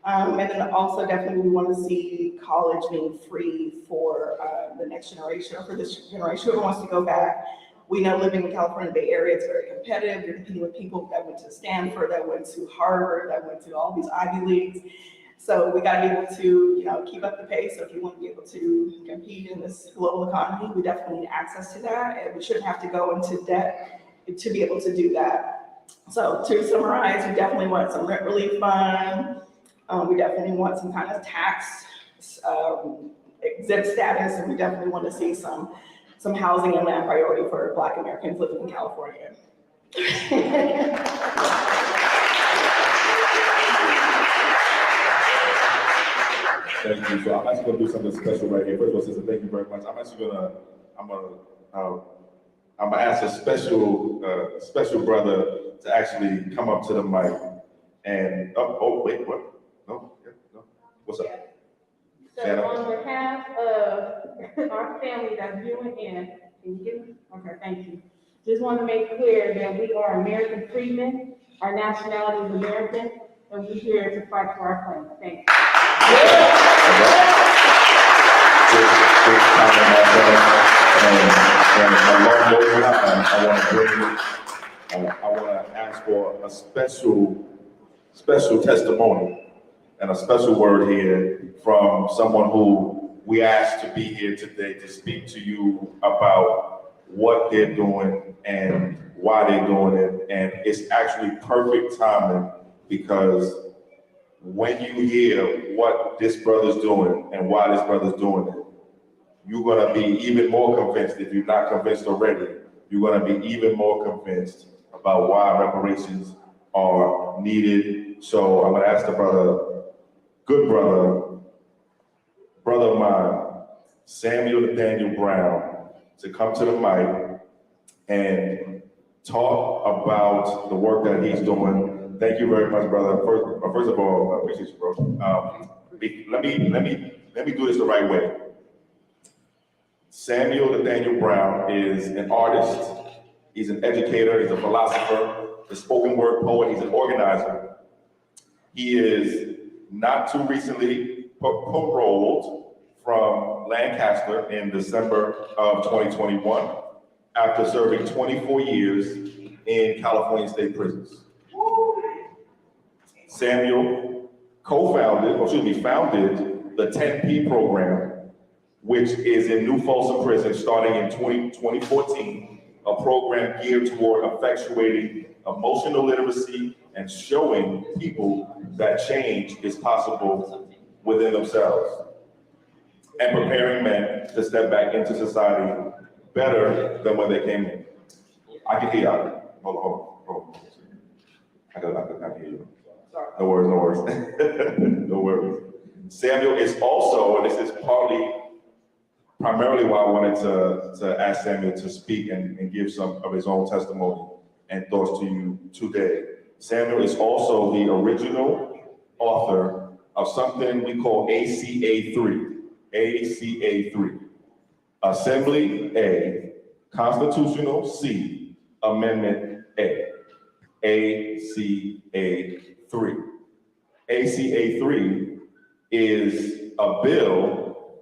And then also definitely we want to see college being free for the next generation, or for this generation who wants to go back. We know living in California Bay Area, it's very competitive. You're competing with people that went to Stanford, that went to Harvard, that went to all these Ivy Leagues. So we got to be able to, keep up the pace. So if you want to be able to compete in this global economy, we definitely need access to that, and we shouldn't have to go into debt to be able to do that. So to summarize, we definitely want some rent relief fund. We definitely want some kind of tax exempt status, and we definitely want to see some housing and land priority for Black Americans living in California. Thank you. So I'm actually gonna do something special right here. First of all, sister, thank you very much. I'm gonna ask a special brother to actually come up to the mic and, wait, what? No, what's up? So on behalf of our family that's viewing in, can you hear me? Okay, thank you. Just want to make clear that we are American freedmen, our nationality is American, and we're here to fight for our claim. Thank you. I want to ask for a special testimony and a special word here from someone who we asked to be here today to speak to you about what they're doing and why they're doing it. And it's actually perfect timing because when you hear what this brother's doing and why this brother's doing it, you're gonna be even more convinced, if you're not convinced already, you're gonna be even more convinced about why reparations are needed. So I'm gonna ask the brother, good brother of mine, Samuel Nathaniel Brown, to come to the mic and talk about the work that he's doing. Thank you very much, brother. First of all, I appreciate you, bro. Let me do this the right way. Samuel Nathaniel Brown is an artist. He's an educator. He's a philosopher, a spoken word poet. He's an organizer. He is not too recently paroled from Lancaster in December of 2021 after serving 24 years in California state prisons. Samuel founded the 10P program, which is in New Folsom Prison starting in 2014, a program geared toward effectuating emotional literacy and showing people that change is possible within themselves, and preparing men to step back into society better than when they came in. I can hear you. Hold on. I can hear you. No worries. No worries. Samuel is also, and this is primarily why I wanted to ask Samuel to speak and give some of his own testimony and thoughts to you today. Samuel is also the original author of something we call ACA3. ACA3. Assembly A, Constitutional C, Amendment A. ACA3. ACA3 is a bill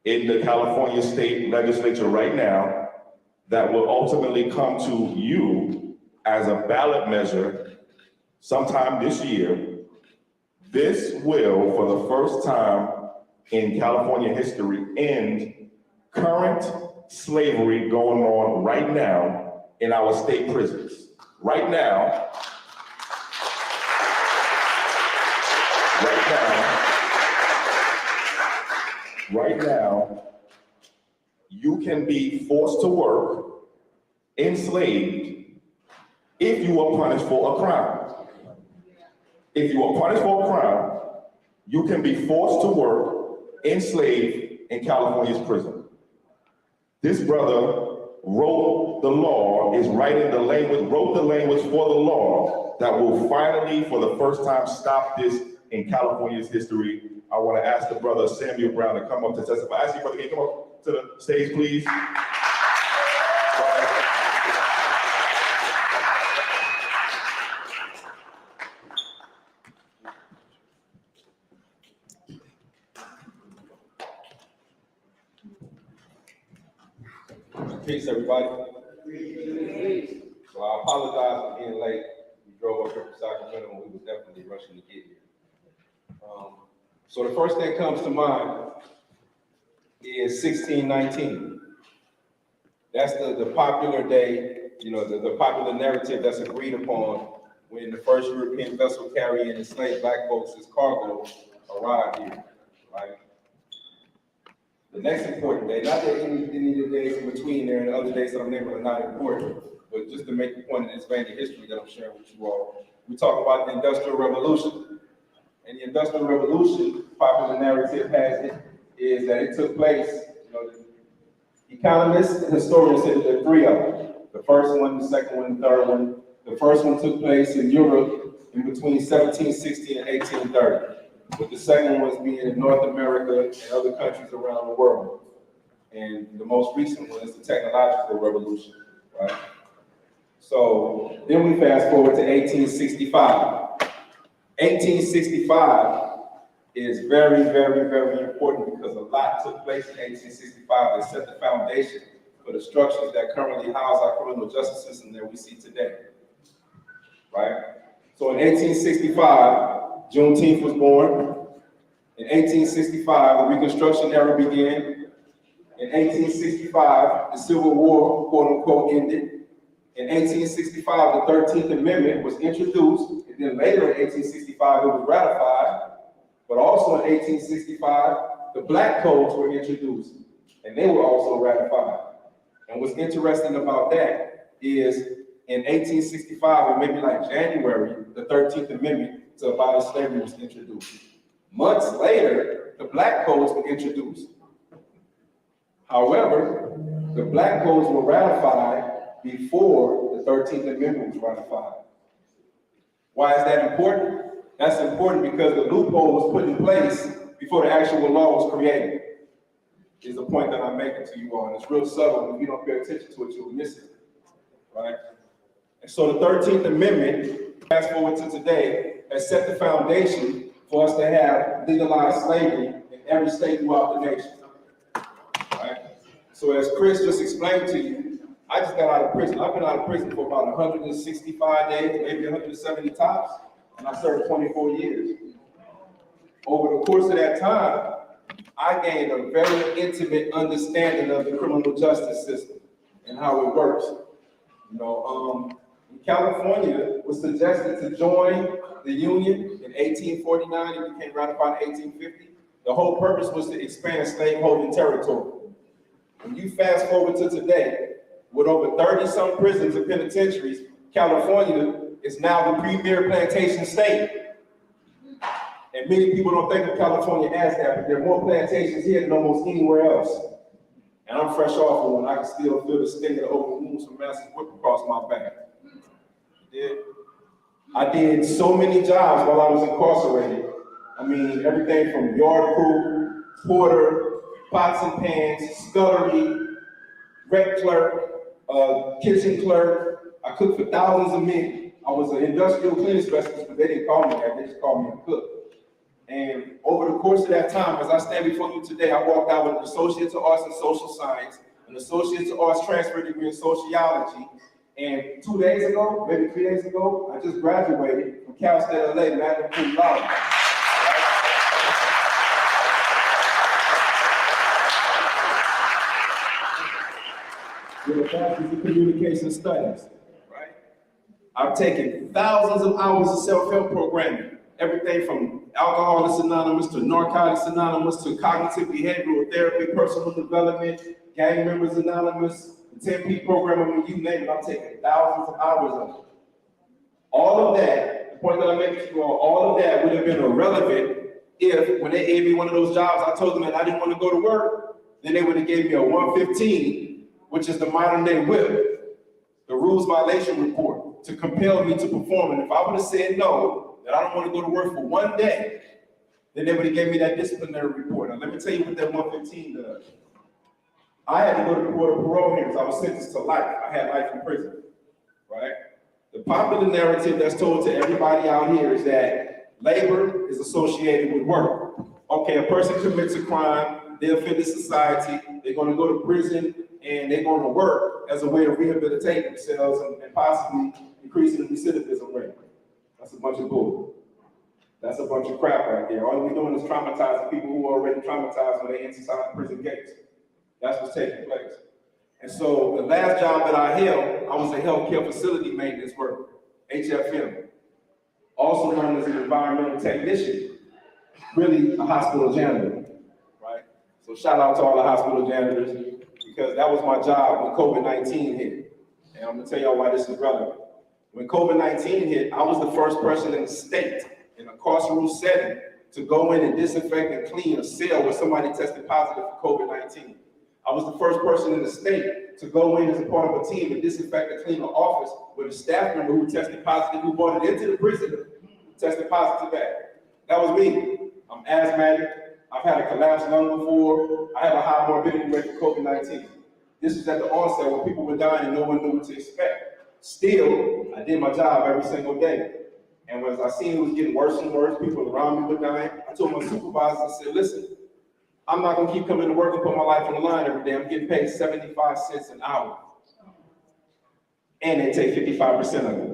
in the California state legislature right now that will ultimately come to you as a ballot measure sometime this year. This will, for the first time in California history, end current slavery going on right now in our state prisons. Right now, you can be forced to work, enslaved, if you are punished for a crime. If you are punished for a crime, you can be forced to work, enslaved in California's prison. This brother wrote the law, wrote the language for the law that will finally, for the first time, stop this in California's history. I want to ask the brother Samuel Brown to come up to testify. I ask you, brother, can you come up to the stage, please? Peace, everybody. So I apologize for being late. We drove up here from Sacramento and we was definitely rushing to get here. So the first thing comes to mind is 1619. That's the popular day, the popular narrative that's agreed upon when the first European vessel carrying enslaved black folks as cargo arrived here, right? the next important day, not that any of the days in between there and the other days that I'm naming are not important, but just to make the point in this vein of history that I'm sharing with you all, we talk about the Industrial Revolution. And the Industrial Revolution, popular narrative has it, is that it took place, the economists and historians say that there are three of them. The first one, the second one, the third one. The first one took place in Europe in between 1760 and 1830, with the second one being in North America and other countries around the world. And the most recent one is the technological revolution, right? So then we fast forward to 1865. 1865 is very, very, very important because a lot took place in 1865 that set the foundation for the structures that currently house our criminal justice system that we see today, right? So in 1865, Juneteenth was born. In 1865, the Reconstruction era began. In 1865, the Civil War, quote unquote, ended. In 1865, the 13th Amendment was introduced, and then later in 1865, it was ratified. But also in 1865, the Black Codes were introduced, and they were also ratified. And what's interesting about that is in 1865, or maybe like January, the 13th Amendment to abolish slavery was introduced. Months later, the Black Codes were introduced. However, the Black Codes were ratified before the 13th Amendment was ratified. Why is that important? That's important because the loophole was put in place before the actual law was created. Is the point that I'm making to you all. And it's real subtle, and if you don't pay attention to it, you'll miss it, right? And so the 13th Amendment, fast forward to today, has set the foundation for us to have legalized slavery in every state throughout the nation, right? So as Chris just explained to you, I just got out of prison. I've been out of prison for about 165 days, maybe 170 tops, and I served 24 years. Over the course of that time, I gained a very intimate understanding of the criminal justice system and how it works. California was suggested to join the Union in 1849. It became ratified in 1850. The whole purpose was to expand slaveholding territory. When you fast forward to today, with over 30-some prisons and penitentiaries, California is now the premier plantation state. And many people don't think of California as that, but there are more plantations here than almost anywhere else. And I'm fresh off of one. I can still feel the sting of the open wounds from Master's whip across my back. I did so many jobs while I was incarcerated. I mean, everything from yard crew, porter, pots and pans, scullery, rec clerk, kitchen clerk. I cooked for thousands of men. I was an industrial cleaning specialist, but they didn't call me that. They just called me a cook. And over the course of that time, as I stand before you today, I walked out with an Associate of Arts in Social Science, an Associate of Arts transfer degree in Sociology, and 2 days ago, maybe 3 days ago, I just graduated from Cal State LA, magna cum laude. With a Bachelor's in Communication Studies, right? I've taken thousands of hours of self-help programming. Everything from Alcoholics Anonymous to Narcotics Anonymous to cognitive behavioral therapy, personal development, Gang Members Anonymous, the 10P program, I mean, you name it, I've taken thousands of hours of it. All of that, the point that I'm making to you all of that would have been irrelevant if, when they gave me one of those jobs, I told them that I didn't want to go to work, then they would have gave me a 115, which is the modern day whip, the rules violation report, to compel me to perform. And if I would have said no, that I don't want to go to work for 1 day, then they would have gave me that disciplinary report. Now let me tell you what that 115 does. I had to go to the court of parole hearings. I was sentenced to life. I had life in prison, right? The popular narrative that's told to everybody out here is that labor is associated with work. Okay, a person commits a crime, they offend society, they're going to go to prison, and they're going to work as a way of rehabilitating themselves and possibly increasing the recidivism rate. That's a bunch of bull. That's a bunch of crap right there. All we're doing is traumatizing people who are already traumatized when they enter inside the prison gates. That's what's taking place. And so the last job that I held, I was a healthcare facility maintenance worker, HFM, also known as an environmental technician, really a hospital janitor, right? So shout out to all the hospital janitors, because that was my job when COVID-19 hit. And I'm gonna tell y'all why this is relevant. When COVID-19 hit, I was the first person in the state in a carceral setting to go in and disinfect and clean a cell where somebody tested positive for COVID-19. I was the first person in the state to go in as a part of a team and disinfect and clean an office with a staff member who tested positive, who brought it into the prison, tested positive back. That was me. I'm asthmatic. I've had a collapsed lung before. I have a high morbidity rate for COVID-19. This is at the onset when people were dying and no one knew what to expect. Still, I did my job every single day. And as I seen it was getting worse and worse, people around me were dying, I told my supervisor, I said, listen, I'm not gonna keep coming to work and put my life on the line every day. I'm getting paid 75 cents an hour. And they take 55% of it.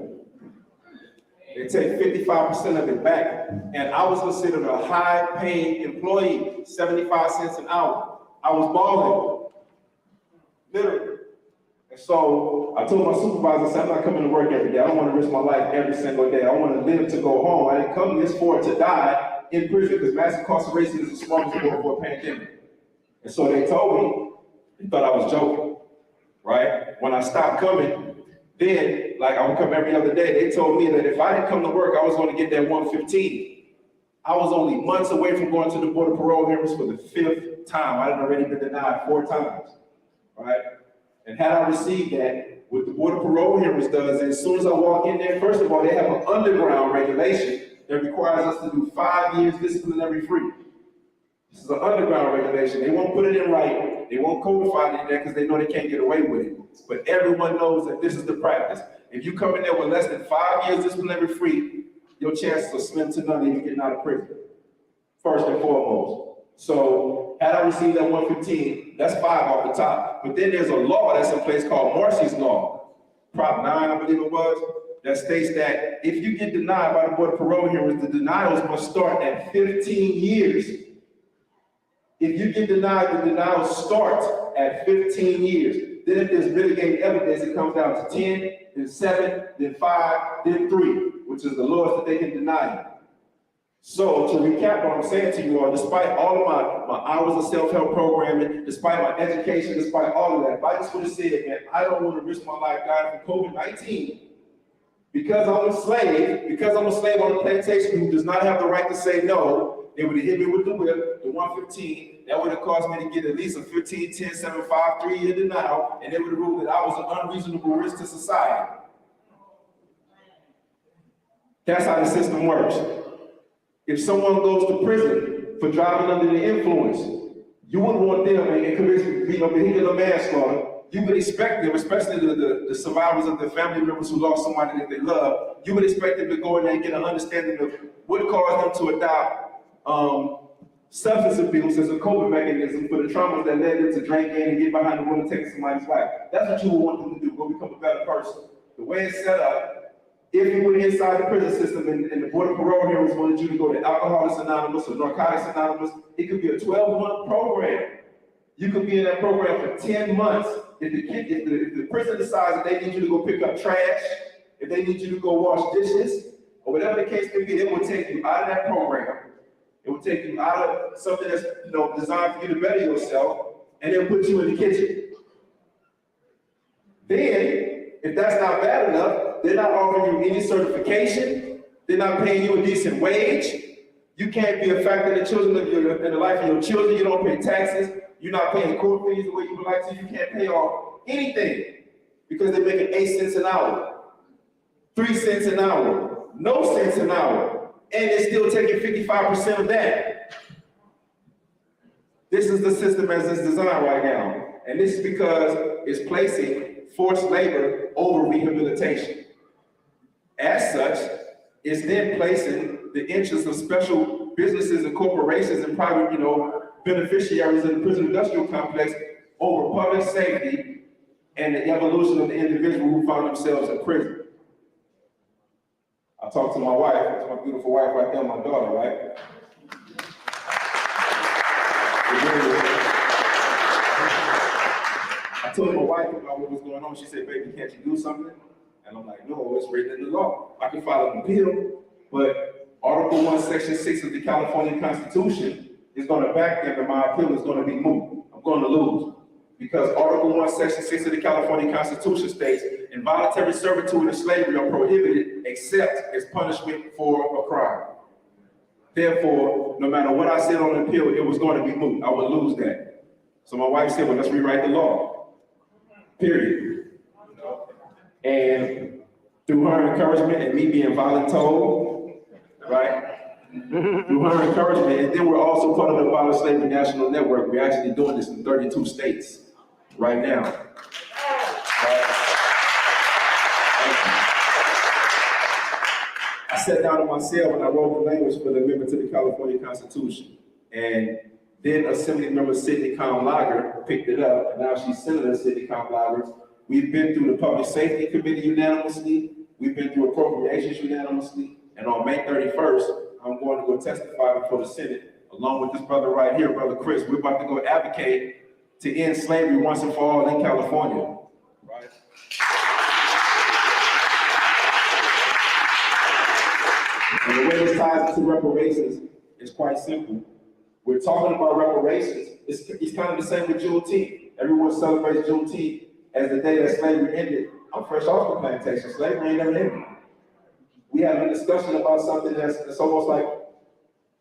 They take 55% of it back. And I was considered a high-paid employee, 75 cents an hour. I was balling, literally. And so I told my supervisor, I said, I'm not coming to work every day. I don't want to risk my life every single day. I want to live to go home. I didn't come this far to die in prison, because mass incarceration is the smartest thing for a pandemic. And so they told me, they thought I was joking, right? When I stopped coming, then, like I would come every other day, they told me that if I didn't come to work, I was going to get that 115. I was only months away from going to the Board of Parole hearings for the 5th time. I had already been denied 4 times, right? And had I received that, what the Board of Parole hearings does, as soon as I walk in there, first of all, they have an underground regulation that requires us to do 5 years disciplinary free. This is an underground regulation. They won't put it in writing. They won't codify it in there because they know they can't get away with it. But everyone knows that this is the practice. If you come in there with less than 5 years disciplinary free, your chances are slim to none of you getting out of prison, first and foremost. So had I received that 115, that's 5 off the top. But then there's a law that's in place called Marcy's Law, Prop 9, I believe it was, that states that if you get denied by the Board of Parole hearings, the denials must start at 15 years. If you get denied, the denials start at 15 years. Then if there's mitigating evidence, it comes down to 10, then 7, then 5, then 3, which is the lowest that they can deny you. So to recap what I'm saying to you all, despite all of my hours of self-help programming, despite my education, despite all of that, if I just would have said, man, I don't want to risk my life dying from COVID-19 because I'm a slave on a plantation who does not have the right to say no, they would have hit me with the whip, the 115, that would have caused me to get at least a 15, 10, 7, 5, 3-year denial, and they would have ruled that I was an unreasonable risk to society. That's how the system works. If someone goes to prison for driving under the influence, you wouldn't want them and commit vehicular manslaughter. You would expect them, especially the survivors of their family members who lost somebody that they love, you would expect them to go in there and get an understanding of what caused them to adopt substance abuse as a coping mechanism for the traumas that led them to drink in and get behind the wheel and take somebody's life. That's what you would want them to do, go become a better person. The way it's set up, if you were inside the prison system and the Board of Parole hearings wanted you to go to Alcoholics Anonymous or Narcotics Anonymous, it could be a 12-month program. You could be in that program for 10 months. If the prison decides that they need you to go pick up trash, if they need you to go wash dishes, or whatever the case may be, it will take you out of that program. It will take you out of something that's designed for you to better yourself, and they'll put you in the kitchen. Then, if that's not bad enough, they're not offering you any certification. They're not paying you a decent wage. You can't be a factor in the life of your children. You don't pay taxes. You're not paying court fees the way you would like to. You can't pay off anything because they're making 8 cents an hour, 3 cents an hour, no cents an hour, and they're still taking 55% of that. This is the system as it's designed right now. And this is because it's placing forced labor over rehabilitation. As such, it's then placing the interests of special businesses and corporations and private, beneficiaries in the prison industrial complex over public safety and the evolution of the individual who found themselves in prison. I talked to my wife, that's my beautiful wife right there, my daughter, right? I told my wife about what was going on. She said, baby, can't you do something? And I'm like, no, it's written in the law. I can file a bill, but Article 1, Section 6 of the California Constitution is gonna back them and my appeal is gonna be moot. I'm gonna lose. Because Article 1, Section 6 of the California Constitution states, involuntary servitude and slavery are prohibited except as punishment for a crime. Therefore, no matter what I said on the appeal, it was going to be moot. I would lose that. So my wife said, well, let's rewrite the law. Period. And through her encouragement and me being voluntold, right? Through her encouragement, and then we're also part of the Abolish Slavery National Network. We're actually doing this in 32 states right now. I sat down in my cell when I wrote the language for the amendment to the California Constitution. And then Assembly Member Sidney Kaum-Lager picked it up, and now she's Senator Sidney Kaum-Lager. We've been through the Public Safety Committee unanimously. We've been through Appropriations unanimously. And on May 31st, I'm going to go testify before the Senate, along with this brother right here, Brother Chris. We're about to go advocate to end slavery once and for all in California. Right? And the way this ties into reparations is quite simple. We're talking about reparations. It's kind of the same with Juneteenth. Everyone celebrates Juneteenth as the day that slavery ended. I'm fresh off the plantation. Slavery ain't never ended. We had a discussion about something that's almost like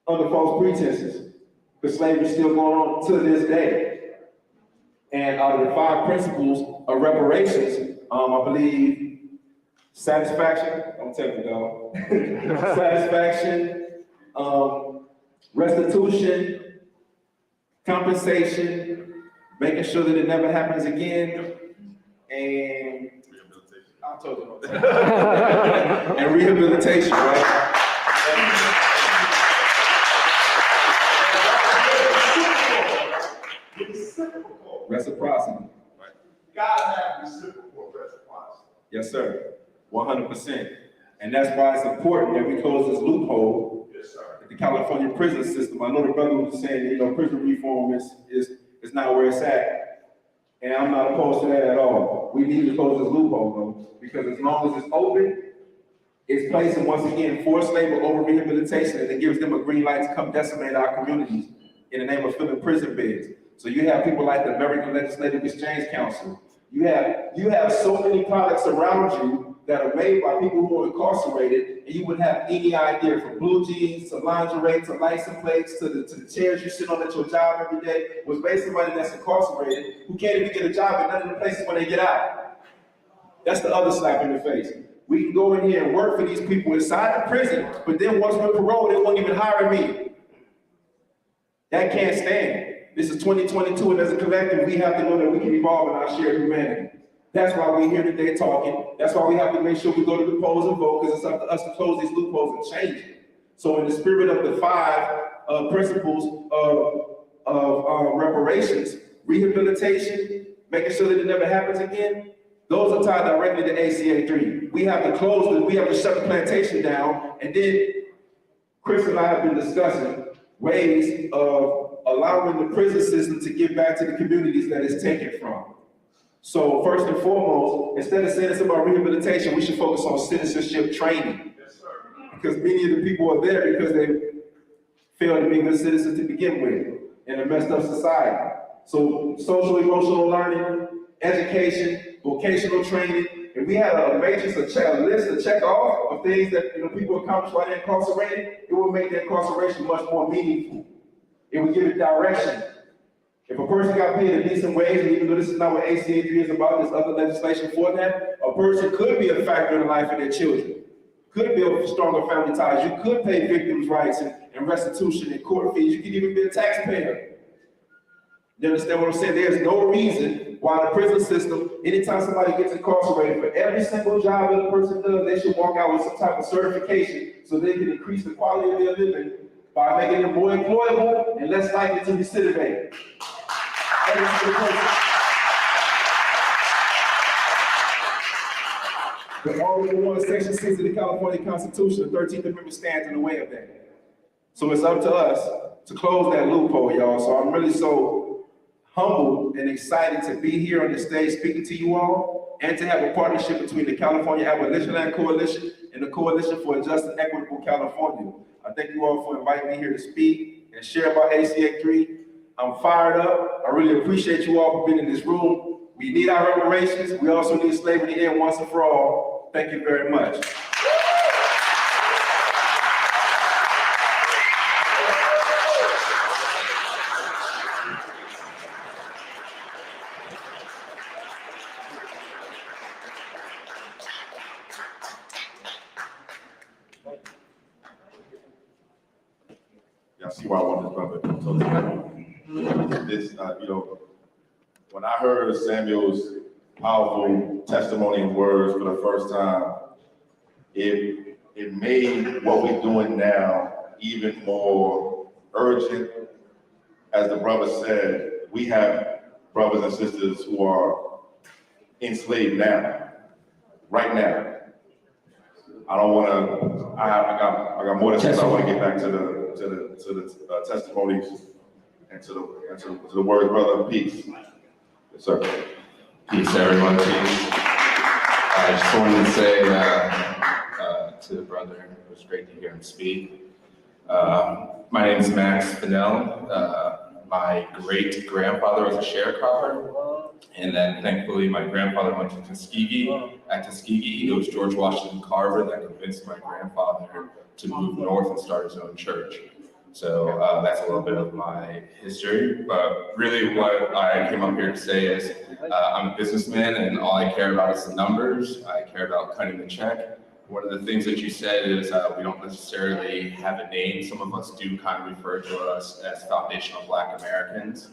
under false pretenses, because slavery is still going on to this day. And out of the 5 principles of reparations, I believe satisfaction, don't tell me though, satisfaction, restitution, compensation, making sure that it never happens again, and I told you about that. And rehabilitation, right? Reciprocity. Right. Gotta have reciprocal reciprocity. Yes, sir. 100%. And that's why it's important that we close this loophole. Yes, sir. The California prison system. I know the brother was saying, prison reform is not where it's at. And I'm not opposed to that at all. We need to close this loophole, though, because as long as it's open, it's placing, once again, forced labor over rehabilitation, and it gives them a green light to come decimate our communities in the name of filling prison beds. So you have people like the American Legislative Exchange Council. You have so many products around you that are made by people who are incarcerated, and you wouldn't have any idea, from blue jeans to lingerie to license plates to the chairs you sit on at your job every day, was based on somebody that's incarcerated who can't even get a job in none of the places when they get out. That's the other slap in the face. We can go in here and work for these people inside the prison, but then once we're paroled, they won't even hire me. That can't stand. This is 2022, and as a collective, we have to know that we can evolve in our shared humanity. That's why we're here today talking. That's why we have to make sure we go to the polls and vote, because it's up to us to close these loopholes and change it. So in the spirit of the 5 principles of reparations, rehabilitation, making sure that it never happens again, those are tied directly to ACA 3. We have to close it, we have to shut the plantation down, and then Chris and I have been discussing ways of allowing the prison system to give back to the communities that it's taken from. So first and foremost, instead of saying it's about rehabilitation, we should focus on citizenship training. Yes, sir. Because many of the people are there because they failed to be good citizens to begin with in a messed up society. So social emotional learning, education, vocational training. If we had a matrix, a list to check off of things that people accomplish while they're incarcerated, it would make their incarceration much more meaningful. It would give it direction. If a person got paid a decent wage, and even though this is not what ACA 3 is about, there's other legislation for that, a person could be a factor in the life of their children, could build stronger family ties. You could pay victims' rights and restitution and court fees. You could even be a taxpayer. You understand what I'm saying? There's no reason why the prison system, anytime somebody gets incarcerated, for every single job that a person does, they should walk out with some type of certification so they can increase the quality of their living by making them more employable and less likely to recidivate. But Article 1, Section 6 of the California Constitution, the 13th Amendment stands in the way of that. So it's up to us to close that loophole, y'all. So I'm really so humbled and excited to be here on the stage speaking to you all, and to have a partnership between the California Abolition Land Coalition and the Coalition for a Just and Equitable California. I thank you all for inviting me here to speak. and share about ACA 3. I'm fired up. I really appreciate you all for being in this room. We need our reparations. We also need slavery to end once and for all. Thank you very much. Y'all see why I want this brother. This, when I heard Samuel's powerful testimony and words for the first time, it made what we're doing now even more urgent. As the brother said, we have brothers and sisters who are enslaved now, right now. I don't want to. I got more to say. I want to get back to the testimonies and to the words, brother. Peace. Yes, sir. Peace, everyone. Peace. I just wanted to say to the brother, it was great to hear him speak. My name is Max Fennell. My great-grandfather was a sharecropper, and then thankfully my grandfather went to Tuskegee. At Tuskegee, it was George Washington Carver that convinced my grandfather to move north and start his own church. So that's a little bit of my history, but really what I came up here to say is I'm a businessman and all I care about is the numbers. I care about cutting the check. One of the things that you said is we don't necessarily have a name. Some of us do kind of refer to us as foundational Black Americans.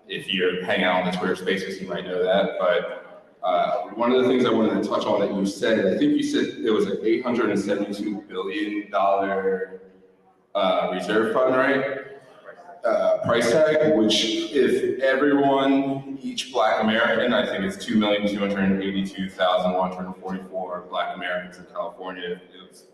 If you're hanging out on the Twitter spaces, you might know that, but one of the things I wanted to touch on that you said, I think you said it was an $872 billion reserve fund, right? Price tag, which if everyone, each Black American, I think it's 2,282,144 Black Americans in California,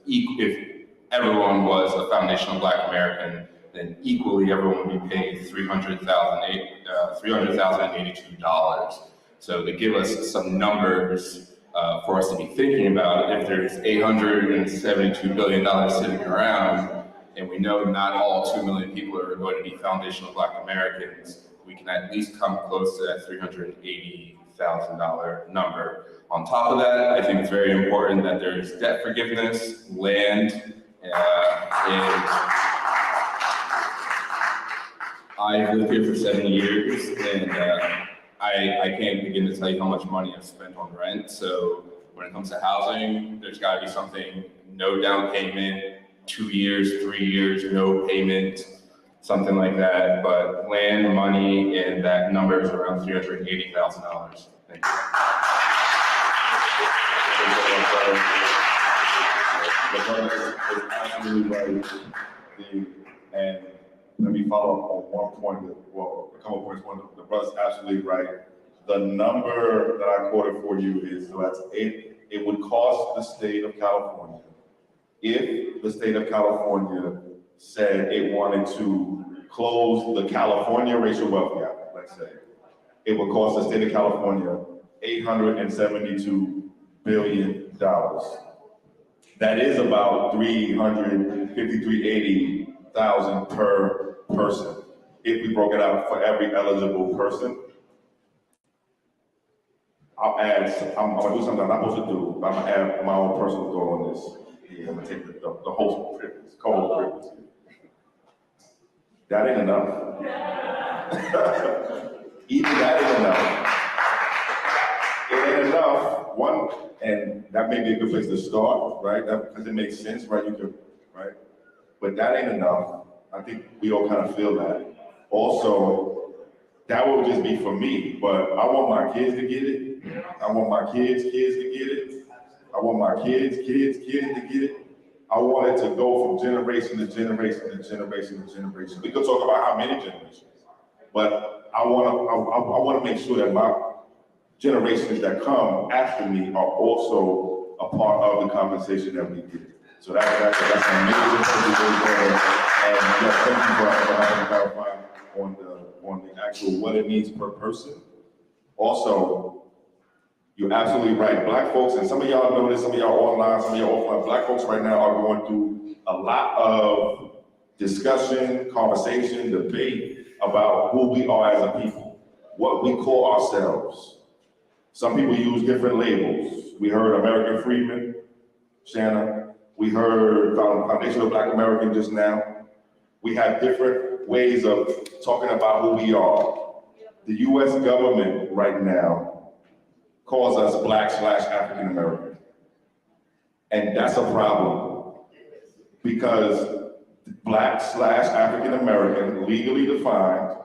if everyone was a foundational Black American, then equally everyone would be paid $300,082. So to give us some numbers for us to be thinking about, if there's $872 billion sitting around, and we know not all 2 million people are going to be foundational Black Americans, we can at least come close to that $380,000 number. On top of that, I think it's very important that there's debt forgiveness, land, and I've lived here for 7 years, and I can't begin to tell you how much money I've spent on rent. So when it comes to housing, there's got to be something, no down payment, 2 years, 3 years, no payment, something like that. But land, money, and that number is around $380,000. Thank you. The brother is absolutely right. And let me follow up on one point, well, a couple points. One, the brother's absolutely right. The number that I quoted for you is, so that's it would cost the state of California, if the state of California said it wanted to close the California racial wealth gap, let's say, it would cost the state of California $872 billion. That is about $380,000 per person. If we broke it out for every eligible person, I'm gonna do something I'm not supposed to do, but I'm gonna add my own personal thought on this. I'm gonna take the host privilege, co-host privilege. That ain't enough. Even that ain't enough. It ain't enough. One, and that may be a good place to start, right? Because it makes sense, right? You can, right? But that ain't enough. I think we all kind of feel that. Also, that will just be for me, but I want my kids to get it. I want my kids to get it. I want my kids to get it. I want it to go from generation to generation to generation to generation. We could talk about how many generations, but I want to make sure that my generations that come after me are also a part of the conversation that we get. So that's an amazing thing. And thank you for having me clarify on the actual what it means per person. Also, you're absolutely right. Black folks, and some of y'all know this, some of y'all online, some of y'all offline, Black folks right now are going through a lot of discussion, conversation, debate about who we are as a people, what we call ourselves. Some people use different labels. We heard American Freedmen, Shanna. We heard Foundational Black American just now. We have different ways of talking about who we are. The US government right now calls us Black/African American. And that's a problem because Black/African American, legally defined,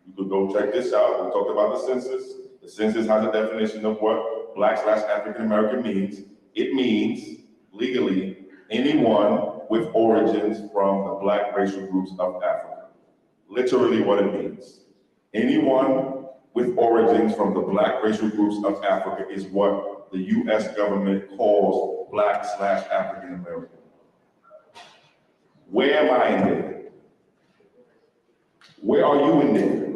you could go check this out. We talked about the census. The census has a definition of what Black/African American means. It means, legally, anyone with origins from the Black racial groups of Africa. Literally what it means. Anyone with origins from the Black racial groups of Africa is what the US government calls Black/African American. Where am I in there? Where are you in there?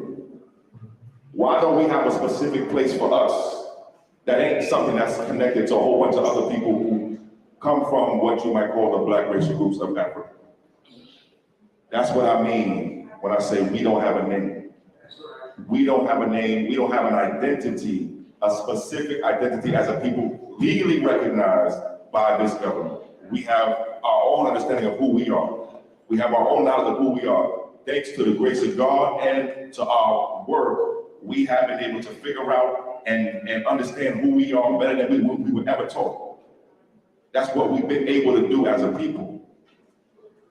Why don't we have a specific place for us that ain't something that's connected to a whole bunch of other people who come from what you might call the Black racial groups of Africa? That's what I mean when I say we don't have a name. We don't have a name, we don't have an identity, a specific identity as a people legally recognized by this government. We have our own understanding of who we are. We have our own knowledge of who we are. Thanks to the grace of God and to our work, we have been able to figure out and understand who we are better than we were ever taught. That's what we've been able to do as a people.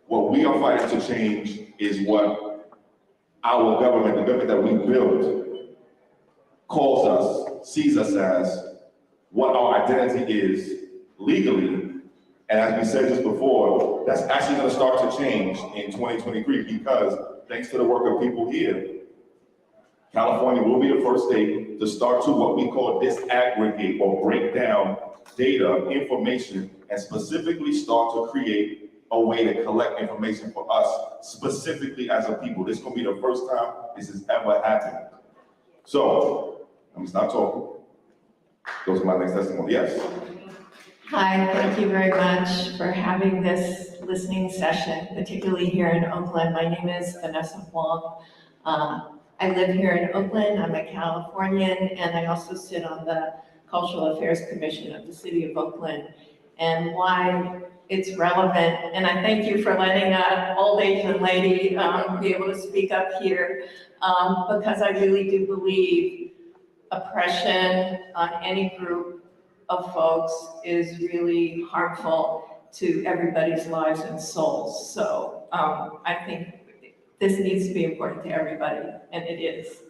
What we are fighting to change is what our government, the government that we built, calls us, sees us as, what our identity is legally. And as we said just before, that's actually going to start to change in 2023 because thanks to the work of people here, California will be the first state to start to what we call disaggregate or break down data, information, and specifically start to create a way to collect information for us specifically as a people. This is going to be the first time this has ever happened. So, let me stop talking. Go to my next testimony. Yes. Hi, thank you very much for having this listening session, particularly here in Oakland. My name is Vanessa Huang. I live here in Oakland. I'm a Californian, and I also sit on the Cultural Affairs Commission of the City of Oakland. And why it's relevant, and I thank you for letting an old Asian lady be able to speak up here, because I really do believe oppression on any group of folks is really harmful to everybody's lives and souls. So I think this needs to be important to everybody, and it is.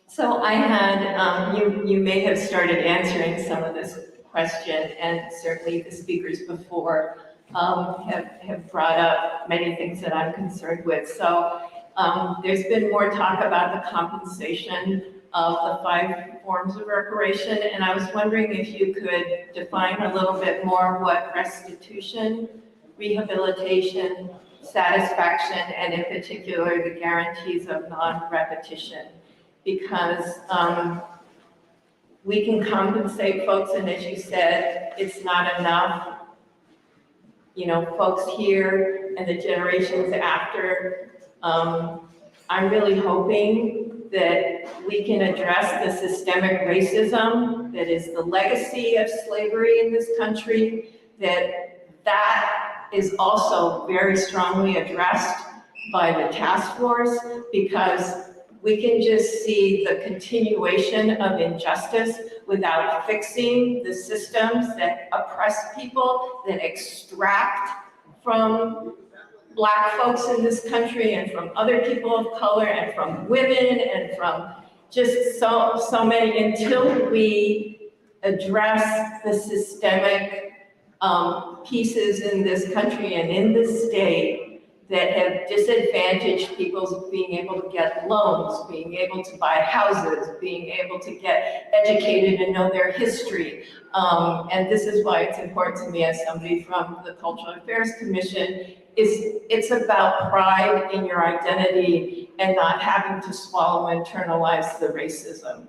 So I had, you may have started answering some of this question, and certainly the speakers before have brought up many things that I'm concerned with. So there's been more talk about the compensation of the 5 forms of reparation, and I was wondering if you could define a little bit more what restitution, rehabilitation, satisfaction, and in particular the guarantees of non-repetition, because we can compensate folks, and as you said, it's not enough. You know, folks here and the generations after, I'm really hoping that we can address the systemic racism that is the legacy of slavery in this country, that is also very strongly addressed by the task force, because we can just see the continuation of injustice without fixing the systems that oppress people, that extract from Black folks in this country and from other people of color and from women and from just so many, until we address the systemic pieces in this country and in this state that have disadvantaged people's being able to get loans, being able to buy houses, being able to get educated and know their history. And this is why it's important to me as somebody from the Cultural Affairs Commission, it's about pride in your identity and not having to swallow and internalize the racism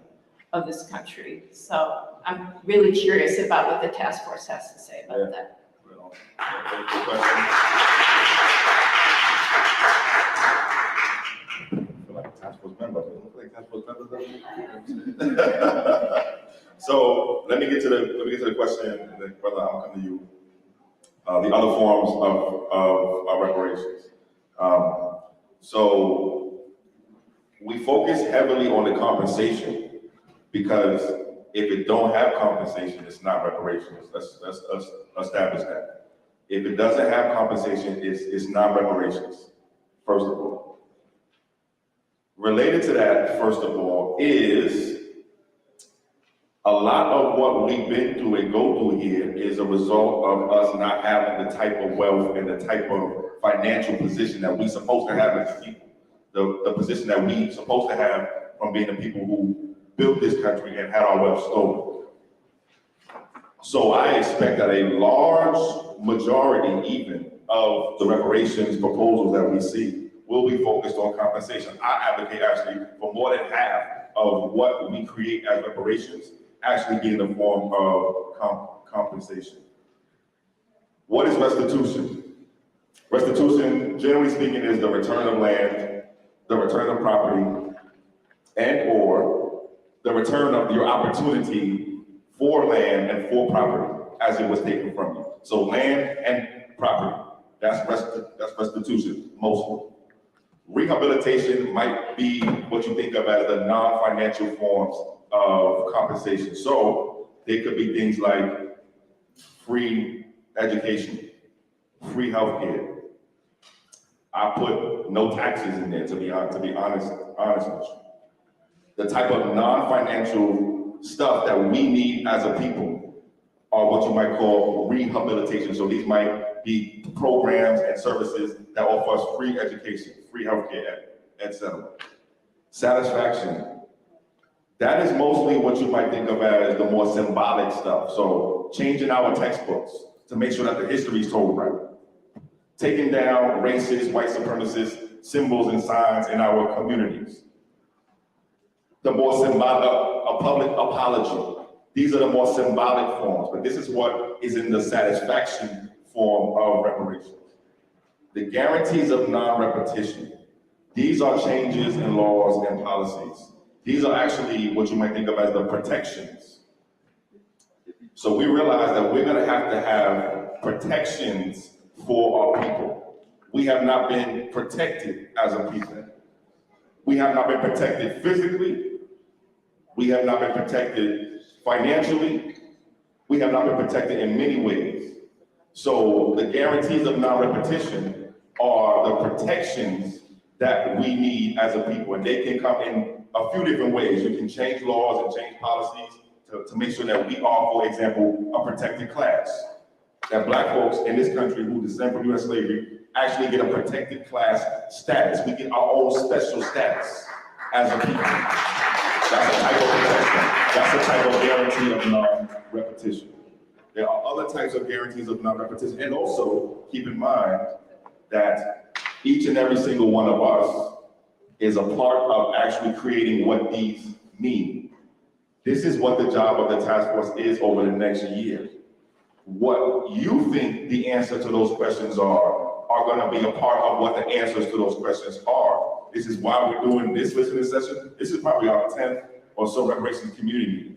of this country. So I'm really curious about what the task force has to say about that. Thank you for the question. I feel like a task force member. I look like task force members. So let me get to the question, and then brother, I'll come to you. The other forms of reparations. So we focus heavily on the compensation because if it don't have compensation, it's not reparations. Let's establish that. If it doesn't have compensation, it's not reparations, first of all. Related to that, first of all, is a lot of what we've been through and go through here is a result of us not having the type of wealth and the type of financial position that we're supposed to have as people. The position that we're supposed to have from being the people who built this country and had our wealth stolen. So I expect that a large majority even of the reparations proposals that we see will be focused on compensation. I advocate actually for more than half of what we create as reparations actually be in the form of compensation. What is restitution? Restitution, generally speaking, is the return of land, the return of property, and or the return of your opportunity for land and for property as it was taken from you. So land and property, that's restitution, mostly. Rehabilitation might be what you think of as the non-financial forms of compensation. So they could be things like free education, free healthcare. I put no taxes in there to be honest with you. The type of non-financial stuff that we need as a people are what you might call rehabilitation. So these might be programs and services that offer us free education, free healthcare, etc. Satisfaction. That is mostly what you might think of as the more symbolic stuff. So changing our textbooks to make sure that the history is told right. Taking down racist, white supremacist symbols and signs in our communities. The more symbolic, a public apology. These are the more symbolic forms, but this is what is in the satisfaction form of reparations. The guarantees of non-repetition. These are changes in laws and policies. These are actually what you might think of as the protections. So we realize that we're gonna have to have protections for our people. We have not been protected as a people. We have not been protected physically. We have not been protected financially. We have not been protected in many ways. So the guarantees of non-repetition are the protections that we need as a people, and they can come in a few different ways. You can change laws and change policies to make sure that we are, for example, a protected class. That Black folks in this country who descend from U.S. slavery actually get a protected class status. We get our own special status as a people. That's a type of protection. That's a type of guarantee of non-repetition. There are other types of guarantees of non-repetition. And also, keep in mind that each and every single one of us is a part of actually creating what these mean. This is what the job of the task force is over the next year. What you think the answer to those questions are going to be a part of what the answers to those questions are. This is why we're doing this listening session. This is probably our 10th or so reparations community meeting.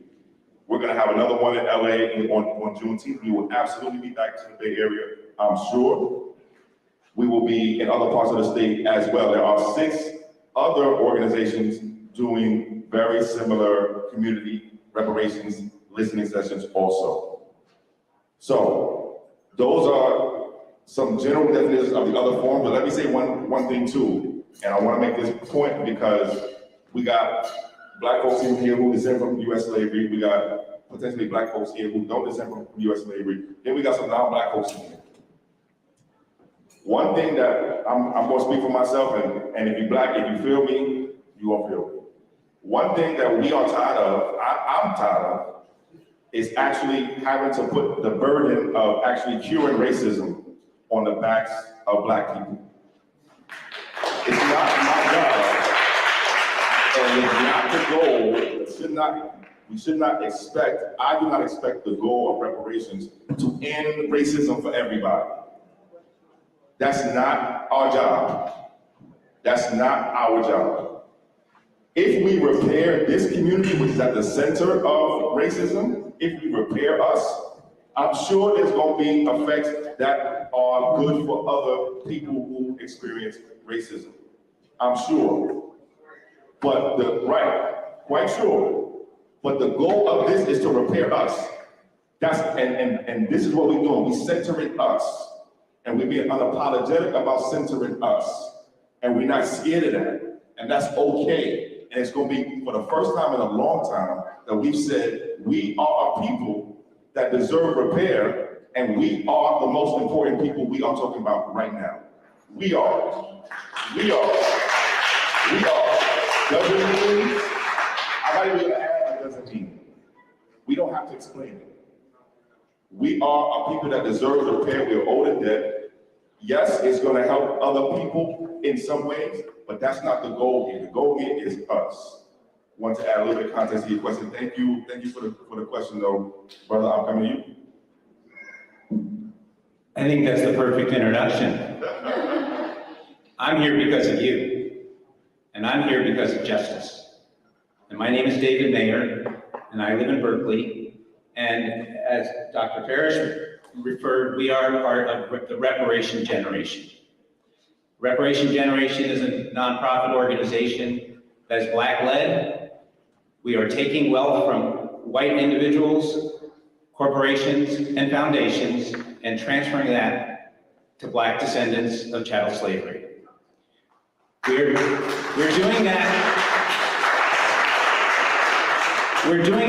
We're going to have another one in LA on Juneteenth. We will absolutely be back to the Bay Area, I'm sure. We will be in other parts of the state as well. There are 6 other organizations doing very similar community reparations listening sessions also. So those are some general definitions of the other forms, but let me say one thing too. And I want to make this point because we got Black folks in here who descend from U.S. slavery. We got potentially Black folks here who don't descend from U.S. slavery. Then we got some non-Black folks in here. One thing that I'm going to speak for myself, and if you're Black, if you feel me, you won't feel me. One thing that we are tired of, I'm tired of, is actually having to put the burden of actually curing racism on the backs of Black people. It's not my job, and it's not the goal. It should not We should not expect, I do not expect the goal of reparations to end racism for everybody. That's not our job. That's not our job. If we repair this community, which is at the center of racism, if we repair us, I'm sure there's going to be effects that are good for other people who experience racism. I'm sure. But quite sure. But the goal of this is to repair us. And this is what we're doing. We're centering us. And we're being unapologetic about centering us. And we're not scared of that. And that's okay. And it's going to be for the first time in a long time that we've said we are a people that deserve repair, and we are the most important people we are talking about right now. We are. We are. We are. Doesn't mean, I might be able to add, it doesn't mean. We don't have to explain it. We are a people that deserve repair. We are owed a debt. Yes, it's going to help other people in some ways, but that's not the goal here. The goal here is us. Want to add a little bit of context to your question. Thank you for the question, though, brother. I'm coming to you. I think that's the perfect introduction. I'm here because of you, and I'm here because of justice. And my name is David Mayer, and I live in Berkeley. And as Dr. Parrish referred, we are part of the Reparation Generation. Reparation Generation is a nonprofit organization that is Black-led. We are taking wealth from white individuals, corporations, and foundations, and transferring that to Black descendants of chattel slavery. We're doing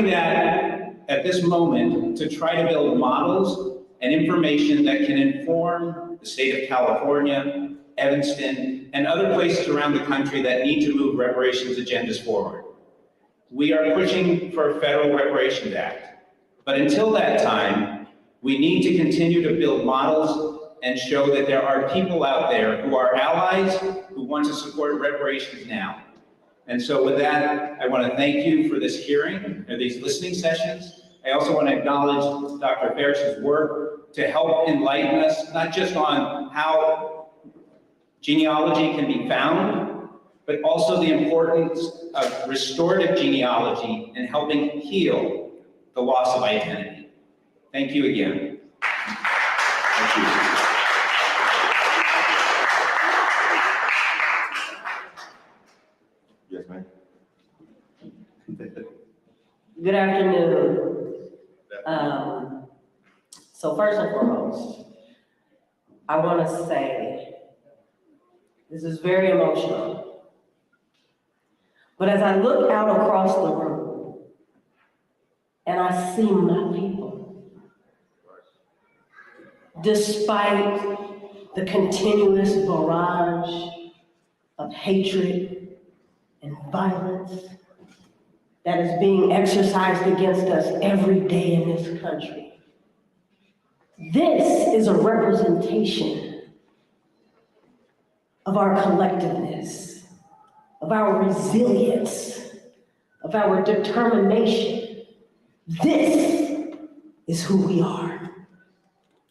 that at this moment to try to build models and information that can inform the state of California, Evanston, and other places around the country that need to move reparations agendas forward. We are pushing for a Federal Reparations Act. But until that time, we need to continue to build models and show that there are people out there who are allies who want to support reparations now. And so with that, I want to thank you for this hearing, or these listening sessions. I also want to acknowledge Dr. Parrish's work to help enlighten us, not just on how genealogy can be found, but also the importance of restorative genealogy and helping heal the loss of identity. Thank you again. Thank you. Yes, ma'am. Good afternoon. So first and foremost, I want to say this is very emotional. But as I look out across the room and I see my people, despite the continuous barrage of hatred and violence that is being exercised against us every day in this country, this is a representation of our collectiveness, of our resilience, of our determination. This is who we are.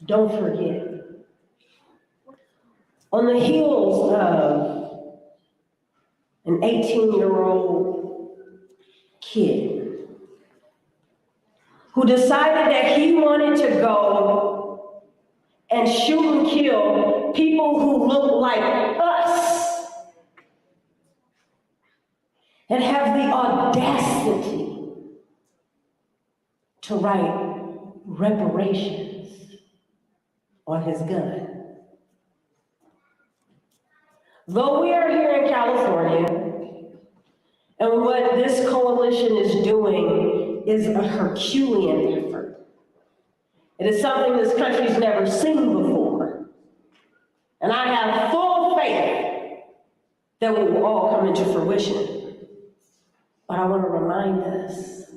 Don't forget. On the heels of an 18-year-old kid who decided that he wanted to go and shoot and kill people who look like us, and have the audacity to write reparations on his gun. Though we are here in California, and what this coalition is doing is a Herculean effort. It is something this country's never seen before. And I have full faith that it will all come into fruition. But I want to remind us,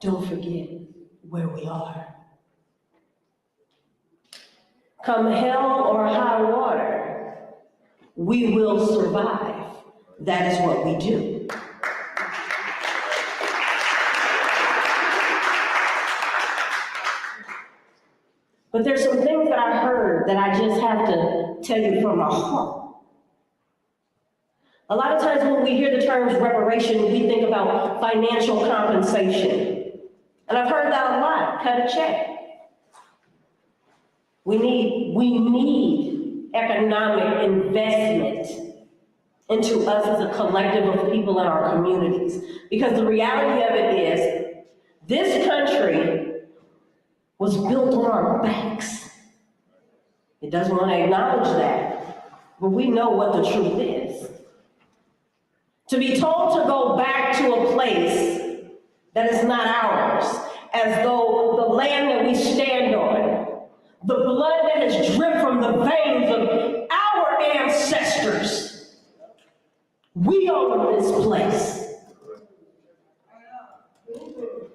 don't forget where we are. Come hell or high water, we will survive. That is what we do. But there's some things that I heard that I just have to tell you from my heart. A lot of times when we hear the terms reparation, we think about financial compensation. And I've heard that a lot, cut a check. We need economic investment into us as a collective of people in our communities. Because the reality of it is, this country was built on our backs. It doesn't want to acknowledge that, but we know what the truth is. To be told to go back to a place that is not ours, as though the land that we stand on, the blood that has dripped from the veins of our ancestors, we own this place.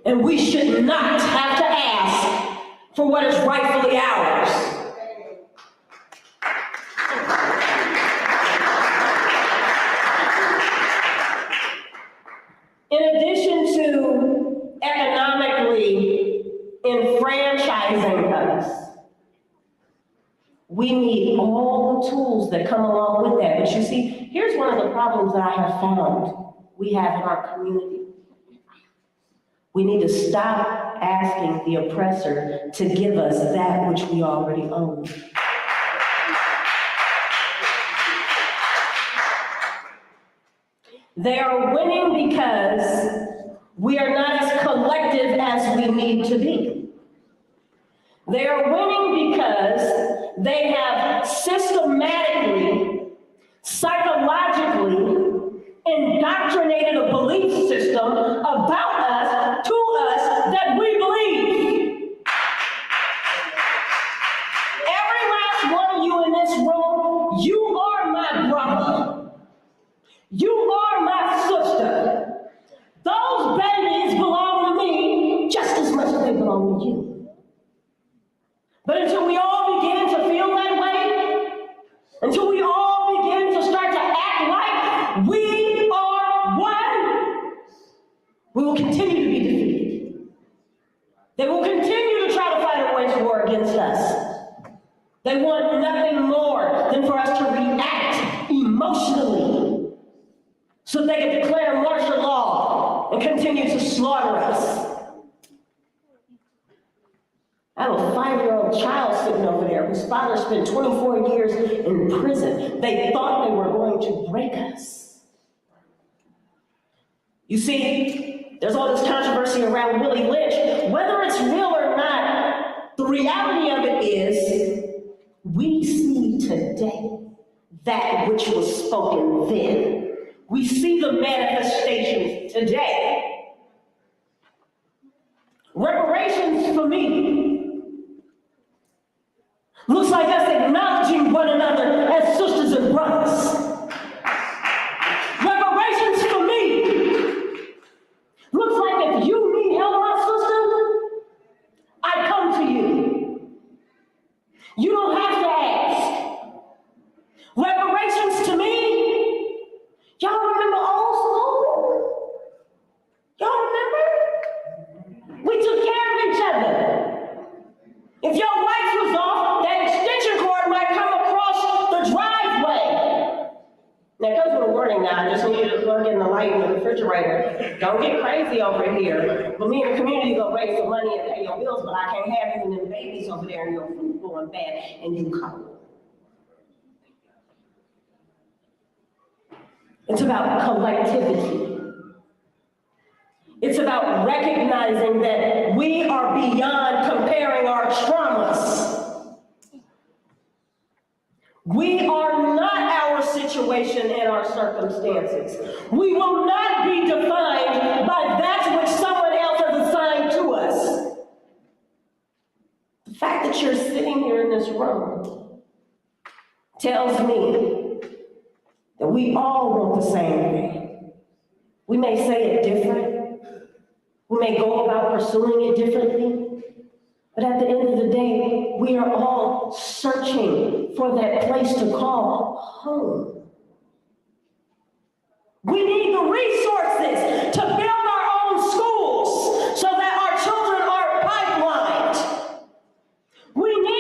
And we should not have to ask for what is rightfully ours. In addition to economically enfranchising us, we need all the tools that come along with that. But you see, here's one of the problems that I have found we have in our community. We need to stop asking the oppressor to give us that which we already own. They are winning because we are not as collective as we need to be. They are winning because they have systematically, psychologically indoctrinated a belief system about us, to us, that we believe. Every last one of you in this room, you are my brother. You are my sister. Those babies belong to me just as much as they belong to you. But until we all begin to feel that way, until we all begin to start to act like we are one, we will continue to be defeated. They will continue to try to fight a wage war against us. They want nothing more than for us to react emotionally so they can declare martial law and continue to slaughter us. I have a 5-year-old child sitting over there whose father spent 24 years in prison. They thought they were going to break us. You see, there's all this controversy around Willie Lynch. Whether it's real or not, the reality of it is we see today that which was spoken then. We see the manifestations today. Reparations for me looks like us acknowledging one another as sisters and brothers. Reparations for me looks like if you need help, my sister, I come to you. You don't have to ask. Reparations to me, y'all remember old school? Y'all remember? We took care of each other. If your lights was off, that extension cord might come across the driveway. Now, because we're warning now, I just need you to plug in the light in the refrigerator. Don't get crazy over here. But me and the community gonna raise some money and pay your bills, but I can't have you and them babies over there and your food going bad and you come. It's about collectivity. It's about recognizing that we are beyond comparing our traumas. We are not our situation and our circumstances. We will not be defined by that which someone else has assigned to us. The fact that you're sitting here in this room tells me that we all want the same thing. We may say it different. We may go about pursuing it differently, but at the end of the day, we are all searching for that place to call home. We need the resources to build our own schools so that our children are pipelined. We need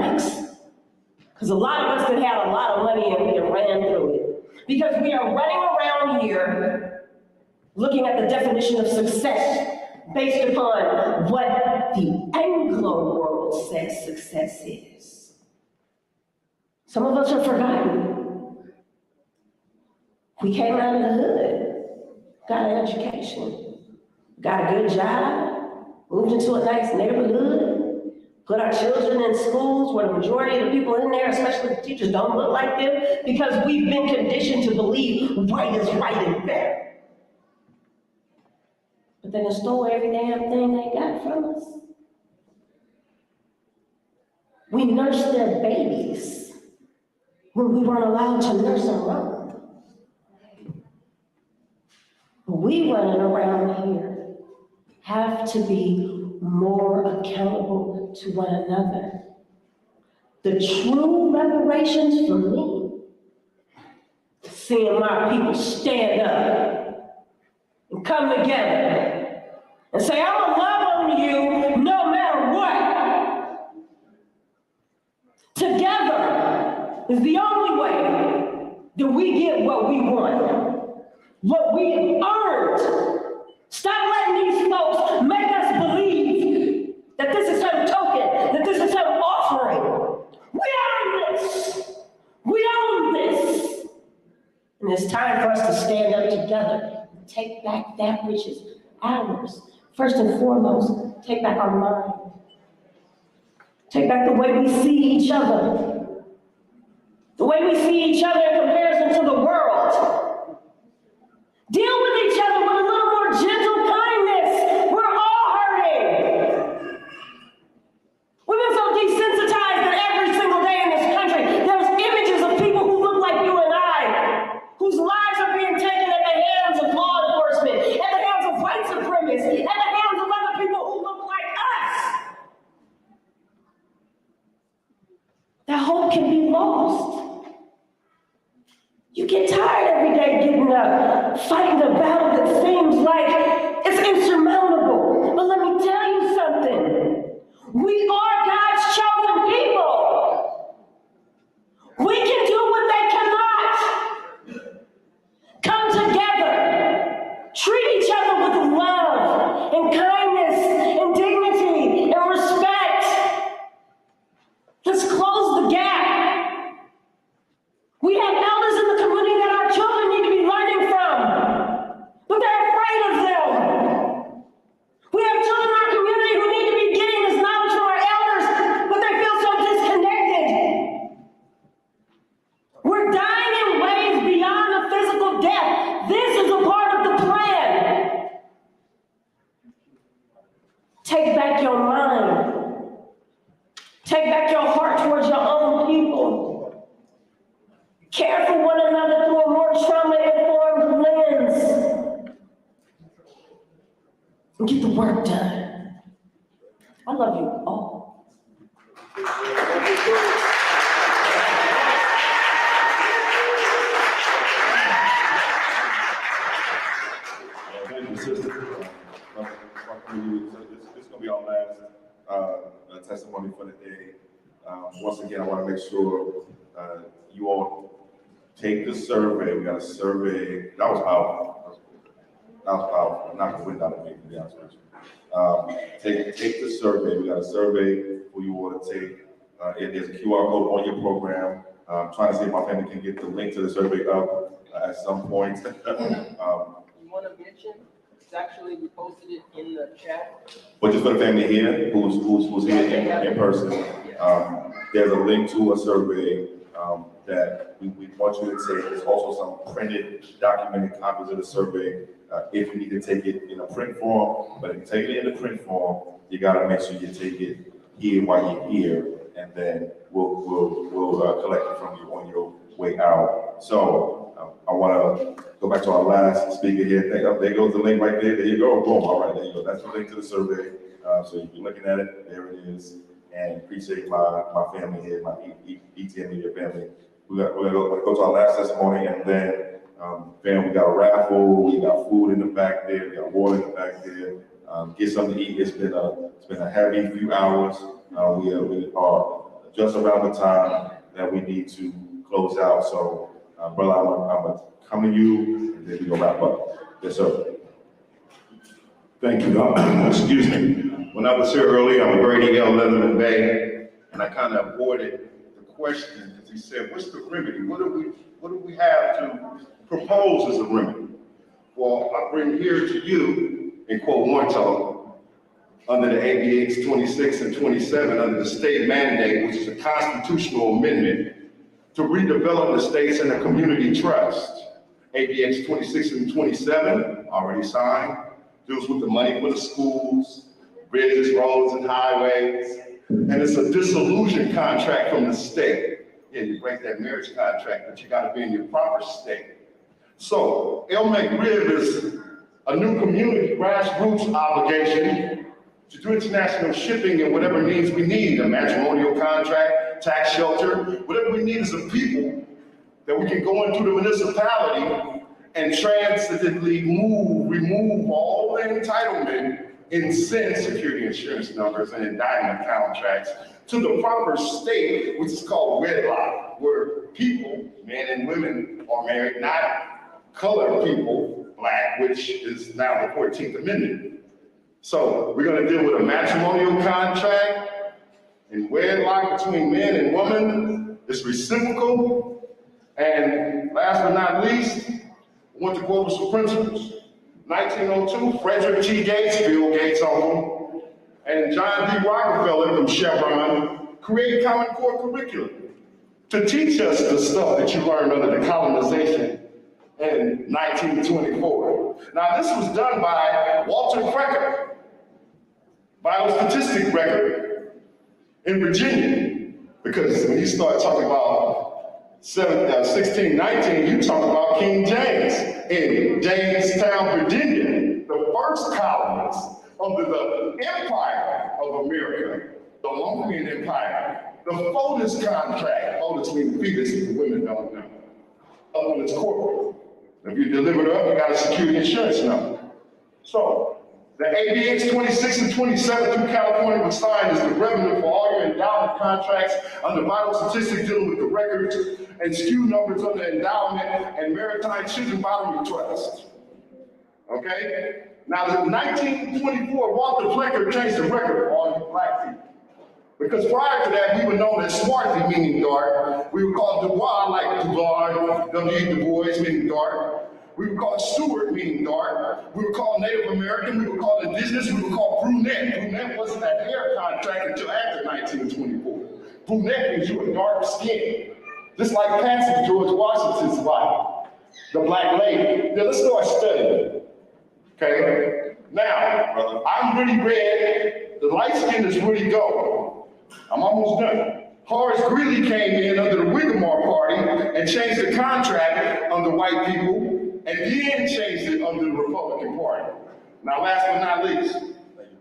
max. Because a lot of us that had a lot of money and we ran through it. Because we are running around here looking at the definition of success based upon what the Anglo world says success is. Some of us are forgotten. We came out of the hood, got an education, got a good job, moved into a nice neighborhood, put our children in schools where the majority of the people in there, especially the teachers, don't look like them because we've been conditioned to believe white is right and fair. But they done stole every damn thing they got from us. We nursed their babies when we weren't allowed to nurse our own. We running around here have to be more accountable to one another. The true reparations for me, seeing my people stand up and come together and say, I'm gonna love on you no matter what. Together is the only way that we get what we want, what we have earned. Stop letting these folks make us believe that this is some token, that this is some offering. We own this. We own this. And it's time for us to stand up together and take back that which is ours. First and foremost, take back our mind. Take back the way we see each other. The way we see each other in comparison to the world. Deal with each other with a little more gentle kindness. We're all hurting. We've been so desensitized that every single day in this country, there's images of people who look like you and I, whose lives are being taken at the hands of law enforcement, at the hands of white supremacists, at the hands of other people who look like us. That hope can be lost. You get tired every day getting up, fighting a battle that seems like it's insurmountable. But let me tell you something. We are God's chosen people. We can do what they cannot. Come together. Treat each other with love and kindness and dignity and respect. Let's close the gap. We have elders in the community that our children need to be learning from, but they're afraid of them. We have children in our community who need to be getting this knowledge from our elders, but they feel so disconnected. We're dying in ways beyond the physical death. This is a part of the plan. Take back your mind. Take back your heart towards your own people. Care for one another through a more trauma-informed lens. And get the work done. I love you all. Thank you, sister. This is going to be our last testimony for the day. Once again, I want to make sure you all take the survey. We got a survey. That was powerful. I'm not going to win that one, to be honest with you. Take the survey. We got a survey for you all to take. There's a QR code on your program. I'm trying to see if my family can get the link to the survey up at some point. You want to mention? It's actually, we posted it in the chat. But just for the family here, who's here in person, there's a link to a survey that we want you to take. There's also some printed, documented copies of the survey if you need to take it in a print form. But if you take it in the print form, you gotta make sure you take it here while you're here, and then we'll collect it from you on your way out. So I want to go back to our last speaker here. There goes the link right there. There you go. Boom. All right, there you go. That's the link to the survey. So if you're looking at it, there it is. And appreciate my family here, my ETM media family. We're gonna go to our last testimony, and then we got a raffle, we got food in the back there, we got water in the back there. Get something to eat. It's been a heavy few hours. We are just around the time that we need to close out. So, brother, I'm gonna come to you, and then we gonna wrap up. Yes, sir. Thank you. Excuse me. When I was here earlier, I'm Brady L. Leatherman Bay, and I kind of avoided the question because he said, "What's the remedy? What do we have to propose as a remedy?" Well, I bring here to you, in quote Norcal, under the ABX 26 and 27, under the state mandate, which is a constitutional amendment to redevelop the states in a community trust. ABX 26 and 27, already signed, deals with the money for the schools, bridges, roads, and highways, and it's a dissolution contract from the state. Yeah, you break that marriage contract, but you gotta be in your proper state. So, LMAC-RIV is a new community grassroots obligation to do international shipping and whatever means we need, a matrimonial contract, tax shelter, whatever we need as a people, that we can go into the municipality and transitively remove all the entitlement and send security insurance numbers and endowment contracts to the proper state, which is called wedlock, where people, men and women, are married, not colored people, black, which is now the 14th Amendment. So we're gonna deal with a matrimonial contract and wedlock between men and women. It's reciprocal. And last but not least, I want to go over some principles. 1902, Frederick T. Gates, Bill Gates' uncle, and John D. Rockefeller from Chevron created Common Core curriculum to teach us the stuff that you learned under the colonization in 1924. Now, this was done by Walter Krecker, vital statistic record in Virginia, because when you start talking about 1619, you talk about King James in Jamestown, Virginia, the first colonies under the Empire of America, the Lombard Empire, the FOTUS contract. FOTUS means fetus, if the women don't know. Up when it's corporate. If you deliver it up, you got a security insurance number. So, the ABX 26 and 27 through California was signed as the revenue for all your endowment contracts under vital statistics dealing with the records and SKU numbers under endowment and maritime children bottom trust. Okay? Now, in 1924, Walter Plecker changed the record for all you black people. Because prior to that, we were known as Swarthy, meaning dark. We were called Dubois, like Dubois, W. Du Bois, meaning dark. We were called Stewart, meaning dark. We were called Native American. We were called indigenous. We were called brunette. Brunette wasn't that hair contract until after 1924. Brunette means you were dark skinned. Just like Patsy, George Washington's wife, the black lady. Now let's start studying. Okay? Now, I'm really red. The light skin is really gold. I'm almost done. Horace Greeley came in under the Whittemore Party and changed the contract under white people, and then changed it under the Republican Party. Now, last but not least,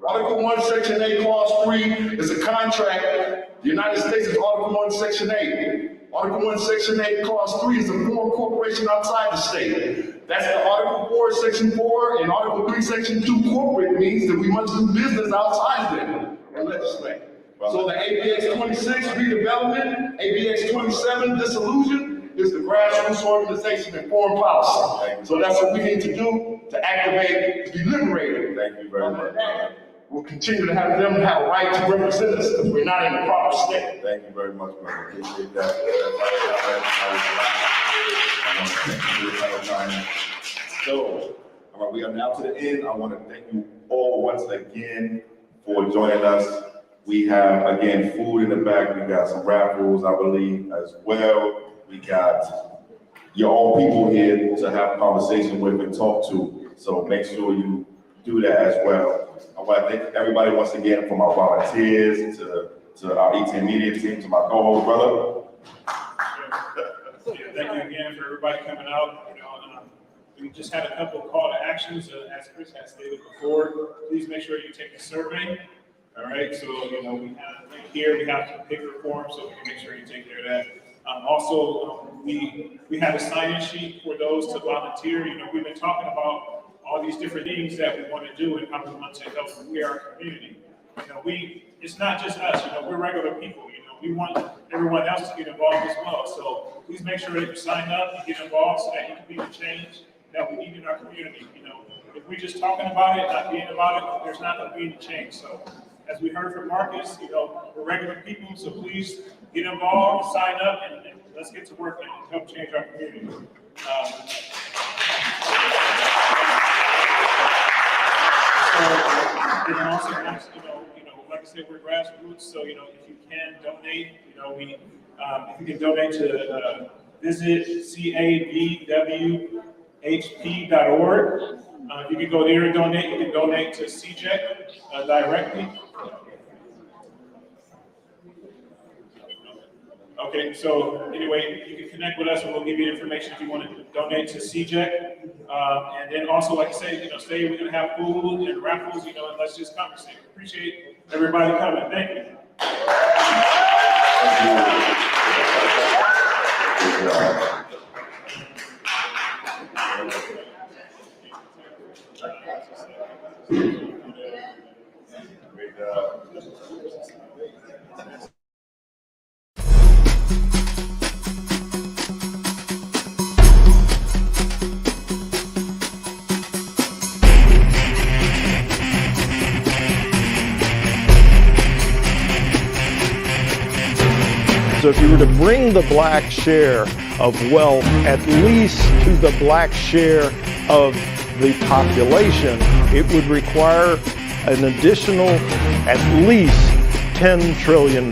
Article 1, Section 8, Clause 3 is a contract. The United States is Article 1, Section 8. Article 1, Section 8, Clause 3 is a foreign corporation outside the state. That's the Article 4, Section 4, and Article 3, Section 2, corporate means that we must do business outside them and legislate. So the ABX 26 redevelopment, ABX 27 dissolution is the grassroots organization and foreign policy. So that's what we need to do to activate, to be liberated. Thank you very much. We'll continue to have them have a right to represent us because we're not in the proper state. Thank you very much, brother. Appreciate that. So, all right, we are now to the end. I want to thank you all once again for joining us. We have, again, food in the back. We got some raffles, I believe, as well. We got your own people here to have a conversation with and talk to. So make sure you do that as well. I want to thank everybody once again, from our volunteers to our ETN media team, to my co-host brother. Thank you again for everybody coming out. We just had a couple of call to actions, as Chris has stated before. Please make sure you take the survey. All right, so we have here, we have some paper forms, so we can make sure you take care of that. Also, we have a sign-in sheet for those to volunteer. We've been talking about all these different things that we want to do and how we want to help our community. It's not just us. We're regular people. we want everyone else to get involved as well. So please make sure that you sign up and get involved so that you can be the change that we need in our community. You know, if we're just talking about it, not being about it, there's not going to be any change. So as we heard from Marcus, you know, we're regular people, so please get involved, sign up, and let's get to work and help change our community. And also, you know, like I said, we're grassroots, so, you know, if you can donate, you know, if you can donate to visit CABWHP.org. If you can go there and donate, you can donate to CJEC directly. Okay, so anyway, you can connect with us and we'll give you information if you want to donate to CJEC. And then also, like I said, you know, stay, we're going to have food and raffles, you know, and let's just conversate. Appreciate everybody coming. Thank you. So if you were to bring the black share of wealth at least to the black share of the population, it would require an additional at least $10 trillion.